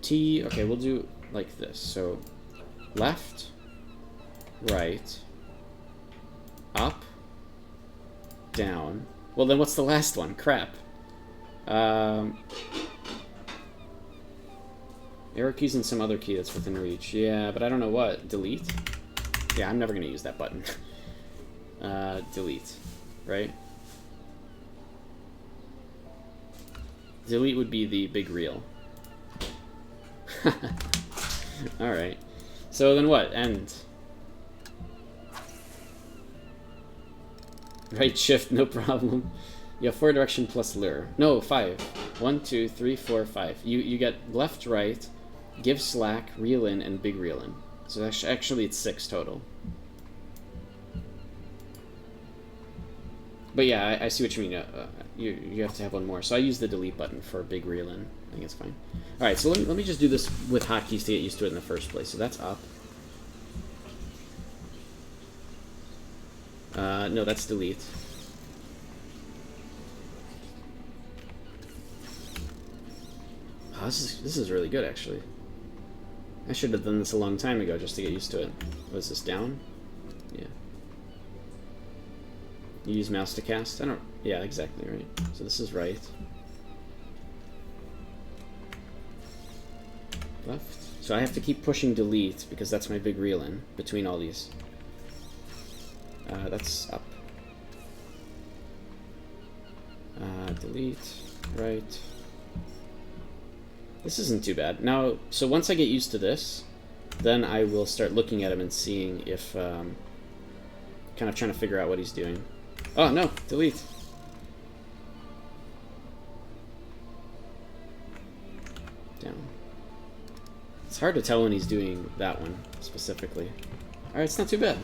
T. Okay, we'll do like this. So left, right, up, down. Well, then what's the last one? Crap. Arrow keys and some other key that's within reach. Yeah, but I don't know what. Delete? Yeah, I'm never going to use that button. Delete. Right? Delete would be the big reel. Alright. So then what? End. Right shift, no problem. You have 4 direction plus lure. No, 5. 1, 2, 3, 4, 5. You get left, right, give slack, reel in, and big reel in. So actually it's 6 total. But yeah, I see what you mean. You have to have one more. So I use the delete button for big reel in. I think it's fine. Alright, so let me just do this with hotkeys to get used to it in the first place. So that's up. No, that's delete. Oh, this is really good, actually. I should have done this a long time ago just to get used to it. Was this down? Yeah. You use mouse to cast? I don't... Yeah, exactly, right. So this is right. Left. So I have to keep pushing delete because that's my big reel in between all these. That's up. Delete. Right. This isn't too bad. Now, so once I get used to this, then I will start looking at him and seeing if... kind of trying to figure out what he's doing. Oh, no! Delete! Down. It's hard to tell when he's doing that one, specifically. Alright, it's not too bad.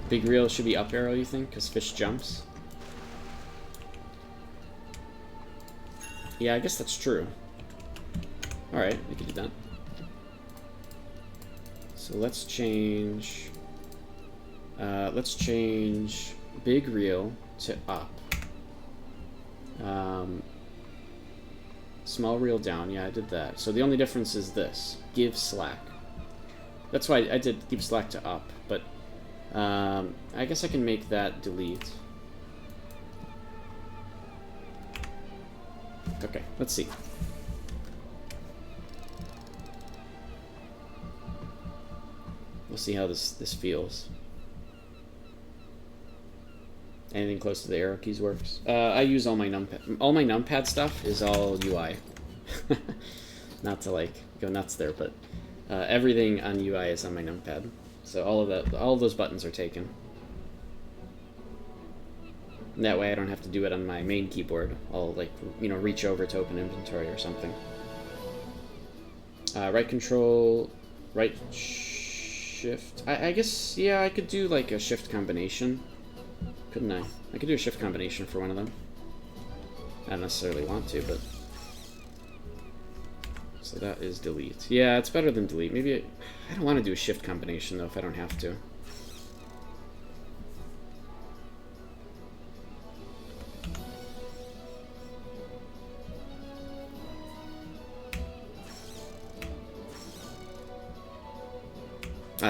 Big reel should be up arrow, you think? Because fish jumps? Yeah, I guess that's true. Alright, we can do that. So let's change big reel to up. Small reel down, yeah, I did that. So the only difference is this, give slack. That's why I did give slack to up, but I guess I can make that delete. Okay, let's see. We'll see how this feels. Anything close to the arrow keys works. I use all my numpad. All my numpad stuff is all UI. Not to like go nuts there, but everything on UI is on my numpad. So all of those buttons are taken. And that way I don't have to do it on my main keyboard. I'll like reach over to open inventory or something. Right control, right shift. I guess yeah I could do like a shift combination. Couldn't I? I could do a shift combination for one of them. I don't necessarily want to, but... So that is delete. Yeah, it's better than delete. Maybe I don't want to do a shift combination, though, if I don't have to.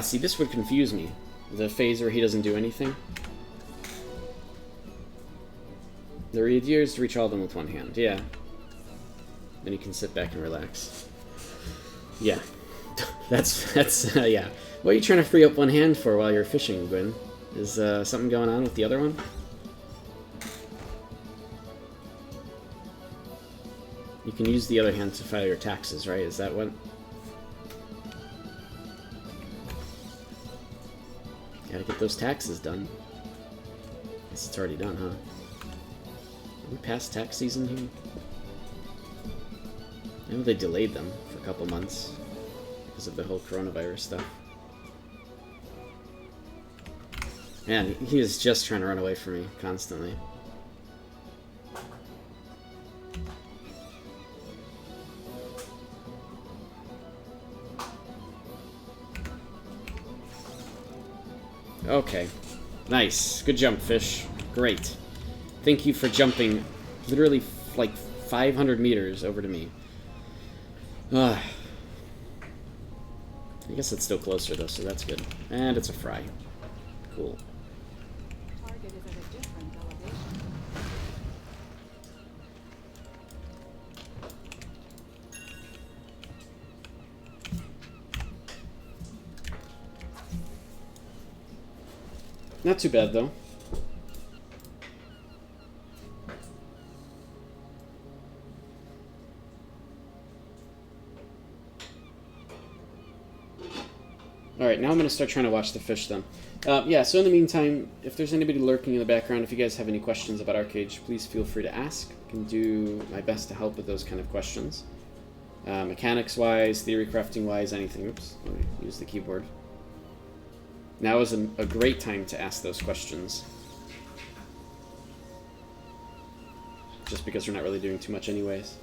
See, this would confuse me. The phase where he doesn't do anything. The adheres to reach all of them with one hand. Yeah. Then you can sit back and relax. Yeah. that's yeah. What are you trying to free up one hand for while you're fishing, Gwyn? Is something going on with the other one? You can use the other hand to file your taxes, right? Is that what? Gotta get those taxes done. Guess it's already done, huh? Are we past tax season here? I know they delayed them for a couple months because of the whole coronavirus stuff. Man, he is just trying to run away from me constantly. Okay. Nice. Good jump, fish. Great. Thank you for jumping literally like 500 meters over to me. I guess it's still closer though, so that's good. And it's a fry. Cool. Target is at a different elevation. Not too bad though. Alright, now I'm going to start trying to watch the fish then. Yeah, so in the meantime, if there's anybody lurking in the background, if you guys have any questions about Arcade, please feel free to ask. I can do my best to help with those kind of questions. Mechanics-wise, theory crafting-wise, anything. Oops, let me use the keyboard. Now is a great time to ask those questions. Just because we're not really doing too much anyways.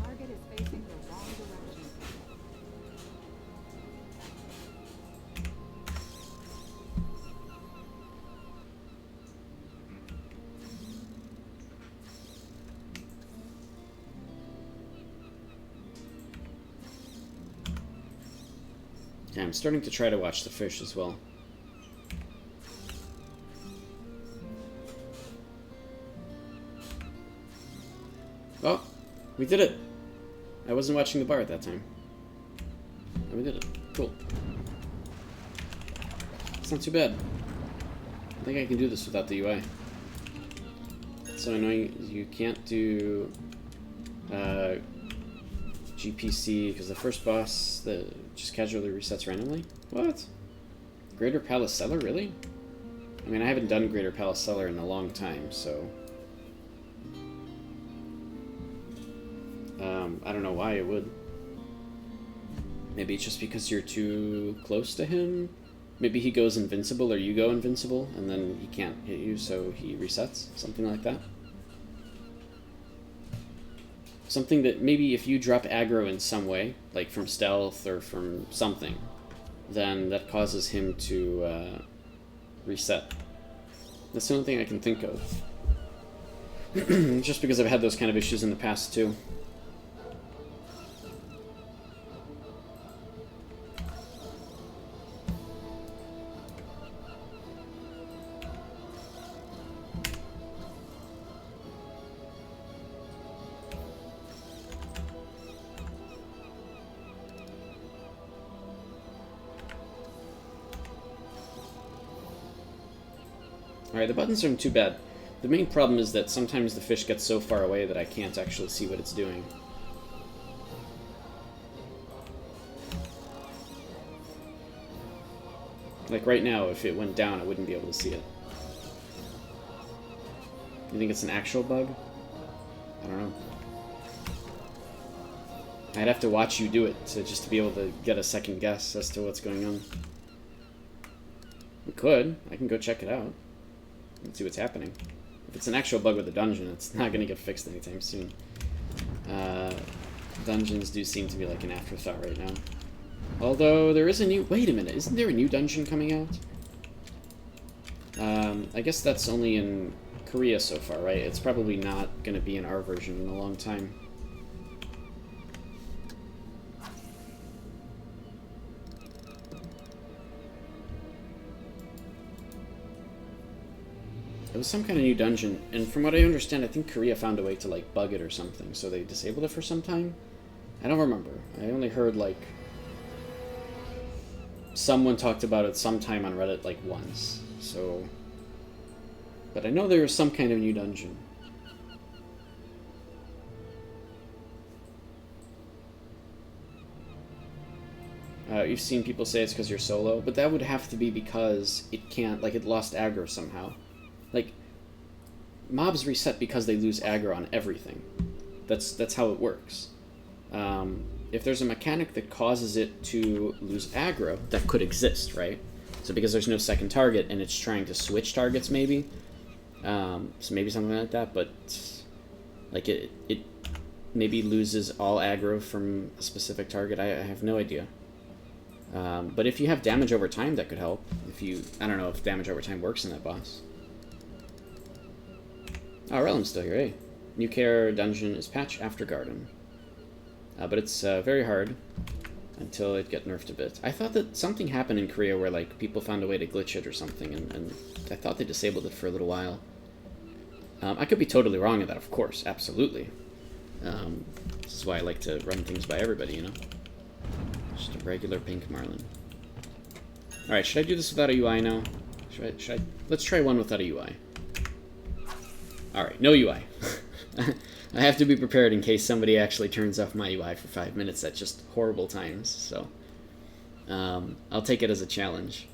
Target is facing the wrong direction. Yeah, I'm starting to try to watch the fish as well. Oh, we did it! I wasn't watching the bar at that time. And we did it. Cool. It's not too bad. I think I can do this without the UI. It's so annoying you can't do GPC because the first boss just casually resets randomly? What? Greater Palace Cellar, really? I mean, I haven't done Greater Palace Cellar in a long time, so... I don't know why it would. Maybe it's just because you're too close to him? Maybe he goes invincible or you go invincible, and then he can't hit you, so he resets? Something like that? Something that maybe if you drop aggro in some way, like from stealth or from something, then that causes him to reset. That's the only thing I can think of. Just because I've had those kind of issues in the past too. Alright, the buttons aren't too bad. The main problem is that sometimes the fish gets so far away that I can't actually see what it's doing. Like right now, if it went down, I wouldn't be able to see it. You think it's an actual bug? I don't know. I'd have to watch you do it just to be able to get a second guess as to what's going on. We could. I can go check it out. Let's see what's happening. If it's an actual bug with the dungeon, it's not going to get fixed anytime soon. Dungeons do seem to be like an afterthought right now. Although there is a new... Wait a minute, isn't there a new dungeon coming out? I guess that's only in Korea so far, right? It's probably not going to be in our version in a long time. It was some kind of new dungeon, and from what I understand, I think Korea found a way to, like, bug it or something, so they disabled it for some time? I don't remember. I only heard, like... someone talked about it sometime on Reddit, like, once, so... But I know there was some kind of new dungeon. You've seen people say it's because you're solo, but that would have to be because it can't, like, it lost aggro somehow. Like, mobs reset because they lose aggro on everything. That's how it works. If there's a mechanic that causes it to lose aggro, that could exist, right? So because there's no second target and it's trying to switch targets, maybe. So maybe something like that, but like it maybe loses all aggro from a specific target. I have no idea. But if you have damage over time, that could help. I don't know if damage over time works in that boss. Oh, Realm's still here, eh? New care dungeon is patch after garden. But it's very hard until it get nerfed a bit. I thought that something happened in Korea where, like, people found a way to glitch it or something, and I thought they disabled it for a little while. I could be totally wrong in that, of course, absolutely. This is why I like to run things by everybody, you know? Just a regular pink marlin. Alright, should I do this without a UI now? Should I? Let's try one without a UI. Alright, no UI. I have to be prepared in case somebody actually turns off my UI for 5 minutes at just horrible times, so I'll take it as a challenge.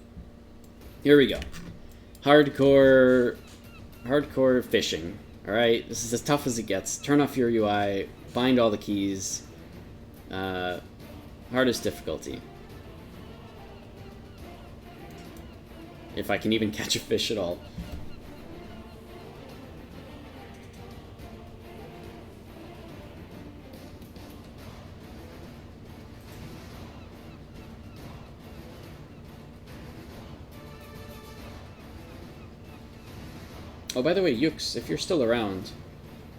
Here we go. Hardcore fishing. Alright, this is as tough as it gets. Turn off your UI, bind all the keys. Hardest difficulty. If I can even catch a fish at all. Oh, by the way, Yux, if you're still around,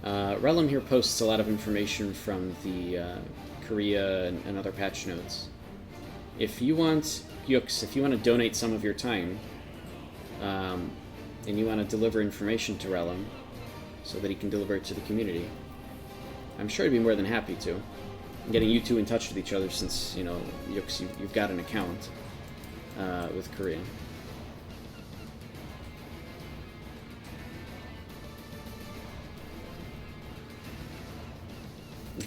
Relum here posts a lot of information from the Korea and other patch notes. If you want, Yux, if you want to donate some of your time, and you want to deliver information to Relum, so that he can deliver it to the community, I'm sure he'd be more than happy to. I'm getting you two in touch with each other since, you know, Yux, you've got an account with Korea.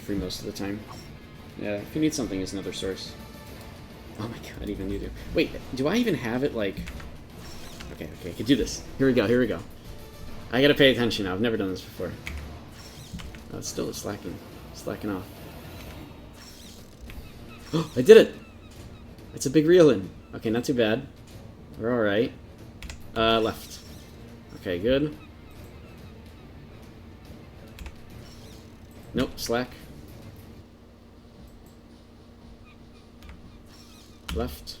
Free most of the time. Yeah, if you need something, is another source. Oh my god, even you do. Wait, do I even have it, like... Okay, I can do this. Here we go. I gotta pay attention now, I've never done this before. Oh, it's still slacking off. Oh, I did it! It's a big reel in. Okay, not too bad. We're alright. Left. Okay, good. Nope, slack. Left.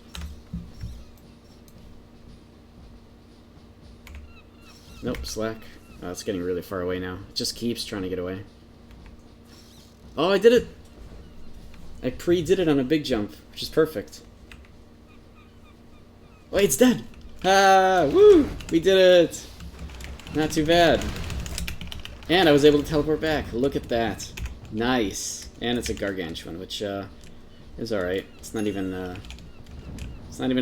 Nope, slack. Oh, it's getting really far away now. It just keeps trying to get away. Oh, I did it! I pre-did it on a big jump, which is perfect. Wait, it's dead! Ah, woo! We did it! Not too bad. And I was able to teleport back. Look at that. Nice. And it's a gargantuan, which is alright. It's not even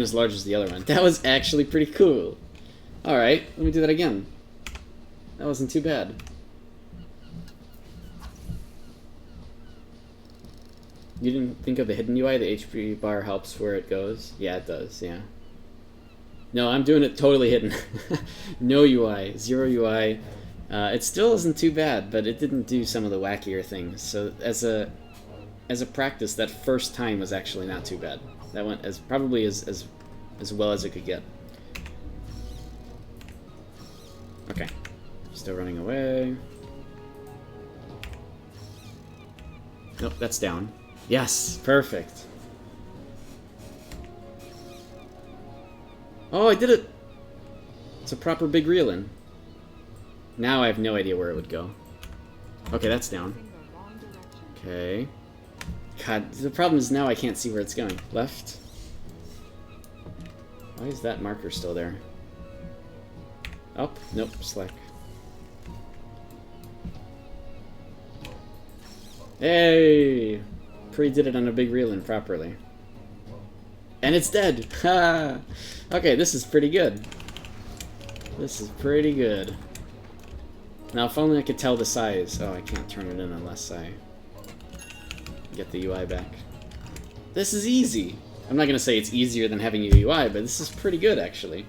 as large as the other one. That was actually pretty cool. Alright, let me do that again. That wasn't too bad. You didn't think of the hidden UI? The HP bar helps where it goes? Yeah, it does, yeah. No, I'm doing it totally hidden. No UI. Zero UI. It still isn't too bad, but it didn't do some of the wackier things. So as a practice, that first time was actually not too bad. That went probably as well as it could get. Okay, still running away. Nope, that's down. Yes, perfect. Oh, I did it! It's a proper big reel in. Now I have no idea where it would go. Okay, that's down. Okay. God, the problem is now I can't see where it's going. Left. Why is that marker still there? Up? Nope, slack. Hey! Pre-did it on a big reel in properly. And it's dead! Ha! Okay, this is pretty good. This is pretty good. Now, if only I could tell the size. Oh, I can't turn it in unless I get the UI back. This is easy. I'm not going to say it's easier than having a UI, but this is pretty good, actually.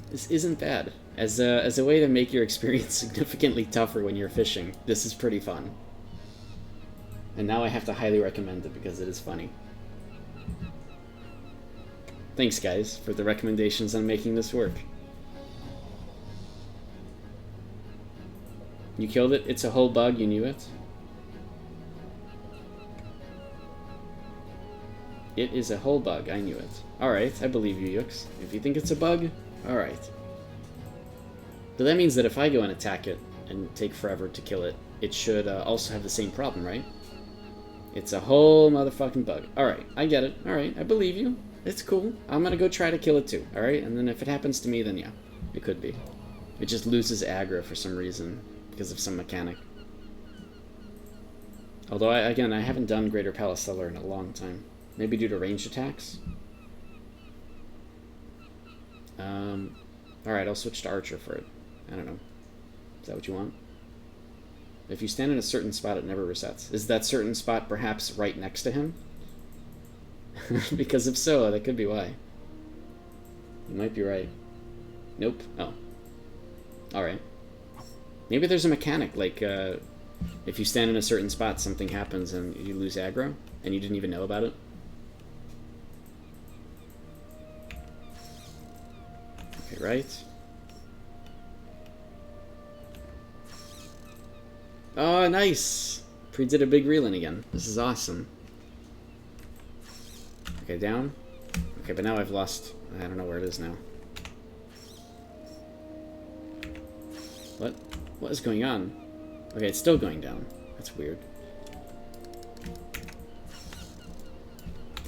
This isn't bad. As a way to make your experience significantly tougher when you're fishing, this is pretty fun. And now I have to highly recommend it because it is funny. Thanks, guys, for the recommendations on making this work. You killed it? It's a whole bug, you knew it? It is a whole bug, I knew it. Alright, I believe you, Yux. If you think it's a bug, alright. But that means that if I go and attack it and take forever to kill it, it should also have the same problem, right? It's a whole motherfucking bug. Alright, I get it. Alright, I believe you. It's cool. I'm gonna go try to kill it too, alright? And then if it happens to me, then yeah, it could be. It just loses aggro for some reason, because of some mechanic. Although, again, I haven't done Greater Palace Cellar in a long time. Maybe due to ranged attacks? Alright, I'll switch to Archer for it. I don't know. Is that what you want? If you stand in a certain spot, it never resets. Is that certain spot perhaps right next to him? Because if so, that could be why. You might be right. Nope. Oh. Alright. Maybe there's a mechanic, like, if you stand in a certain spot, something happens and you lose aggro, and you didn't even know about it. Okay, right. Oh, nice! Pre did a big reeling again. This is awesome. Okay, down. Okay, but now I've lost... I don't know where it is now. What? What is going on? Okay, it's still going down. That's weird.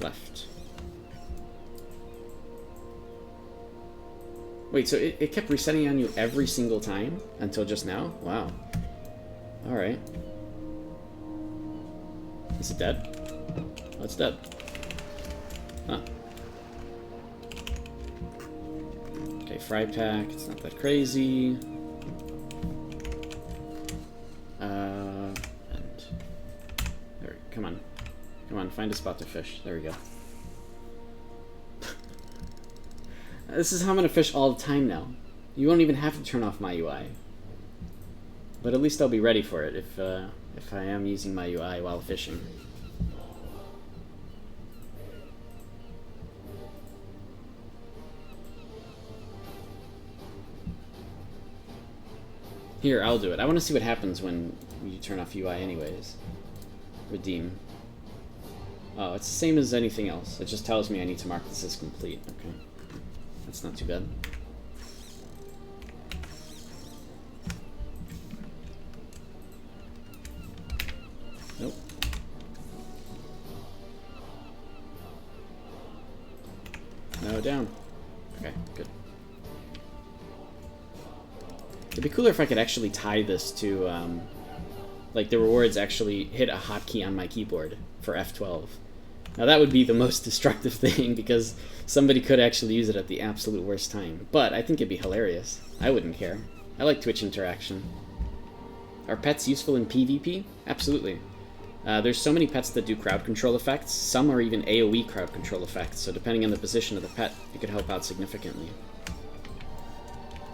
Left. Wait, so it kept resetting on you every single time? Until just now? Wow. Alright. Is it dead? Oh, it's dead. Huh. Okay, fry pack. It's not that crazy. And... There, come on. Come on, find a spot to fish. There we go. This is how I'm gonna fish all the time now. You won't even have to turn off my UI. But at least I'll be ready for it if I am using my UI while fishing. Here, I'll do it. I want to see what happens when you turn off UI anyways. Redeem. Oh, it's the same as anything else. It just tells me I need to mark this as complete. Okay. That's not too bad. Nope. No, down. Okay, good. It'd be cooler if I could actually tie this to, like, the rewards actually hit a hotkey on my keyboard for F12. Now that would be the most destructive thing, because somebody could actually use it at the absolute worst time. But I think it'd be hilarious. I wouldn't care. I like Twitch interaction. Are pets useful in PvP? Absolutely. There's so many pets that do crowd control effects. Some are even AoE crowd control effects, so depending on the position of the pet, it could help out significantly.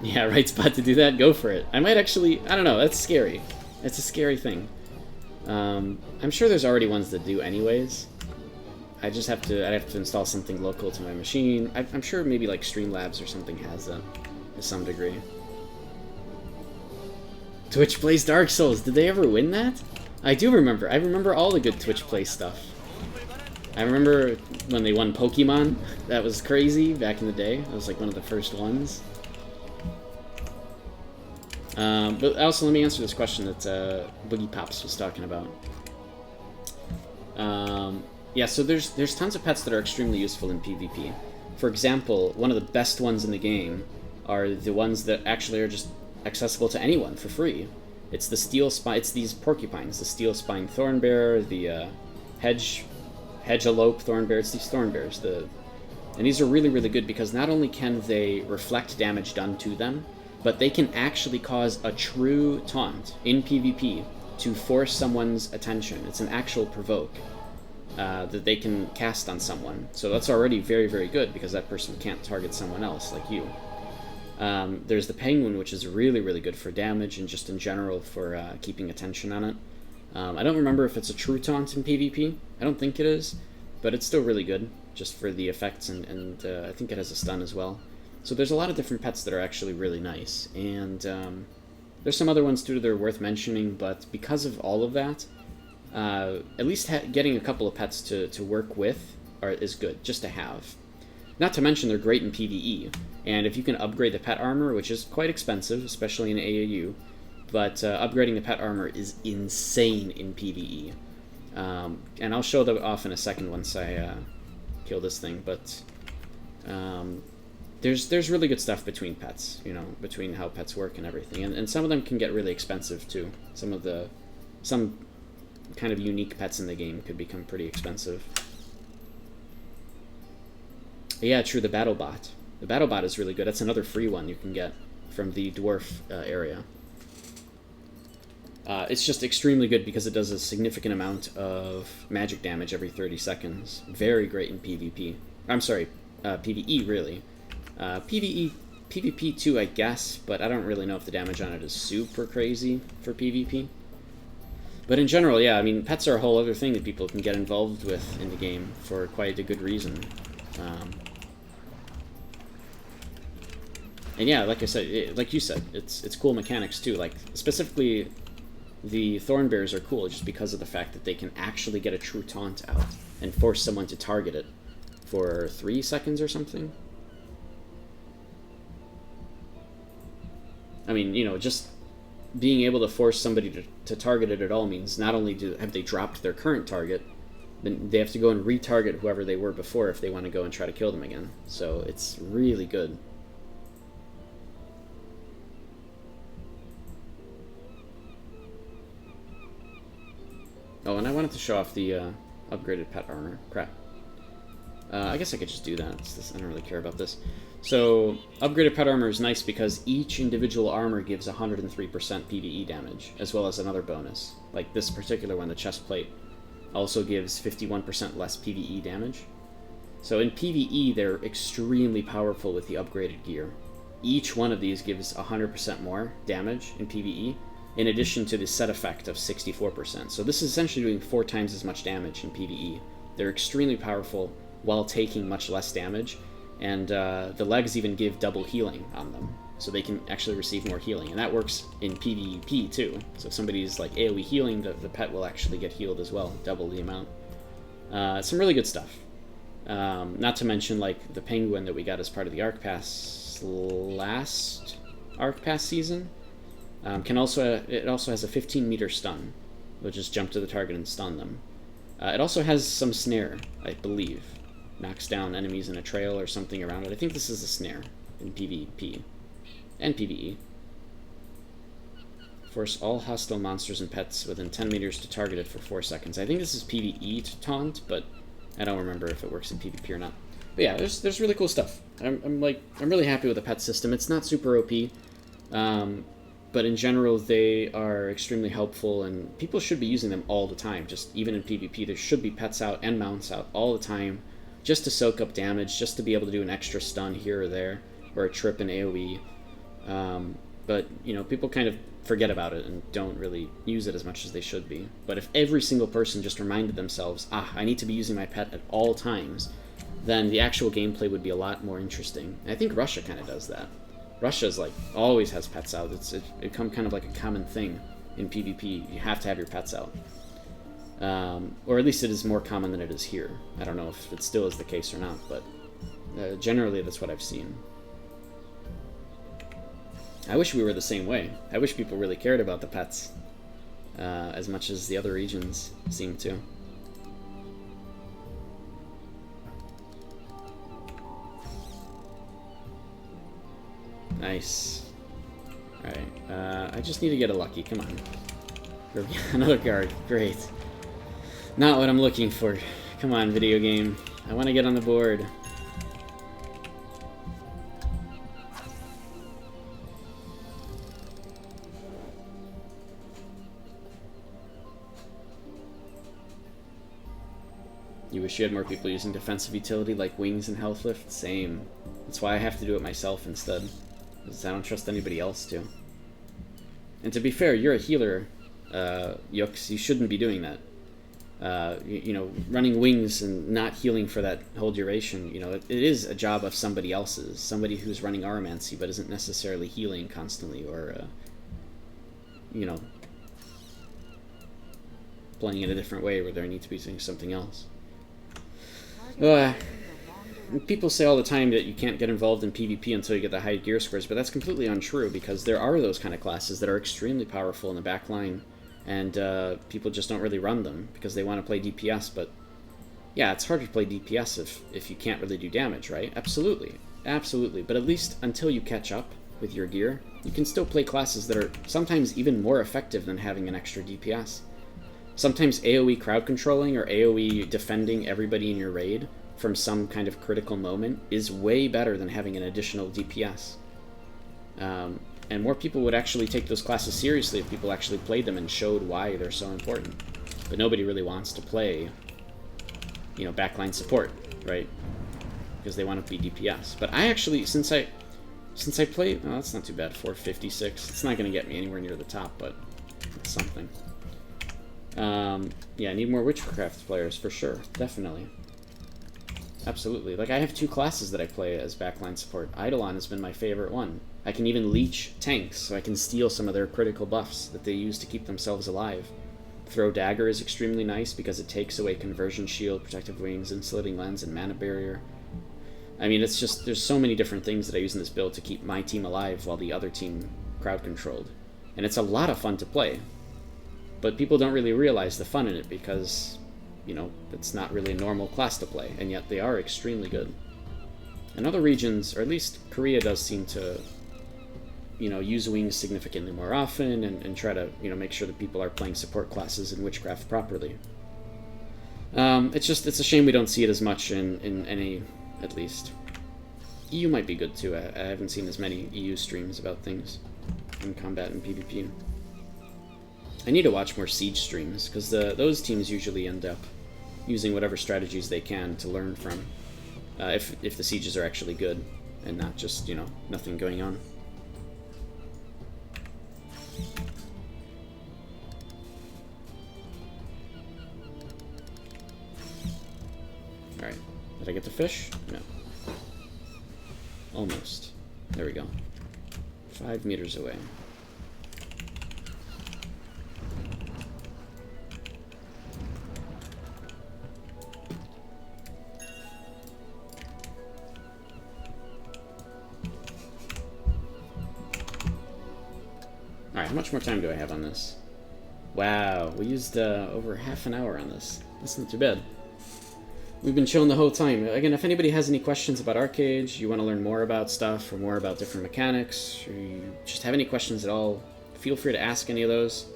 Yeah, right spot to do that? Go for it. I might actually... I don't know, that's scary. It's a scary thing. I'm sure there's already ones that do anyways. I'd have to install something local to my machine. I'm sure maybe like Streamlabs or something has that to some degree. Twitch plays Dark Souls. Did they ever win that? I do remember. I remember all the good Twitch play stuff. I remember when they won Pokemon. That was crazy back in the day. That was like one of the first ones. But also, let me answer this question that Boogie Pops was talking about. Yeah, so there's tons of pets that are extremely useful in PvP. For example, one of the best ones in the game are the ones that actually are just accessible to anyone for free. It's the steel spine. It's these porcupines, the steel spine thornbear, the hedgealope thornbear. It's these thornbears. And these are really, really good because not only can they reflect damage done to them, but they can actually cause a true taunt in PvP to force someone's attention. It's an actual provoke that they can cast on someone. So that's already very, very good because that person can't target someone else like you. There's the penguin, which is really, really good for damage and just in general for keeping attention on it. I don't remember if it's a true taunt in PvP. I don't think it is, but it's still really good just for the effects, and I think it has a stun as well. So there's a lot of different pets that are actually really nice, and there's some other ones too that are worth mentioning, but because of all of that, at least getting a couple of pets to work with is good, just to have. Not to mention they're great in PvE, and if you can upgrade the pet armor, which is quite expensive, especially in AAU, but upgrading the pet armor is insane in PvE. And I'll show that off in a second once I kill this thing, but there's really good stuff between pets, you know, between how pets work and everything, and some of them can get really expensive too. Some kind of unique pets in the game could become pretty expensive. Yeah, true, the BattleBot. The BattleBot is really good. That's another free one you can get from the dwarf area. It's just extremely good because it does a significant amount of magic damage every 30 seconds. Very great in PvP. I'm sorry, PvE, really. PvP too, I guess, but I don't really know if the damage on it is super crazy for PvP. But in general, yeah, I mean, pets are a whole other thing that people can get involved with in the game for quite a good reason. And yeah, like I said, like you said, it's cool mechanics too. Like, specifically, the Thorn Bears are cool just because of the fact that they can actually get a true taunt out and force someone to target it for 3 seconds or something. I mean, you know, just being able to force somebody to target it at all means not only have they dropped their current target, then they have to go and retarget whoever they were before if they want to go and try to kill them again. So it's really good. Oh, and I wanted to show off the upgraded pet armor. Crap. I guess I could just do that. I don't really care about this. So, upgraded pet armor is nice because each individual armor gives 103% PvE damage, as well as another bonus. Like this particular one, the chest plate, also gives 51% less PvE damage. So in PvE, they're extremely powerful with the upgraded gear. Each one of these gives 100% more damage in PvE, in addition to the set effect of 64%. So this is essentially doing 4 times as much damage in PvE. They're extremely powerful while taking much less damage, and the legs even give double healing on them, so they can actually receive more healing, and that works in PvP too. So if somebody's like AoE healing, the pet will actually get healed as well, double the amount. Some really good stuff. Not to mention, like, the penguin that we got as part of the Arc Pass last Arc Pass season. It also has a 15-meter stun, which just jump to the target and stun them. It also has some snare, I believe. Knocks down enemies in a trail or something around it. I think this is a snare in PvP and PvE. Force all hostile monsters and pets within 10 meters to target it for 4 seconds. I think this is PvE to taunt, but I don't remember if it works in PvP or not. But yeah, there's really cool stuff. I'm really happy with the pet system. It's not super OP. But in general, they are extremely helpful, and people should be using them all the time. Just even in PvP, there should be pets out and mounts out all the time, just to soak up damage, just to be able to do an extra stun here or there, or a trip in AoE. But, you know, people kind of forget about it and don't really use it as much as they should be. But if every single person just reminded themselves, I need to be using my pet at all times, then the actual gameplay would be a lot more interesting. And I think Russia kind of does that. Russia's like always has pets out. It's become kind of like a common thing in PvP. You have to have your pets out, or at least it is more common than it is here. I don't know if it still is the case or not, but generally that's what I've seen. I wish we were the same way. I wish people really cared about the pets as much as the other regions seem to. Nice. Alright, I just need to get a lucky, come on. Another guard, great. Not what I'm looking for. Come on, video game. I want to get on the board. You wish you had more people using defensive utility like wings and health lift? Same. That's why I have to do it myself instead. Because I don't trust anybody else to. And to be fair, you're a healer, Yux. You shouldn't be doing that. You know, running wings and not healing for that whole duration, you know, it is a job of somebody else's. Somebody who's running Aromancy but isn't necessarily healing constantly or, you know, playing in a different way where they need to be doing something else. People say all the time that you can't get involved in PvP until you get the high gear scores, but that's completely untrue because there are those kind of classes that are extremely powerful in the back line, and people just don't really run them because they want to play DPS, but yeah, it's hard to play DPS if you can't really do damage, right? Absolutely. Absolutely. But at least until you catch up with your gear, you can still play classes that are sometimes even more effective than having an extra DPS. Sometimes AoE crowd controlling or AoE defending everybody in your raid from some kind of critical moment is way better than having an additional DPS. And more people would actually take those classes seriously if people actually played them and showed why they're so important. But nobody really wants to play, you know, backline support, right? Because they want to be DPS. But I actually, since I play, oh, that's not too bad, 456. It's not going to get me anywhere near the top, but it's something. Yeah, I need more Witchcraft players, for sure. Definitely. Absolutely. Like, I have 2 classes that I play as backline support. Eidolon has been my favorite one. I can even leech tanks, so I can steal some of their critical buffs that they use to keep themselves alive. Throw Dagger is extremely nice because it takes away Conversion Shield, Protective Wings, Insulating Lens, and Mana Barrier. I mean, it's just, there's so many different things that I use in this build to keep my team alive while the other team crowd-controlled. And it's a lot of fun to play. But people don't really realize the fun in it because, you know, it's not really a normal class to play, and yet they are extremely good. And other regions, or at least Korea does seem to, you know, use wings significantly more often and try to, you know, make sure that people are playing support classes in Witchcraft properly. It's a shame we don't see it as much in any, at least. EU might be good too. I haven't seen as many EU streams about things in combat and PvP. I need to watch more Siege streams, because those teams usually end up using whatever strategies they can to learn from, if the sieges are actually good, and not just, you know, nothing going on. Alright, did I get the fish? No. Almost. There we go. 5 meters away. Alright, how much more time do I have on this? Wow, we used over half an hour on this. That's not too bad. We've been chilling the whole time. Again, if anybody has any questions about Arcade, you want to learn more about stuff, or more about different mechanics, or you just have any questions at all, feel free to ask any of those.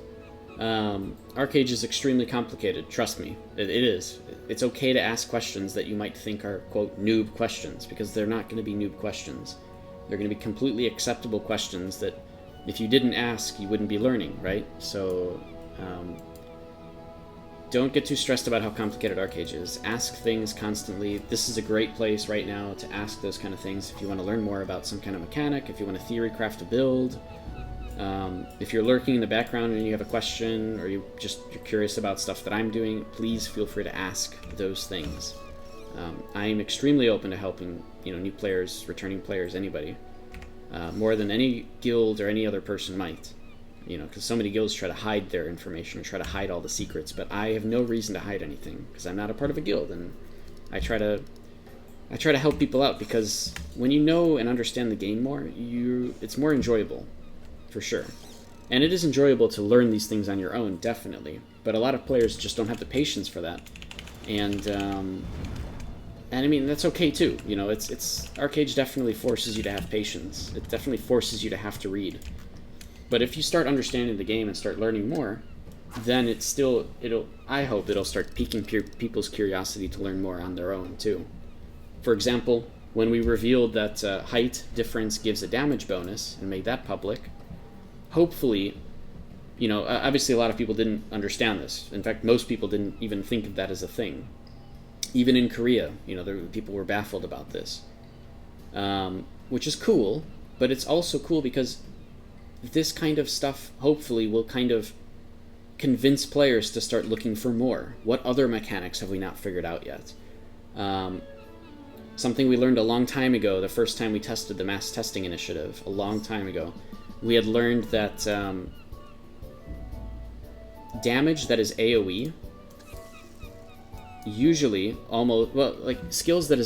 Arcade is extremely complicated, trust me. It is. It's okay to ask questions that you might think are, quote, noob questions, because they're not going to be noob questions. They're going to be completely acceptable questions that if you didn't ask, you wouldn't be learning, right? So, don't get too stressed about how complicated Arcade is. Ask things constantly. This is a great place right now to ask those kind of things if you want to learn more about some kind of mechanic, if you want to theory craft a build. If you're lurking in the background and you have a question, or you're curious about stuff that I'm doing, please feel free to ask those things. I am extremely open to helping, you know, new players, returning players, anybody. More than any guild or any other person might. You know, because so many guilds try to hide their information or try to hide all the secrets, but I have no reason to hide anything because I'm not a part of a guild, and I try to help people out, because when you know and understand the game more, it's more enjoyable, for sure. And it is enjoyable to learn these things on your own, definitely. But a lot of players just don't have the patience for that, and I mean, that's okay too. You know, Arcade definitely forces you to have patience. It definitely forces you to have to read. But if you start understanding the game and start learning more, then I hope it'll start piquing people's curiosity to learn more on their own too. For example, when we revealed that height difference gives a damage bonus and made that public, hopefully, you know, obviously a lot of people didn't understand this. In fact, most people didn't even think of that as a thing. Even in Korea, you know, people were baffled about this, which is cool, but it's also cool because this kind of stuff hopefully will kind of convince players to start looking for more. What other mechanics have we not figured out yet? Something we learned a long time ago, the first time we tested the mass testing initiative, a long time ago, we had learned that damage that is AoE, usually skills that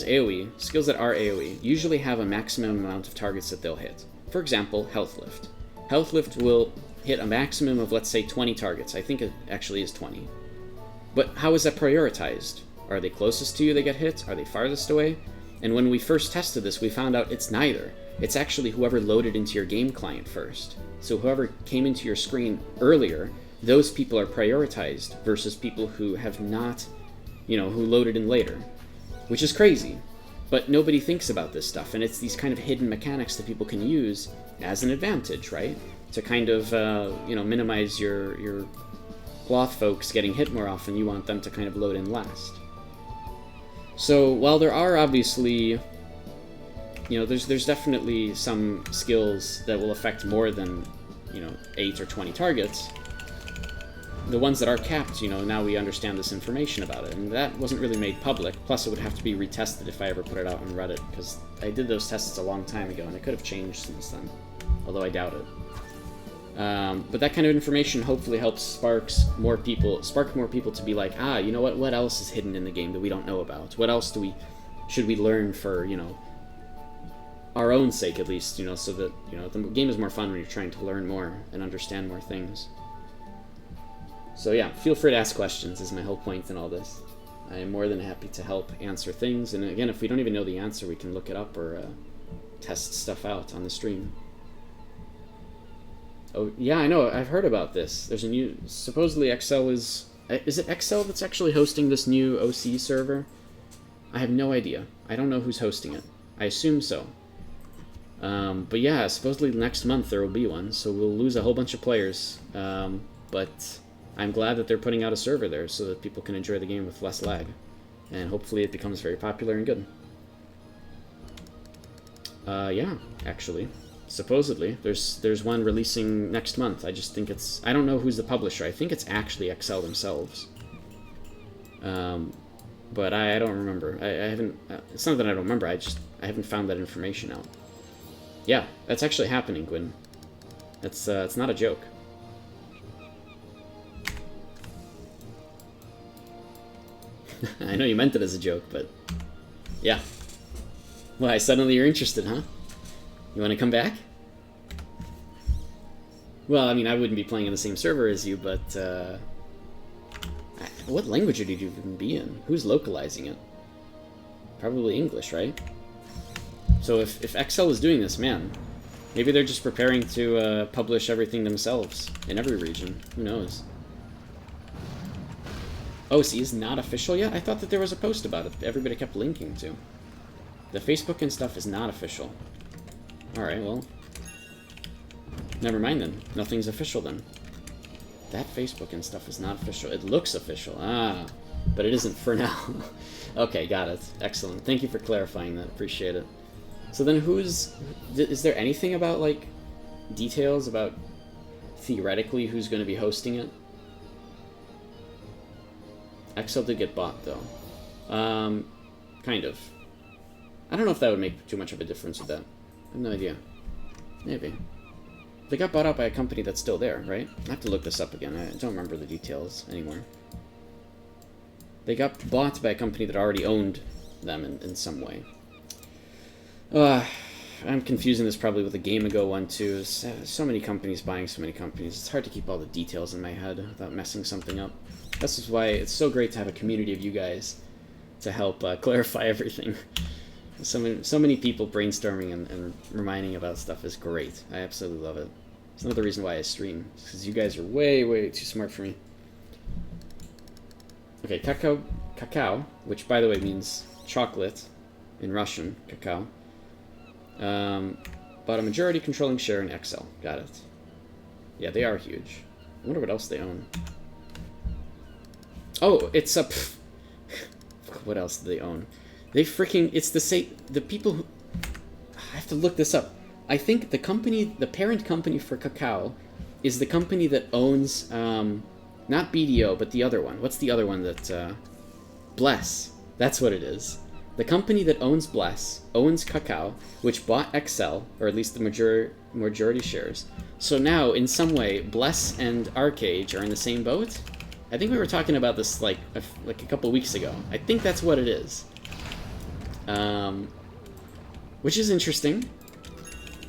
are AoE, usually have a maximum amount of targets that they'll hit. For example, Health Lift. Health Lift will hit a maximum of, let's say, 20 targets. I think it actually is 20. But how is that prioritized? Are they closest to you that get hit? Are they farthest away? And when we first tested this, we found out it's neither. It's actually whoever loaded into your game client first. So whoever came into your screen earlier, those people are prioritized versus people who have not, you know, who loaded in later. Which is crazy. But nobody thinks about this stuff, and it's these kind of hidden mechanics that people can use as an advantage, right? To kind of, minimize your cloth folks getting hit more often. You want them to kind of load in last. So while there are obviously, there's definitely some skills that will affect more than, 8 or 20 targets. The ones that are capped, now we understand this information about it, and that wasn't really made public. Plus, it would have to be retested if I ever put it out on Reddit, because I did those tests a long time ago, and it could have changed since then, although I doubt it. But that kind of information hopefully helps spark more people to be like, you know what else is hidden in the game that we don't know about? What else should we learn for, our own sake at least, so that, the game is more fun when you're trying to learn more and understand more things. So yeah, feel free to ask questions is my whole point in all this. I am more than happy to help answer things, and again, if we don't even know the answer, we can look it up or test stuff out on the stream. Oh, yeah, I know, I've heard about this. There's a new, supposedly XL is it XL that's actually hosting this new OC server? I have no idea. I don't know who's hosting it. I assume so. But yeah, supposedly next month there will be one, so we'll lose a whole bunch of players. But I'm glad that they're putting out a server there so that people can enjoy the game with less lag. And hopefully it becomes very popular and good. Yeah, actually. Supposedly. There's one releasing next month. I just think it's... I don't know who's the publisher. I think it's actually XL themselves. But I don't remember. I haven't... it's not that I don't remember. I haven't found that information out. Yeah, that's actually happening, Gwyn. It's not a joke. I know you meant it as a joke, but... yeah. Why, suddenly you're interested, huh? You want to come back? Well, I mean, I wouldn't be playing in the same server as you, but, what language would you even be in? Who's localizing it? Probably English, right? So if XL is doing this, man, maybe they're just preparing to publish everything themselves in every region. Who knows? Oh, see, is not official yet? I thought that there was a post about it everybody kept linking to. The Facebook and stuff is not official. Alright, well, never mind then. Nothing's official then. That Facebook and stuff is not official. It looks official. But it isn't for now. Okay, got it. Excellent. Thank you for clarifying that. Appreciate it. So then is there anything about, like, details about theoretically who's going to be hosting it? XL did get bought, though. Kind of. I don't know if that would make too much of a difference with that. I have no idea. Maybe. They got bought out by a company that's still there, right? I have to look this up again. I don't remember the details anymore. They got bought by a company that already owned them in some way. I'm confusing this probably with the Game Ago one, too. So many companies buying so many companies. It's hard to keep all the details in my head without messing something up. This is why it's so great to have a community of you guys to help clarify everything. So many people brainstorming and reminding about stuff is great. I absolutely love it. It's another reason why I stream, because you guys are way, way too smart for me. Okay, cacao, which by the way means chocolate in Russian, cacao, bought a majority controlling share in XL. Got it. Yeah, they are huge. I wonder what else they own. Oh, it's a... what else do they own? They freaking... It's the same... The people who... I have to look this up. I think the company... The parent company for Cacao is the company that owns... not BDO, but the other one. What's the other one that... Bless. That's what it is. The company that owns Bless owns Cacao, which bought XL, or at least the majority shares. So now, in some way, Bless and Arcade are in the same boat? I think we were talking about this like a couple weeks ago. I think that's what it is. Which is interesting.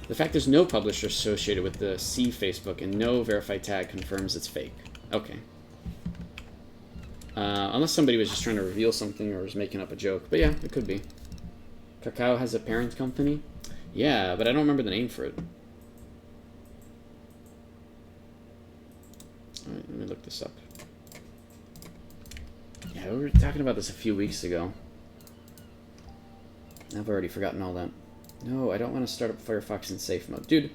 The fact there's no publisher associated with the C Facebook and no verified tag confirms it's fake. Okay. Unless somebody was just trying to reveal something or was making up a joke. But yeah, it could be. Cacao has a parent company? Yeah, but I don't remember the name for it. Alright, let me look this up. Yeah, we were talking about this a few weeks ago. I've already forgotten all that. No, I don't want to start up Firefox in safe mode. Dude,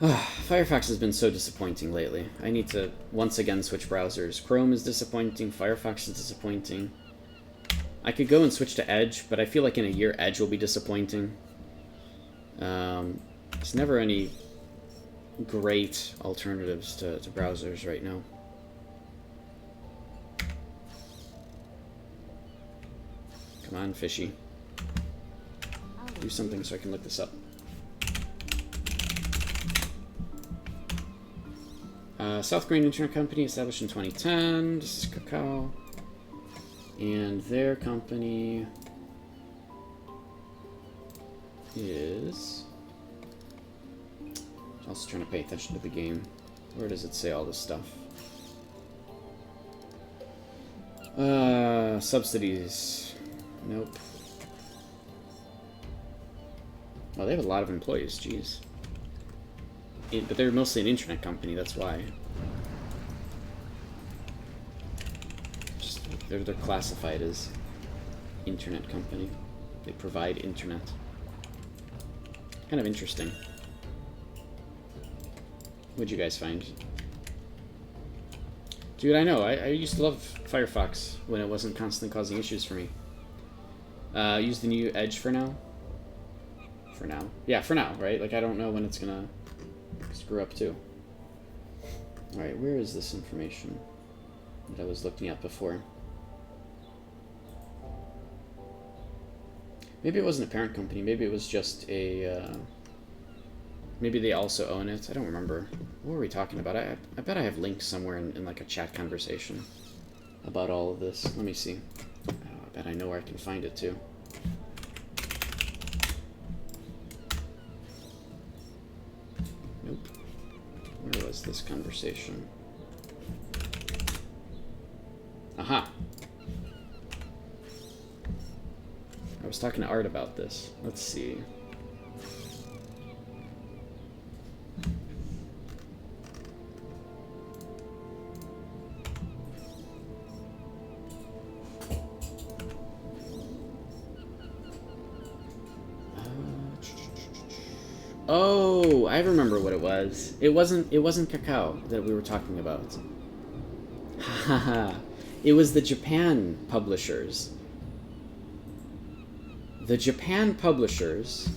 Firefox has been so disappointing lately. I need to once again switch browsers. Chrome is disappointing, Firefox is disappointing. I could go and switch to Edge, but I feel like in a year Edge will be disappointing. There's never any great alternatives to browsers right now. Come on, fishy. Do something so I can look this up. South Korean Internet Company, established in 2010. This is Kakao. And their company is... Also trying to pay attention to the game. Where does it say all this stuff? Subsidies. Nope. Well, they have a lot of employees, jeez. But they're mostly an internet company, that's why. Just, they're classified as internet company. They provide internet. Kind of interesting. What'd you guys find? Dude, I know. I used to love Firefox when it wasn't constantly causing issues for me. Use the new Edge for now. For now. Yeah, for now, right? Like, I don't know when it's gonna screw up too. Alright, where is this information that I was looking at before? Maybe it wasn't a parent company. Maybe it was just a... maybe they also own it. I don't remember. What were we talking about? I bet I have links somewhere in like a chat conversation about all of this. Let me see. Oh, I bet I know where I can find it too. Nope. Where was this conversation? Aha! I was talking to Art about this. Let's see. Oh, I remember what it was. It wasn't Kakao that we were talking about. Haha. It was the Japan publishers. The Japan publishers,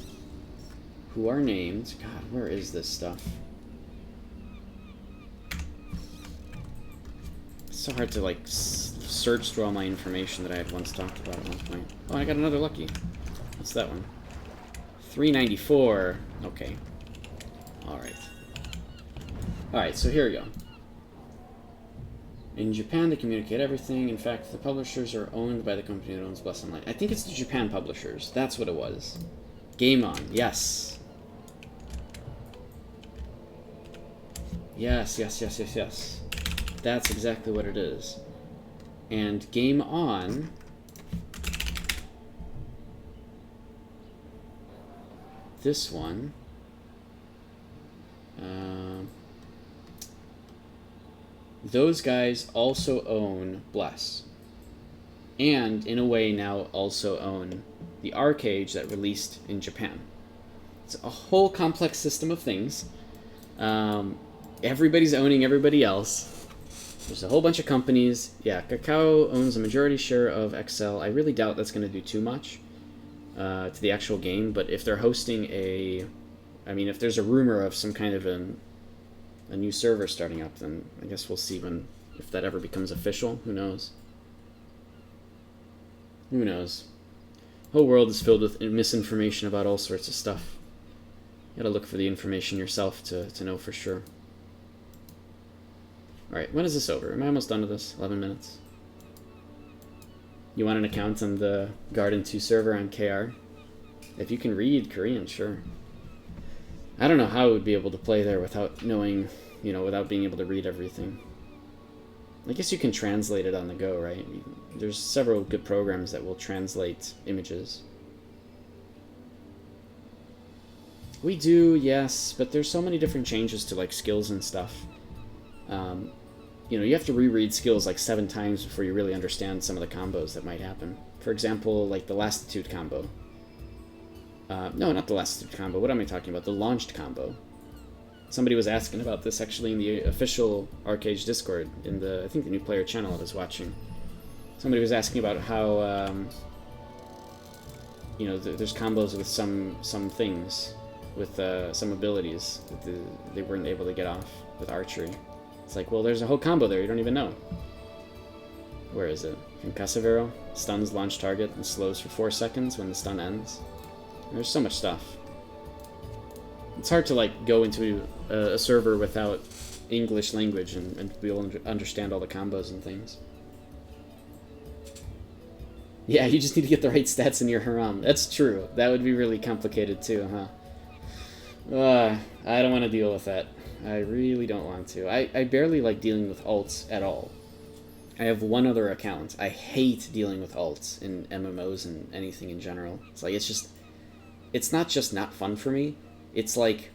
who are named... God, where is this stuff? It's so hard to, like, search through all my information that I had once talked about at one point. Oh, I got another lucky. What's that one? 394. Okay. Alright. Alright, so here we go. In Japan, they communicate everything. In fact, the publishers are owned by the company that owns Bless Online. I think it's the Japan publishers. That's what it was. Game On. Yes. Yes, yes, yes, yes, yes. That's exactly what it is. And Game On... This one... those guys also own Bless. And, in a way, now also own the Arcade that released in Japan. It's a whole complex system of things. Everybody's owning everybody else. There's a whole bunch of companies. Yeah, Kakao owns a majority share of XL. I really doubt that's going to do too much to the actual game, but if they're hosting a... I mean, if there's a rumor of some kind of a new server starting up, then I guess we'll see if that ever becomes official. Who knows? Who knows? The whole world is filled with misinformation about all sorts of stuff. You gotta look for the information yourself to know for sure. Alright, when is this over? Am I almost done with this? 11 minutes. You want an account on the Garden 2 server on KR? If you can read Korean, sure. I don't know how I would be able to play there without knowing, you know, without being able to read everything. I guess you can translate it on the go, right? There's several good programs that will translate images. We do, yes, but there's so many different changes to, like, skills and stuff. You know, you have to reread skills like 7 times before you really understand some of the combos that might happen. For example, like the Lassitude combo. No, not the lasted combo. What am I talking about? The launched combo. Somebody was asking about this actually in the official Arcade Discord, in the, I think, the new player channel I was watching. Somebody was asking about how, you know, there's combos with some things, with some abilities that they weren't able to get off with archery. It's like, well, there's a whole combo there you don't even know. Where is it? Concussive arrow, stuns launch target and slows for 4 seconds when the stun ends. There's so much stuff. It's hard to like go into a server without English language and be able to understand all the combos and things. Yeah, you just need to get the right stats in your Haram. That's true. That would be really complicated too, huh? I don't want to deal with that. I really don't want to. I barely like dealing with alts at all. I have one other account. I hate dealing with alts in MMOs and anything in general. It's like, it's not just not fun for me. It's like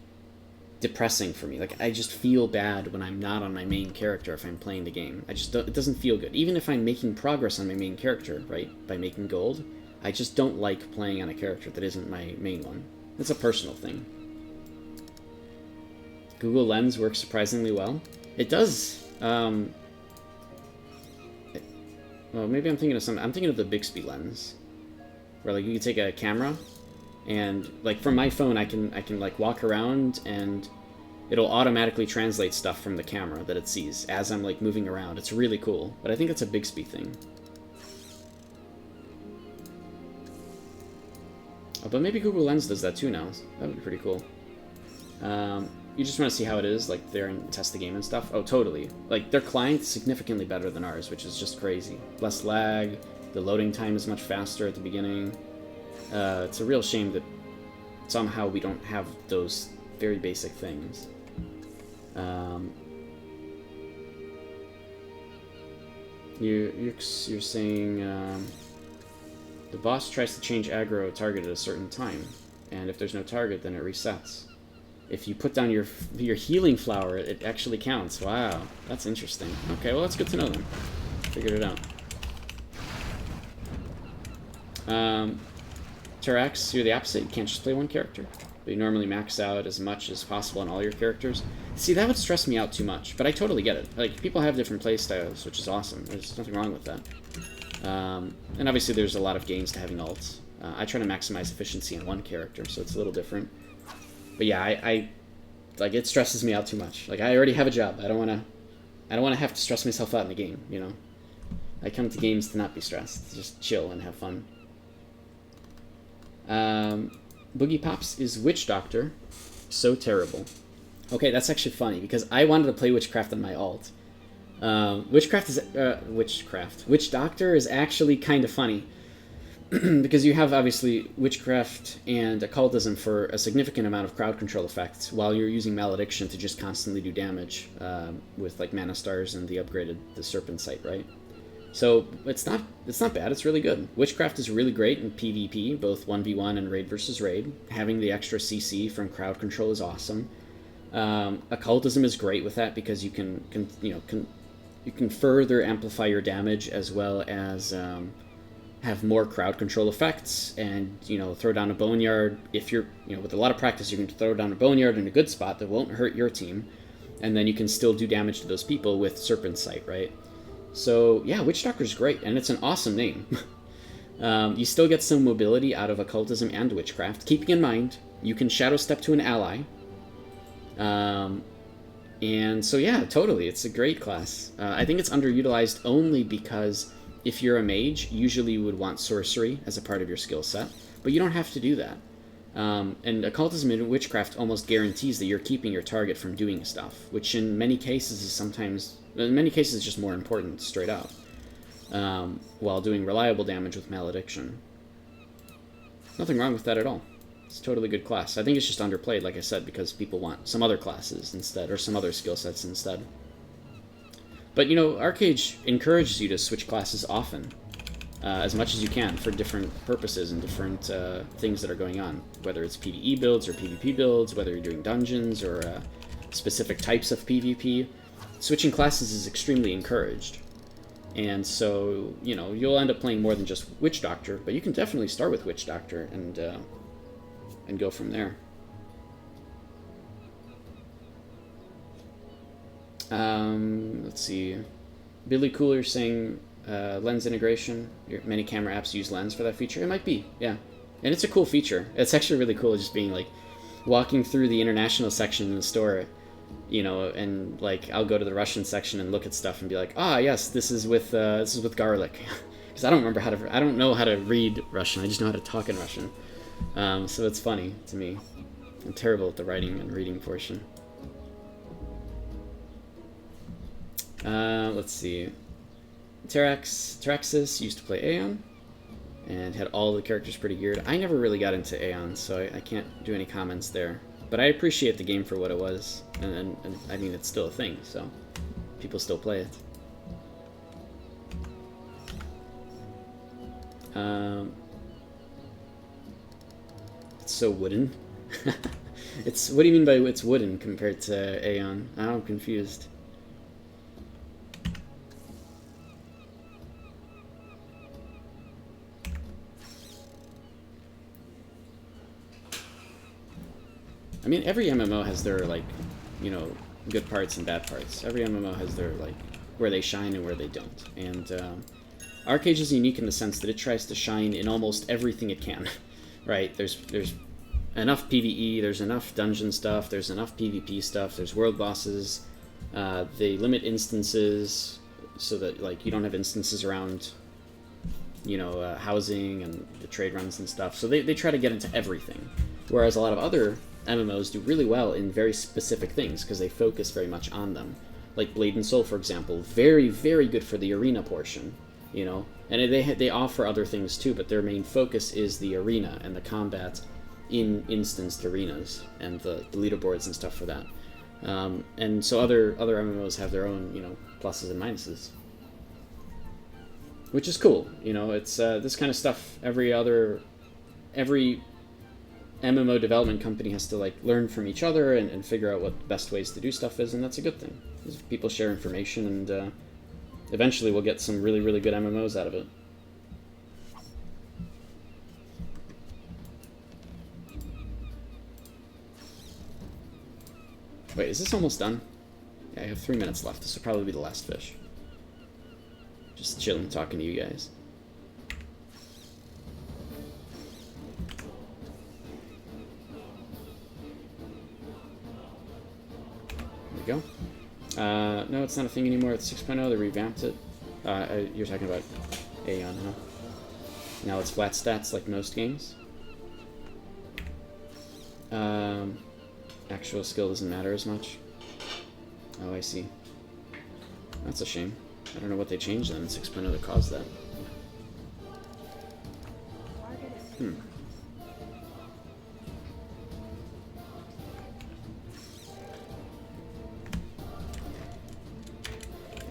depressing for me. Like, I just feel bad when I'm not on my main character if I'm playing the game. It doesn't feel good. Even if I'm making progress on my main character, right, by making gold, I just don't like playing on a character that isn't my main one. It's a personal thing. Google Lens works surprisingly well. It does. Well, maybe I'm thinking of something. I'm thinking of the Bixby lens, where like you can take a camera, and like from my phone, I can like walk around and it'll automatically translate stuff from the camera that it sees as I'm like moving around. It's really cool, but I think it's a Bixby thing. Oh, but maybe Google Lens does that too now. That would be pretty cool. You just want to see how it is, like, there and test the game and stuff? Oh, totally. Like, their client's significantly better than ours, which is just crazy. Less lag, the loading time is much faster at the beginning. It's a real shame that somehow we don't have those very basic things. You're saying the boss tries to change aggro target at a certain time, and if there's no target, then it resets. If you put down your healing flower, it actually counts. Wow, that's interesting. Okay, well, that's good to know then. Figured it out. Terax, you're the opposite. You can't just play one character. But you normally max out as much as possible on all your characters. See, that would stress me out too much, but I totally get it. Like, people have different play styles, which is awesome. There's nothing wrong with that. And obviously there's a lot of gains to having ults. I try to maximize efficiency on one character, so it's a little different. But yeah, I like, it stresses me out too much. Like, I already have a job. I don't want to have to stress myself out in the game, you know? I come to games to not be stressed, to just chill and have fun. Boogie Pops is Witch Doctor. So terrible. Okay, that's actually funny, because I wanted to play Witchcraft on my alt. Witch Doctor is actually kind of funny. Because you have, obviously, Witchcraft and Occultism for a significant amount of crowd control effects, while you're using Malediction to just constantly do damage with, like, Mana Stars and the Serpent Sight, right? So, it's not bad, it's really good. Witchcraft is really great in PvP, both 1v1 and raid versus raid. Having the extra CC from crowd control is awesome. Occultism is great with that, because you can further amplify your damage, as well as have more crowd control effects, and, you know, throw down a Boneyard. If you're, you know, with a lot of practice, you can throw down a Boneyard in a good spot that won't hurt your team, and then you can still do damage to those people with Serpent Sight, right? So, yeah, Witch Doctor's great, and it's an awesome name. You still get some mobility out of Occultism and Witchcraft, keeping in mind, you can Shadow Step to an ally. And so, yeah, totally, it's a great class. I think it's underutilized only because if you're a mage, usually you would want sorcery as a part of your skill set, but you don't have to do that. And Occultism and Witchcraft almost guarantees that you're keeping your target from doing stuff, which in many cases is just more important, straight up, while doing reliable damage with Malediction. Nothing wrong with that at all. It's a totally good class. I think it's just underplayed, like I said, because people want some other classes instead, or some other skill sets instead. But, you know, Arcade encourages you to switch classes often, as much as you can, for different purposes and different things that are going on. Whether it's PvE builds or PvP builds, whether you're doing dungeons or specific types of PvP. Switching classes is extremely encouraged. And so, you know, you'll end up playing more than just Witch Doctor, but you can definitely start with Witch Doctor and and go from there. Let's see. Billy Cooler saying lens integration. Many camera apps use lens for that feature. It might be, yeah. And it's a cool feature. It's actually really cool just being like walking through the international section in the store, you know, and like I'll go to the Russian section and look at stuff and be like, ah, yes, this is with garlic, because I don't know how to read Russian. I just know how to talk in Russian. So it's funny to me. I'm terrible at the writing and reading portion. Let's see. Teraxis used to play Aeon and had all the characters pretty geared. I never really got into Aeon, so I can't do any comments there. But I appreciate the game for what it was, and I mean, it's still a thing, so people still play it. It's so wooden. What do you mean by it's wooden compared to Aeon? I'm confused. I mean, every MMO has their, like, you know, good parts and bad parts. Every MMO has their, like, where they shine and where they don't. And Arcade is unique in the sense that it tries to shine in almost everything it can, right? There's enough PvE, there's enough dungeon stuff, there's enough PvP stuff, there's world bosses. They limit instances so that, like, you don't have instances around, you know, housing and the trade runs and stuff. So they try to get into everything. Whereas a lot of other MMOs do really well in very specific things because they focus very much on them. Like Blade and Soul, for example, very, very good for the arena portion, you know? And they offer other things too, but their main focus is the arena and the combat in instanced arenas and the leaderboards and stuff for that. And so other MMOs have their own, you know, pluses and minuses. Which is cool, you know, it's this kind of stuff every MMO development company has to, like, learn from each other and figure out what the best ways to do stuff is, and that's a good thing. People share information, and eventually we'll get some really, really good MMOs out of it. Wait, is this almost done? Yeah, I have 3 minutes left. This will probably be the last fish. Just chilling, talking to you guys. There we go. No, it's not a thing anymore. It's 6.0. They revamped it. You're talking about Aeon, huh? Now it's flat stats like most games. Actual skill doesn't matter as much. Oh, I see. That's a shame. I don't know what they changed then in 6.0 that caused that. Yeah,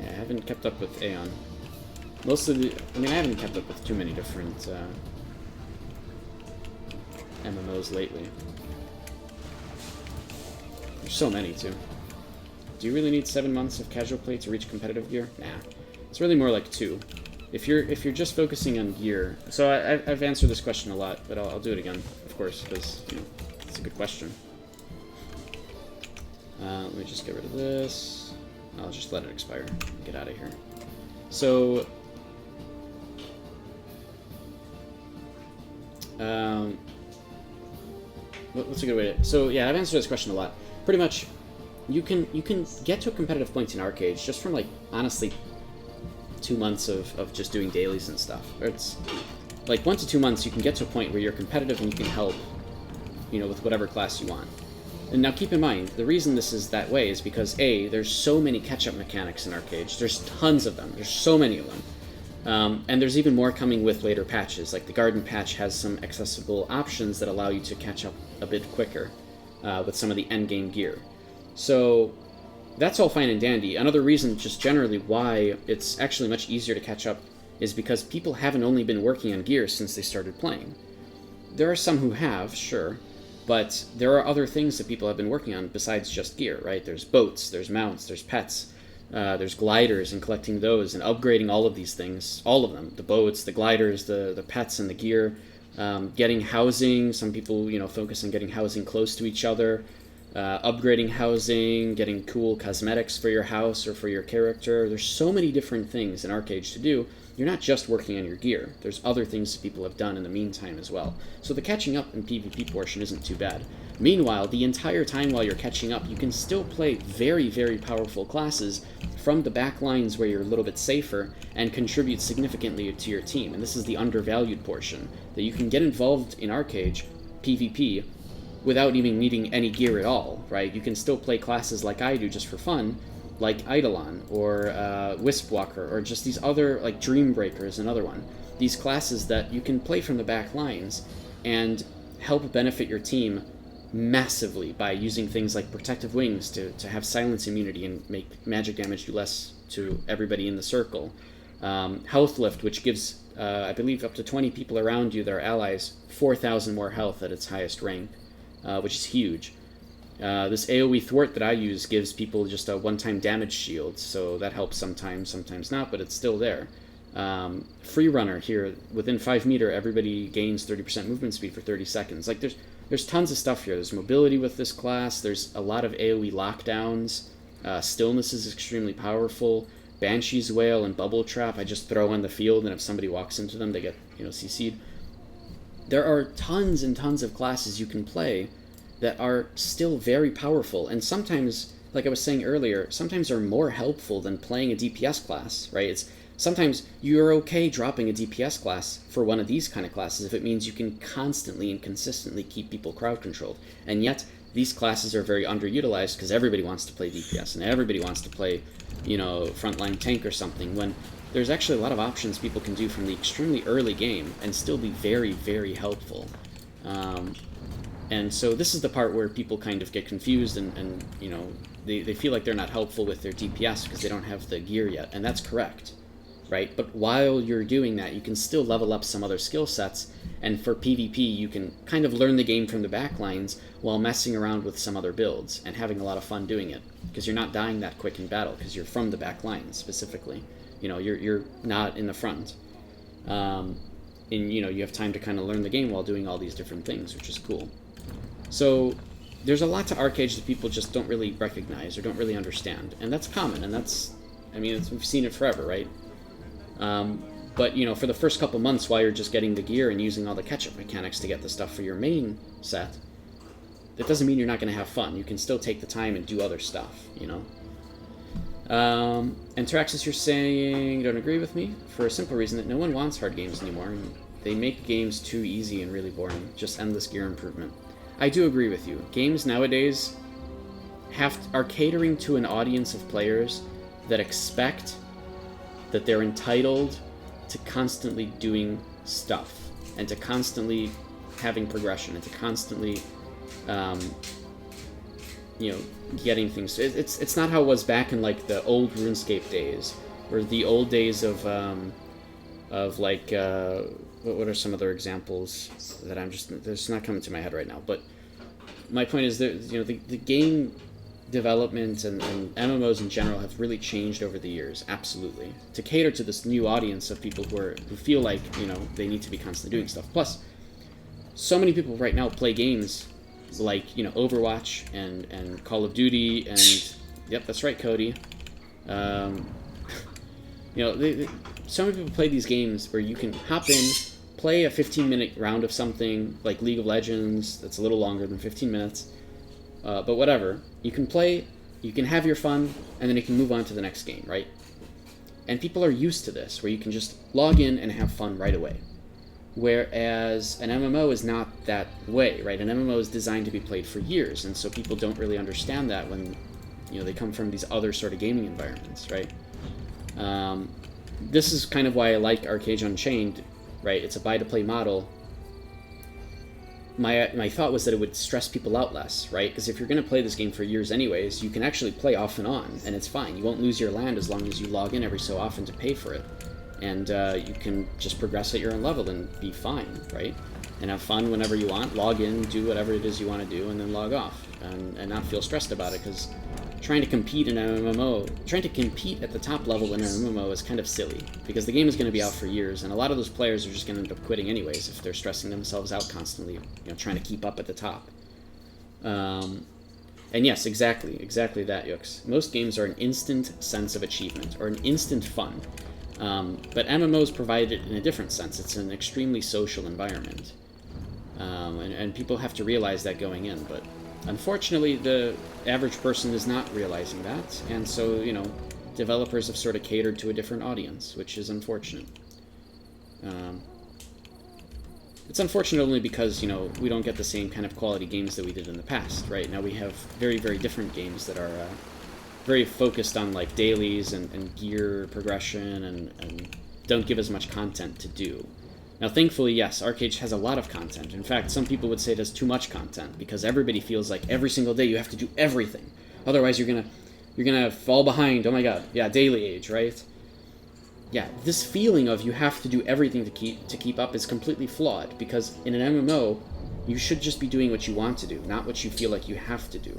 I haven't kept up with Aeon. Most of the... I mean, I haven't kept up with too many different MMOs lately. There's so many, too. Do you really need 7 months of casual play to reach competitive gear? Nah. It's really more like 2. If you're just focusing on gear... So I've answered this question a lot, but I'll do it again, of course, because, you know, it's a good question. Let me just get rid of this. I'll just let it expire and get out of here. So... what's a good way to... So, yeah, I've answered this question a lot. Pretty much, you can get to a competitive point in Arcade just from, like, honestly, 2 months of just doing dailies and stuff. Or it's like 1 to 2 months you can get to a point where you're competitive and you can help, you know, with whatever class you want. And now keep in mind, the reason this is that way is because A, there's so many catch-up mechanics in Arcade. There's tons of them. There's so many of them. And there's even more coming with later patches. Like the Garden patch has some accessible options that allow you to catch up a bit quicker with some of the endgame gear. So that's all fine and dandy. Another reason, just generally, why it's actually much easier to catch up is because people haven't only been working on gear since they started playing. There are some who have, sure, but there are other things that people have been working on besides just gear, right? There's boats, there's mounts, there's pets, there's gliders and collecting those and upgrading all of these things, all of them, the boats, the gliders, the pets, and the gear, Getting housing, some people, focus on getting housing close to each other. Upgrading housing, getting cool cosmetics for your house or for your character. There's so many different things in Arcade to do. You're not just working on your gear. There's other things that people have done in the meantime as well. So the catching up and PvP portion isn't too bad. Meanwhile, the entire time while you're catching up, you can still play very, very powerful classes from the back lines where you're a little bit safer and contribute significantly to your team. And this is the undervalued portion, that you can get involved in Arcade PvP without even needing any gear at all, right? You can still play classes like I do just for fun, like Eidolon, or Wispwalker, or just these other, like Dreambreaker is another one. These classes that you can play from the back lines and help benefit your team massively by using things like Protective Wings to have silence immunity and make magic damage do less to everybody in the circle. Health Lift, which gives, I believe, up to 20 people around you that are allies 4,000 more health at its highest rank. Which is huge. This AoE Thwart that I use gives people just a one-time damage shield, so that helps sometimes, sometimes not, but it's still there. Free Runner here, within 5 meter, everybody gains 30% movement speed for 30 seconds. Like, there's tons of stuff here. There's mobility with this class, there's a lot of AoE lockdowns, Stillness is extremely powerful, Banshee's Wail and Bubble Trap I just throw on the field, and if somebody walks into them, they get, CC'd. There are tons and tons of classes you can play that are still very powerful, and sometimes, like I was saying earlier, sometimes are more helpful than playing a DPS class, right? Sometimes you're okay dropping a DPS class for one of these kind of classes if it means you can constantly and consistently keep people crowd controlled. And yet, these classes are very underutilized because everybody wants to play DPS, and everybody wants to play, frontline tank or something, when there's actually a lot of options people can do from the extremely early game and still be very, very helpful. And so this is the part where people kind of get confused and they feel like they're not helpful with their DPS because they don't have the gear yet, and that's correct, right? But while you're doing that, you can still level up some other skill sets, and for PvP, you can kind of learn the game from the back lines while messing around with some other builds and having a lot of fun doing it, because you're not dying that quick in battle because you're from the back lines specifically. You're not in the front. And you have time to kind of learn the game while doing all these different things, which is cool. So there's a lot to Arcade that people just don't really recognize or don't really understand, and that's common, and we've seen it forever, right? But for the first couple months while you're just getting the gear and using all the catch-up mechanics to get the stuff for your main set, that doesn't mean you're not going to have fun. You can still take the time and do other stuff, And Taraxis, you're saying, don't agree with me, for a simple reason that no one wants hard games anymore, and they make games too easy and really boring, just endless gear improvement. I do agree with you. Games nowadays are catering to an audience of players that expect that they're entitled to constantly doing stuff, and to constantly having progression, and to constantly getting things. It's not how it was back in like the old RuneScape days, or the old days of like what are some other examples that there's not coming to my head right now. But my point is that the game development and MMOs in general have really changed over the years, absolutely, to cater to this new audience of people who feel like they need to be constantly doing stuff. Plus, so many people right now play games like Overwatch and Call of Duty and yep, that's right, Cody. So many people play these games where you can hop in, play a 15-minute round of something like League of Legends that's a little longer than 15 minutes, but whatever. You can play, you can have your fun, and then you can move on to the next game, right? And people are used to this, where you can just log in and have fun right away. Whereas an MMO is not that way, right? An MMO is designed to be played for years, and so people don't really understand that when they come from these other sort of gaming environments, right? This is kind of why I like Arcade Unchained, right? It's a buy-to-play model. My thought was that it would stress people out less, right? Because if you're going to play this game for years anyways, you can actually play off and on, and it's fine. You won't lose your land as long as you log in every so often to pay for it. And you can just progress at your own level and be fine, right? And have fun whenever you want, log in, do whatever it is you want to do, and then log off, and not feel stressed about it, because trying to compete in an MMO, trying to compete at the top level in an MMO is kind of silly, because the game is going to be out for years, and a lot of those players are just going to end up quitting anyways if they're stressing themselves out constantly, trying to keep up at the top. And yes, exactly that, Yux. Most games are an instant sense of achievement, or an instant fun. But MMOs provide it in a different sense. It's an extremely social environment. And people have to realize that going in, but unfortunately the average person is not realizing that, and so, developers have sort of catered to a different audience, which is unfortunate. It's unfortunate only because, we don't get the same kind of quality games that we did in the past, right? Now we have very, very different games that are very focused on, like, dailies and gear progression and don't give as much content to do. Now, thankfully, yes, Arcade has a lot of content. In fact, some people would say it has too much content, because everybody feels like every single day you have to do everything. Otherwise, you're gonna fall behind. Oh my god, yeah, daily age, right? Yeah, this feeling of you have to do everything to keep up is completely flawed, because in an MMO, you should just be doing what you want to do, not what you feel like you have to do.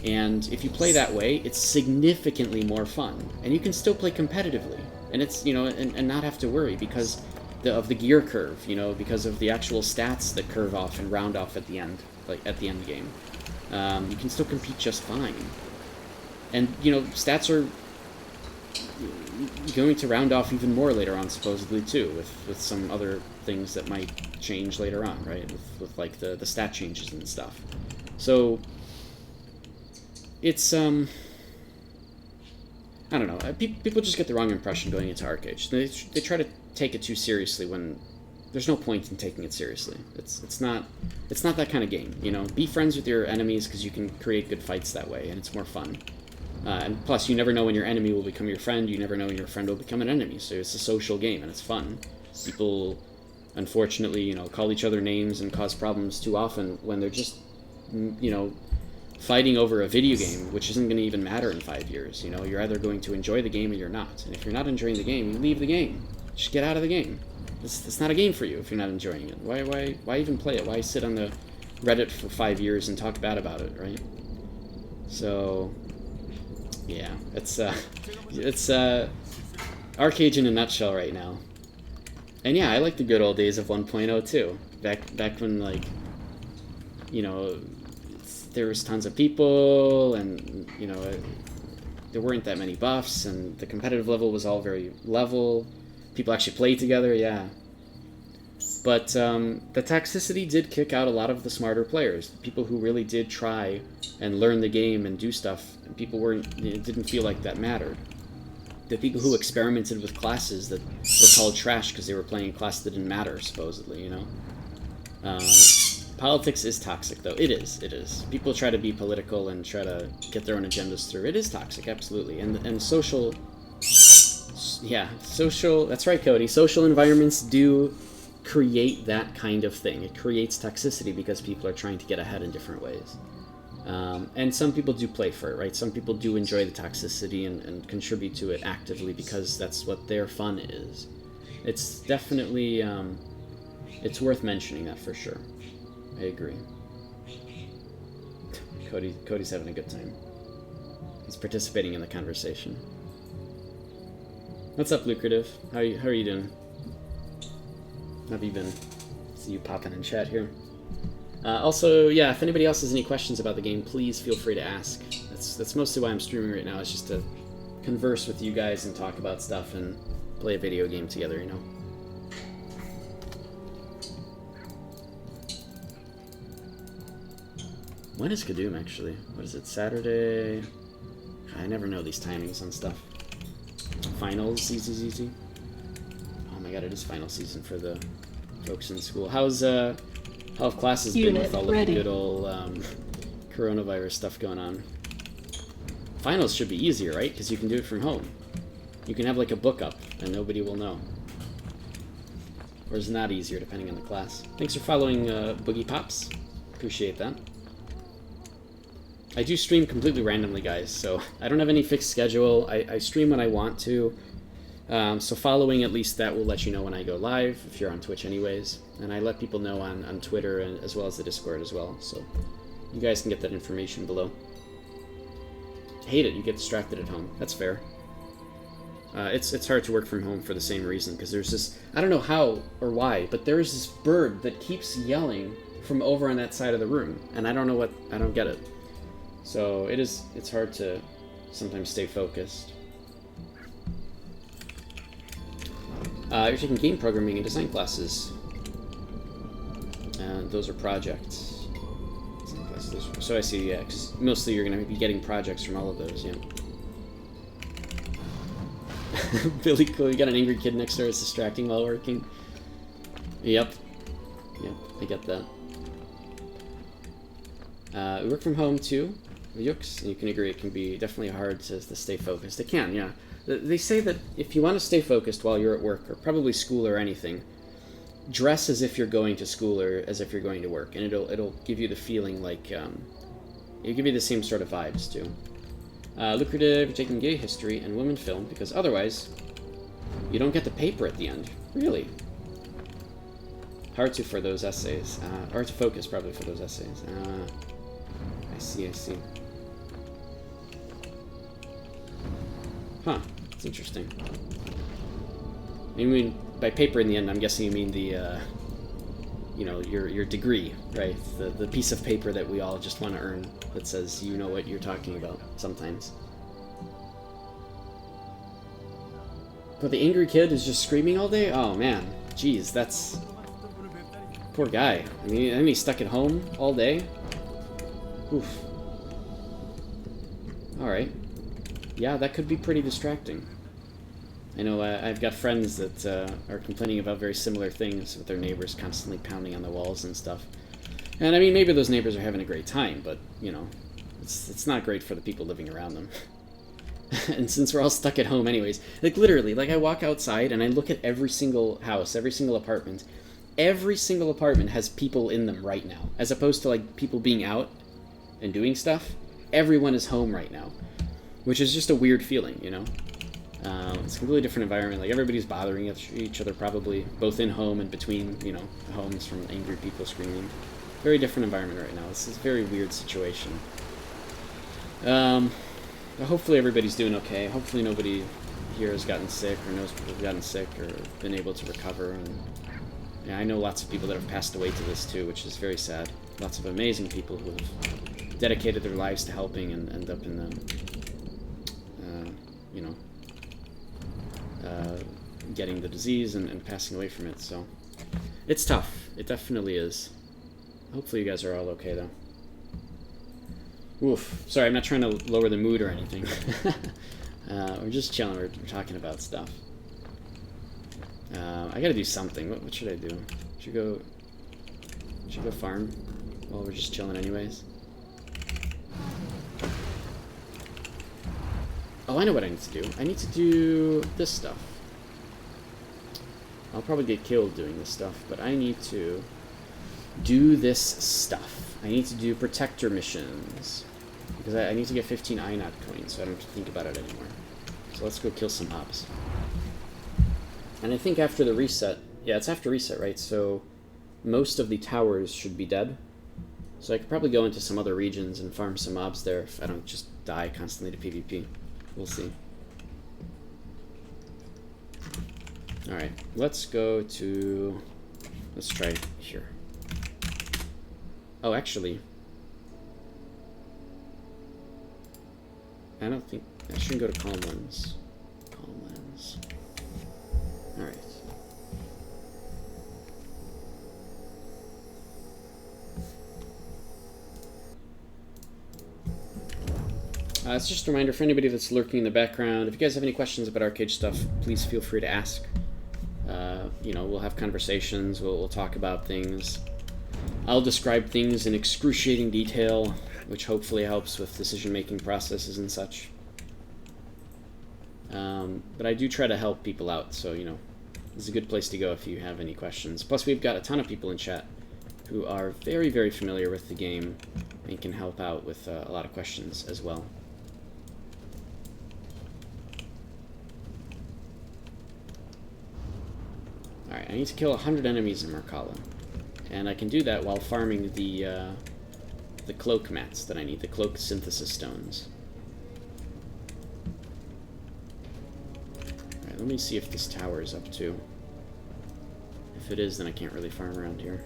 And if you play that way, it's significantly more fun, and you can still play competitively, and it's and not have to worry because of the gear curve, because of the actual stats that curve off and round off at the end, like at the end game. You can still compete just fine. And, stats are going to round off even more later on, supposedly, too, with some other things that might change later on, right? With like, the stat changes and stuff. So, it's, I don't know. People just get the wrong impression going into Arcade. They try to take it too seriously when there's no point in taking it seriously. It's not that kind of game. Be friends with your enemies, because you can create good fights that way, and it's more fun. And plus, you never know when your enemy will become your friend. You never know when your friend will become an enemy. So it's a social game, and it's fun. People, unfortunately, call each other names and cause problems too often when they're just, fighting over a video game, which isn't going to even matter in 5 years. You're either going to enjoy the game or you're not. And if you're not enjoying the game, you leave the game. Just get out of the game. It's not a game for you if you're not enjoying it. Why even play it? Why sit on the Reddit for 5 years and talk bad about it, right? So, yeah, it's Arcade in a nutshell right now. And yeah, I like the good old days of 1.0 too. Back when, like, there was tons of people, and there weren't that many buffs, and the competitive level was all very level. People actually played together, yeah. But the toxicity did kick out a lot of the smarter players, the people who really did try and learn the game and do stuff. And people didn't feel like that mattered. The people who experimented with classes that were called trash because they were playing a class that didn't matter, supposedly, Politics is toxic, though. It is. People try to be political and try to get their own agendas through. It is toxic, absolutely. And social... Yeah, that's right, Cody. Social environments do create that kind of thing. It creates toxicity because people are trying to get ahead in different ways. And some people do play for it, right? Some people do enjoy the toxicity and contribute to it actively because that's what their fun is. It's definitely, it's worth mentioning that for sure. I agree. Cody's having a good time. He's participating in the conversation. What's up, Lucrative? How are you doing? How have you been? See you popping in chat here. Also, yeah, if anybody else has any questions about the game, please feel free to ask. That's mostly why I'm streaming right now. It's just to converse with you guys and talk about stuff and play a video game together, When is Kadoom, actually? What is it, Saturday? I never know these timings on stuff. Finals, easy. Oh my god, it is final season for the folks in school. How have classes been with all of the good old coronavirus stuff going on? Finals should be easier, right? Because you can do it from home. You can have like a book up and nobody will know. Or is it not easier, depending on the class? Thanks for following Boogie Pops. Appreciate that. I do stream completely randomly, guys, so I don't have any fixed schedule. I stream when I want to. So following at least that will let you know when I go live, if you're on Twitch anyways. And I let people know on Twitter and as well as the Discord as well. So you guys can get that information below. hate it. You get distracted at home. That's fair. It's hard to work from home for the same reason, because there's this, I don't know how or why, but there is this bird that keeps yelling from over on that side of the room, and I don't know what, I don't get it. So it's hard to sometimes stay focused. You're taking game programming and design classes. Those are projects. Design classes. So I see, yeah, 'cause mostly you're going to be getting projects from all of those, yeah. Billy cool, you got an angry kid next door, it's distracting while working. Yep. Yep, I get that. We work from home too, Yux, and you can agree it can be definitely hard to stay focused. It can, yeah. They say that if you want to stay focused while you're at work, or probably school or anything, dress as if you're going to school or as if you're going to work, and it'll give you the feeling like, it'll give you the same sort of vibes too. Lucrative taking gay history and women film, because otherwise you don't get the paper at the end. Really? Hard to for those essays. Hard to focus probably for those essays. I see. Huh. That's interesting. You mean by paper in the end? I'm guessing you mean the, you know, your degree, right? The piece of paper that we all just want to earn that says you know what you're talking about sometimes. But the angry kid is just screaming all day? Oh man, jeez, that's... Poor guy. I mean, he's stuck at home all day? Oof. Alright. Yeah, that could be pretty distracting. I know I've got friends that are complaining about very similar things with their neighbors constantly pounding on the walls and stuff. And I mean, maybe those neighbors are having a great time, but, you know, it's not great for the people living around them. And since we're all stuck at home anyways, like literally, like I walk outside and I look at every single house, every single apartment. Every single apartment has people in them right now. As opposed to like people being out and doing stuff, everyone is home right now. Which is just a weird feeling, you know? It's a completely different environment. Like everybody's bothering each other probably, both in home and between, you know, homes from angry people screaming. Very different environment right now. This is a very weird situation. But hopefully everybody's doing okay. Hopefully nobody here has gotten sick or knows people have gotten sick or been able to recover. And yeah, I know lots of people that have passed away to this too, which is very sad. Lots of amazing people who have dedicated their lives to helping and end up in the, you know, getting the disease and passing away from it. So it's tough. It definitely is. Hopefully you guys are all okay though. Oof. Sorry, I'm not trying to lower the mood or anything. We're just chilling. We're talking about stuff. I gotta do something. What should I do? Should go farm while we're just chilling anyways? Oh, I know what I need to do. I need to do this stuff. I'll probably get killed doing this stuff, but I need to do this stuff. I need to do protector missions. Because I need to get 15 INOT coins, so I don't have to think about it anymore. So let's go kill some mobs. And I think after the reset... Yeah, it's after reset, right? So most of the towers should be dead. So I could probably go into some other regions and farm some mobs there if I don't just die constantly to PvP. We'll see. Alright, let's go to... Let's try here. Oh, actually... I don't think... I shouldn't go to Calm Lens. Calm Lens. Alright. It's just a reminder for anybody that's lurking in the background. If you guys have any questions about arcade stuff, please feel free to ask. You know, we'll have conversations, we'll talk about things. I'll describe things in excruciating detail, which hopefully helps with decision-making processes and such. But I do try to help people out, so, you know, this is a good place to go if you have any questions. Plus, we've got a ton of people in chat who are very, very familiar with the game and can help out with a lot of questions as well. Alright, I need to kill 100 enemies in Markala. And I can do that while farming the cloak mats that I need, the cloak synthesis stones. Let me see if this tower is up too. If it is, then I can't really farm around here.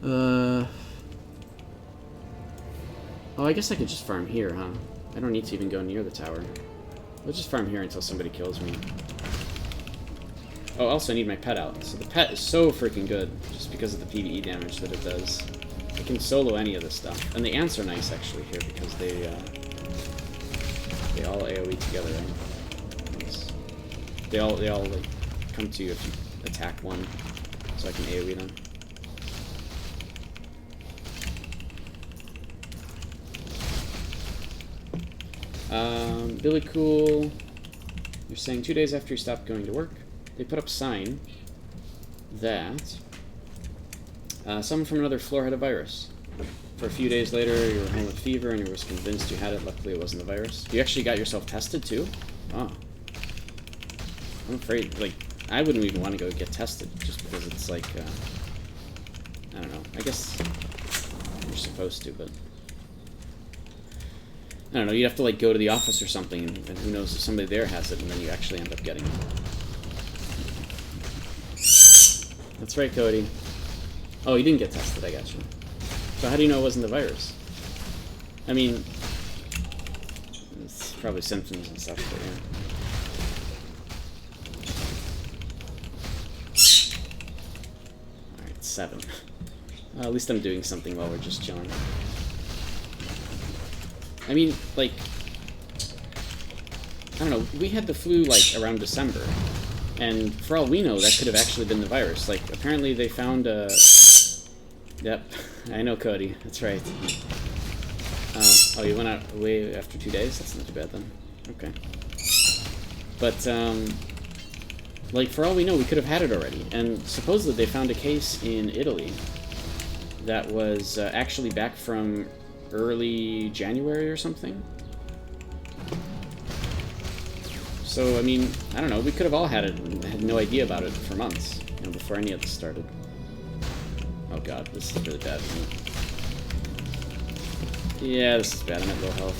Oh, I guess I could just farm here, huh? I don't need to even go near the tower. I'll just farm here until somebody kills me. Oh, also I need my pet out. So the pet is so freaking good, just because of the PvE damage that it does. I can solo any of this stuff. And the ants are nice, actually, here, because they all AoE together, right? Nice. They all, like, come to you if you attack one, so I can AoE them. Billy Cool, you're saying 2 days after you stopped going to work, they put up a sign that someone from another floor had a virus. For a few days later, you were home with fever and you were convinced you had it. Luckily, it wasn't the virus. You actually got yourself tested, too? Oh. I'm afraid, like, I wouldn't even want to go get tested, just because it's like, I don't know. I guess you're supposed to, but I don't know, you'd have to, like, go to the office or something, and who knows if somebody there has it, and then you actually end up getting it. That's right, Cody. Oh, you didn't get tested, I got you. So how do you know it wasn't the virus? I mean, it's probably symptoms and stuff, but yeah. Alright, 7. At least I'm doing something while we're just chilling. I mean, like, I don't know, we had the flu, like, around December, and for all we know, that could have actually been the virus. Like, apparently they found a... Yep, I know, Cody, that's right. Oh, you went away after 2 days? That's not too bad, then. Okay. But, like, for all we know, we could have had it already, and supposedly they found a case in Italy that was actually back from early January or something. So, I mean, I don't know, we could have all had it and had no idea about it for months, you know, before any of this started. Oh god, this is really bad, isn't it? Yeah, this is bad, I'm at low health.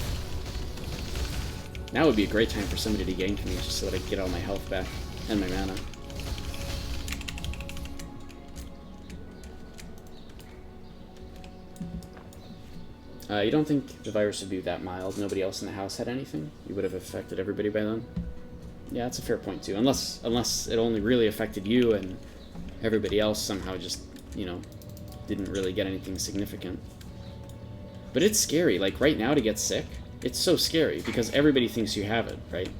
Now would be a great time for somebody to gank me, just so that I can get all my health back, and my mana. You don't think the virus would be that mild? Nobody else in the house had anything? You would have affected everybody by then? Yeah, that's a fair point too. Unless it only really affected you and everybody else somehow just, you know, didn't really get anything significant. But it's scary. Like, right now to get sick, it's so scary because everybody thinks you have it, right?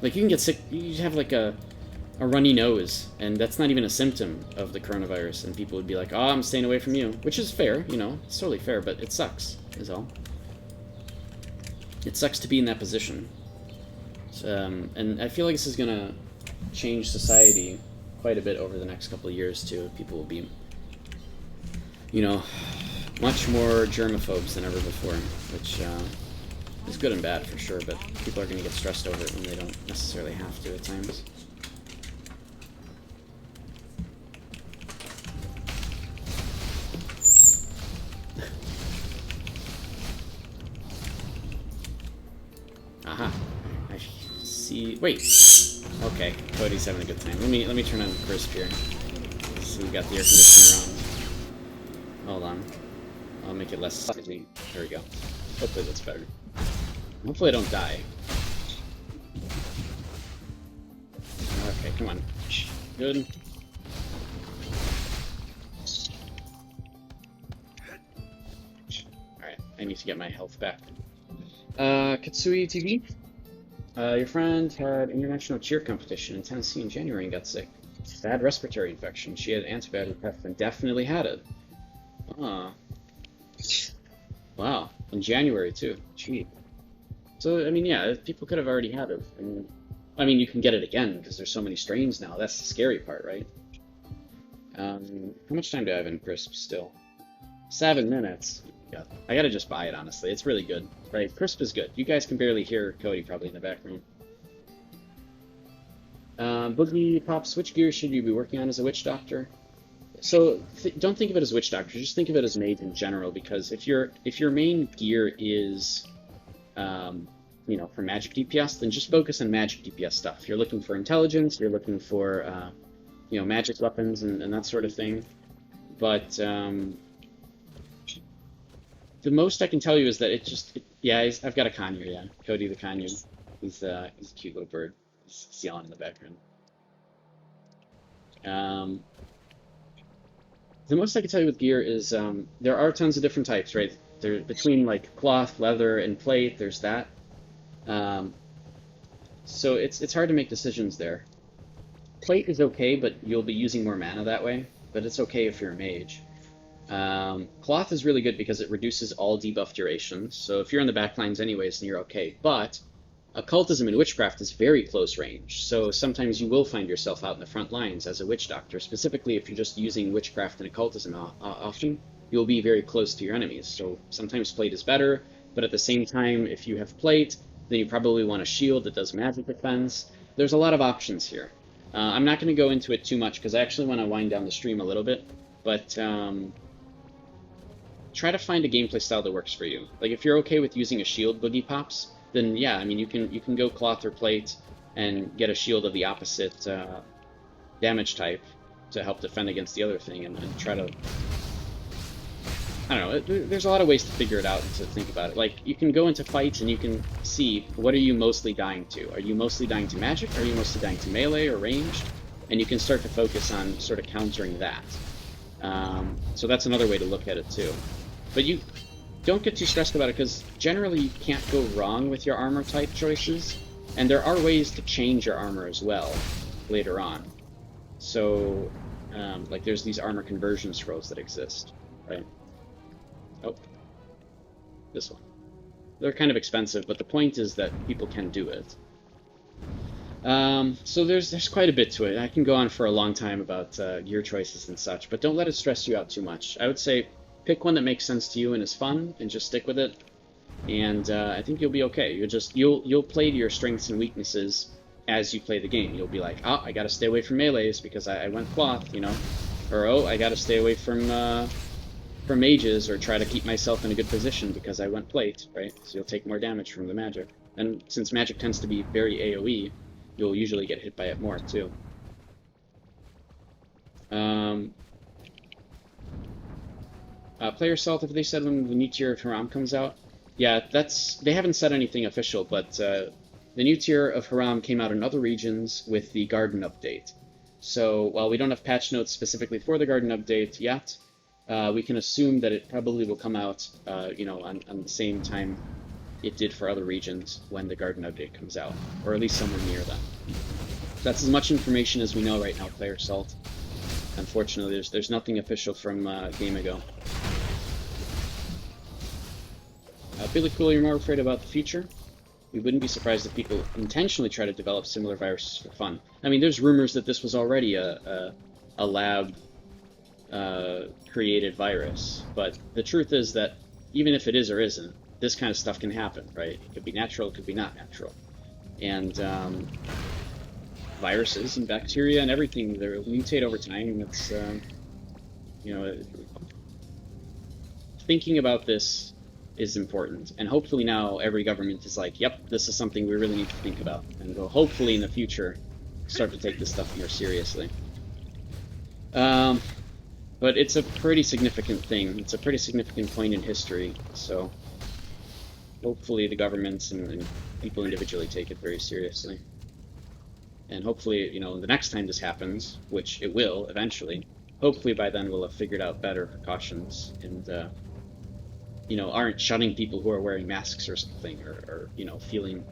Like, you can get sick, you have like a runny nose, and that's not even a symptom of the coronavirus, and people would be like, oh, I'm staying away from you, which is fair, you know, it's totally fair, but it sucks, is all. It sucks to be in that position. And I feel like this is gonna change society quite a bit over the next couple of years, too. People will be, you know, much more germaphobes than ever before, which is good and bad for sure, but people are gonna get stressed over it when they don't necessarily have to at times. Aha. I see. Wait. Okay, Cody's having a good time. Let me turn on the crisp here. So we got the air conditioner on. Hold on. I'll make it less sucky. There we go. Hopefully that's better. Hopefully I don't die. Okay, come on. Good. Alright, I need to get my health back. Katsui TV? Your friend had international cheer competition in Tennessee in January and got sick. Bad respiratory infection. She had antibiotic prep and definitely had it. Ah. Wow. In January, too. Gee. So, I mean, yeah, people could have already had it. And, I mean, you can get it again, because there's so many strains now. That's the scary part, right? How much time do I have in Crisp still? 7 minutes. Yeah. I gotta just buy it, honestly. It's really good. Right? Crisp is good. You guys can barely hear Cody probably in the background. Boogie Pops, which gear should you be working on as a witch doctor? So don't think of it as witch doctor. Just think of it as mage in general, because if your main gear is you know, for magic DPS, then just focus on magic DPS stuff. If you're looking for intelligence, you're looking for, you know, magic weapons and that sort of thing. But the most I can tell you is that yeah, I've got a conure, yeah. Cody the conure. He's a cute little bird. He's yelling in the background. The most I can tell you with gear is there are tons of different types, right? There, between like cloth, leather, and plate, there's that. So it's hard to make decisions there. Plate is okay, but you'll be using more mana that way. But it's okay if you're a mage. Cloth is really good because it reduces all debuff durations. So if you're on the backlines anyways, then you're okay. But occultism and witchcraft is very close range. So sometimes you will find yourself out in the front lines as a witch doctor. Specifically, if you're just using witchcraft and occultism often, you'll be very close to your enemies. So sometimes plate is better, but at the same time, if you have plate, then you probably want a shield that does magic defense. There's a lot of options here. I'm not going to go into it too much because I actually want to wind down the stream a little bit, but try to find a gameplay style that works for you. Like if you're okay with using a shield boogie pops, then yeah, I mean you can go cloth or plate and get a shield of the opposite damage type to help defend against the other thing, and try to, I don't know, there's a lot of ways to figure it out and to think about it. Like, you can go into fights and you can see, what are you mostly dying to? Are you mostly dying to magic? Are you mostly dying to melee or ranged? And you can start to focus on sort of countering that. So that's another way to look at it too. But you don't get too stressed about it, because generally you can't go wrong with your armor type choices. And there are ways to change your armor as well later on. So, like there's these armor conversion scrolls that exist, right? Oh, this one. They're kind of expensive, but the point is that people can do it. So there's quite a bit to it. I can go on for a long time about gear choices and such, but don't let it stress you out too much. I would say pick one that makes sense to you and is fun, and just stick with it. And I think you'll be okay. You'll play to your strengths and weaknesses as you play the game. You'll be like, oh, I got to stay away from melees because I went cloth, you know, or oh, I got to stay away from mages, or try to keep myself in a good position because I went plate, right? So you'll take more damage from the magic. And since magic tends to be very AoE, you'll usually get hit by it more too. Player Salt, have they said when the new tier of Haram comes out? Yeah, they haven't said anything official, but the new tier of Haram came out in other regions with the Garden update. So while we don't have patch notes specifically for the Garden update yet, we can assume that it probably will come out, you know, on the same time it did for other regions when the Garden update comes out, or at least somewhere near that. That's as much information as we know right now, Player Salt. Unfortunately, there's nothing official from Game Ago. Billy Cool, you're more afraid about the future? We wouldn't be surprised if people intentionally try to develop similar viruses for fun. I mean, there's rumors that this was already a lab created virus, but the truth is that even if it is or isn't, this kind of stuff can happen, right? It could be natural, it could be not natural. And viruses and bacteria and everything, they mutate over time. It's, you know, thinking about this is important. And hopefully now every government is like, yep, this is something we really need to think about. And we'll hopefully in the future start to take this stuff more seriously. But it's a pretty significant thing. It's a pretty significant point in history. So hopefully the governments and people individually take it very seriously. And hopefully, you know, the next time this happens, which it will eventually, hopefully by then we'll have figured out better precautions and, you know, aren't shunning people who are wearing masks or something, or you know, feeling,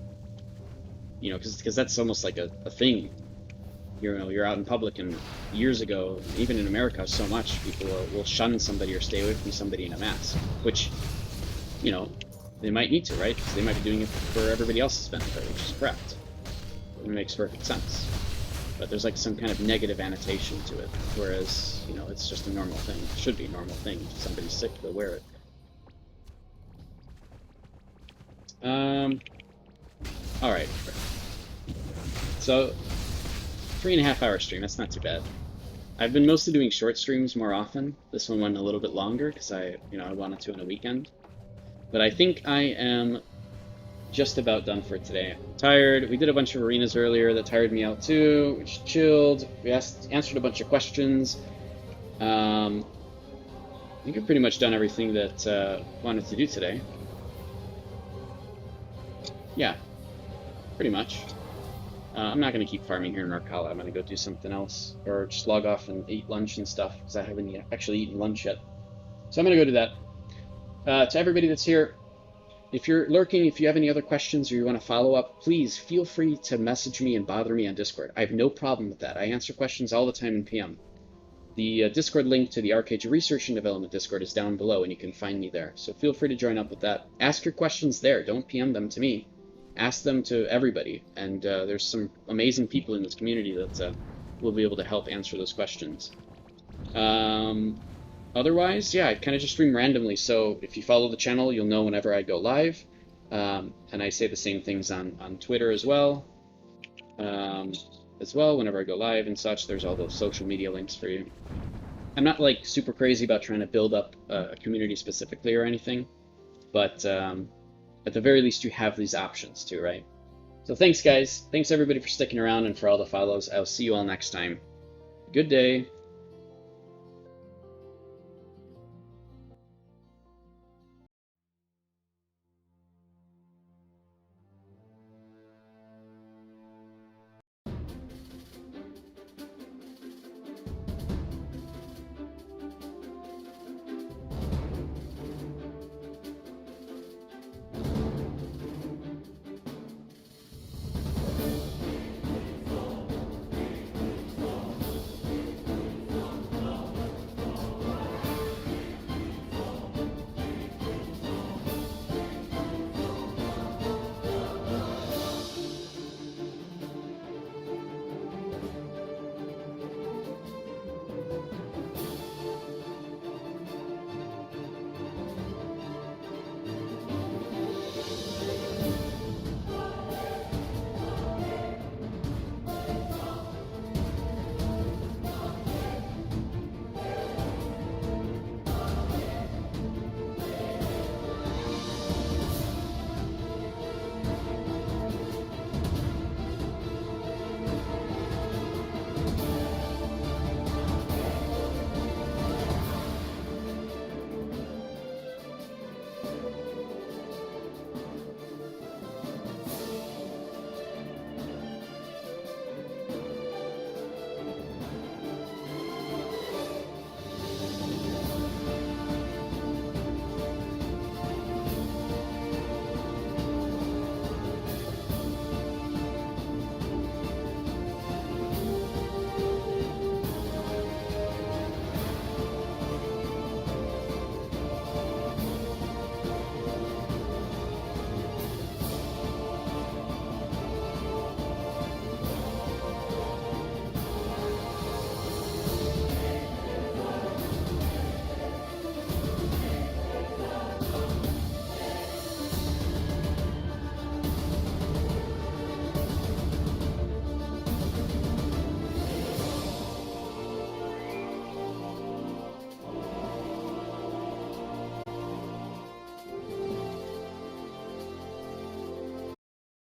you know, because that's almost like a thing. You know, you're out in public, and years ago, even in America, so much people will shun somebody or stay away from somebody in a mask, which, you know, they might need to, right? Because they might be doing it for everybody else's benefit, which is correct. It makes perfect sense. But there's like some kind of negative annotation to it, whereas, you know, it's just a normal thing. It should be a normal thing. If somebody's sick, they'll wear it. Alright. So, 3.5 hour stream, that's not too bad. I've been mostly doing short streams more often. This one went a little bit longer because I wanted to on a weekend. But I think I am just about done for today. I'm tired. We did a bunch of arenas earlier that tired me out too. We just chilled. We answered a bunch of questions. I think we've pretty much done everything that wanted to do today. Yeah, pretty much. I'm not going to keep farming here in Narkala. I'm going to go do something else, or just log off and eat lunch and stuff, because I haven't actually eaten lunch yet. So I'm going to go do that. To everybody that's here, if you're lurking, if you have any other questions or you want to follow up, please feel free to message me and bother me on Discord. I have no problem with that. I answer questions all the time in PM. The Discord link to the RKG Research and Development Discord is down below, and you can find me there. So feel free to join up with that. Ask your questions there. Don't PM them to me. Ask them to everybody. And there's some amazing people in this community that will be able to help answer those questions. Otherwise, yeah, I kind of just stream randomly. So if you follow the channel, you'll know whenever I go live. And I say the same things on Twitter as well. Whenever I go live and such, there's all those social media links for you. I'm not like super crazy about trying to build up a community specifically or anything, but at the very least you have these options too, right? So thanks guys, thanks everybody for sticking around and for all the follows. I'll see you all next time. Good day.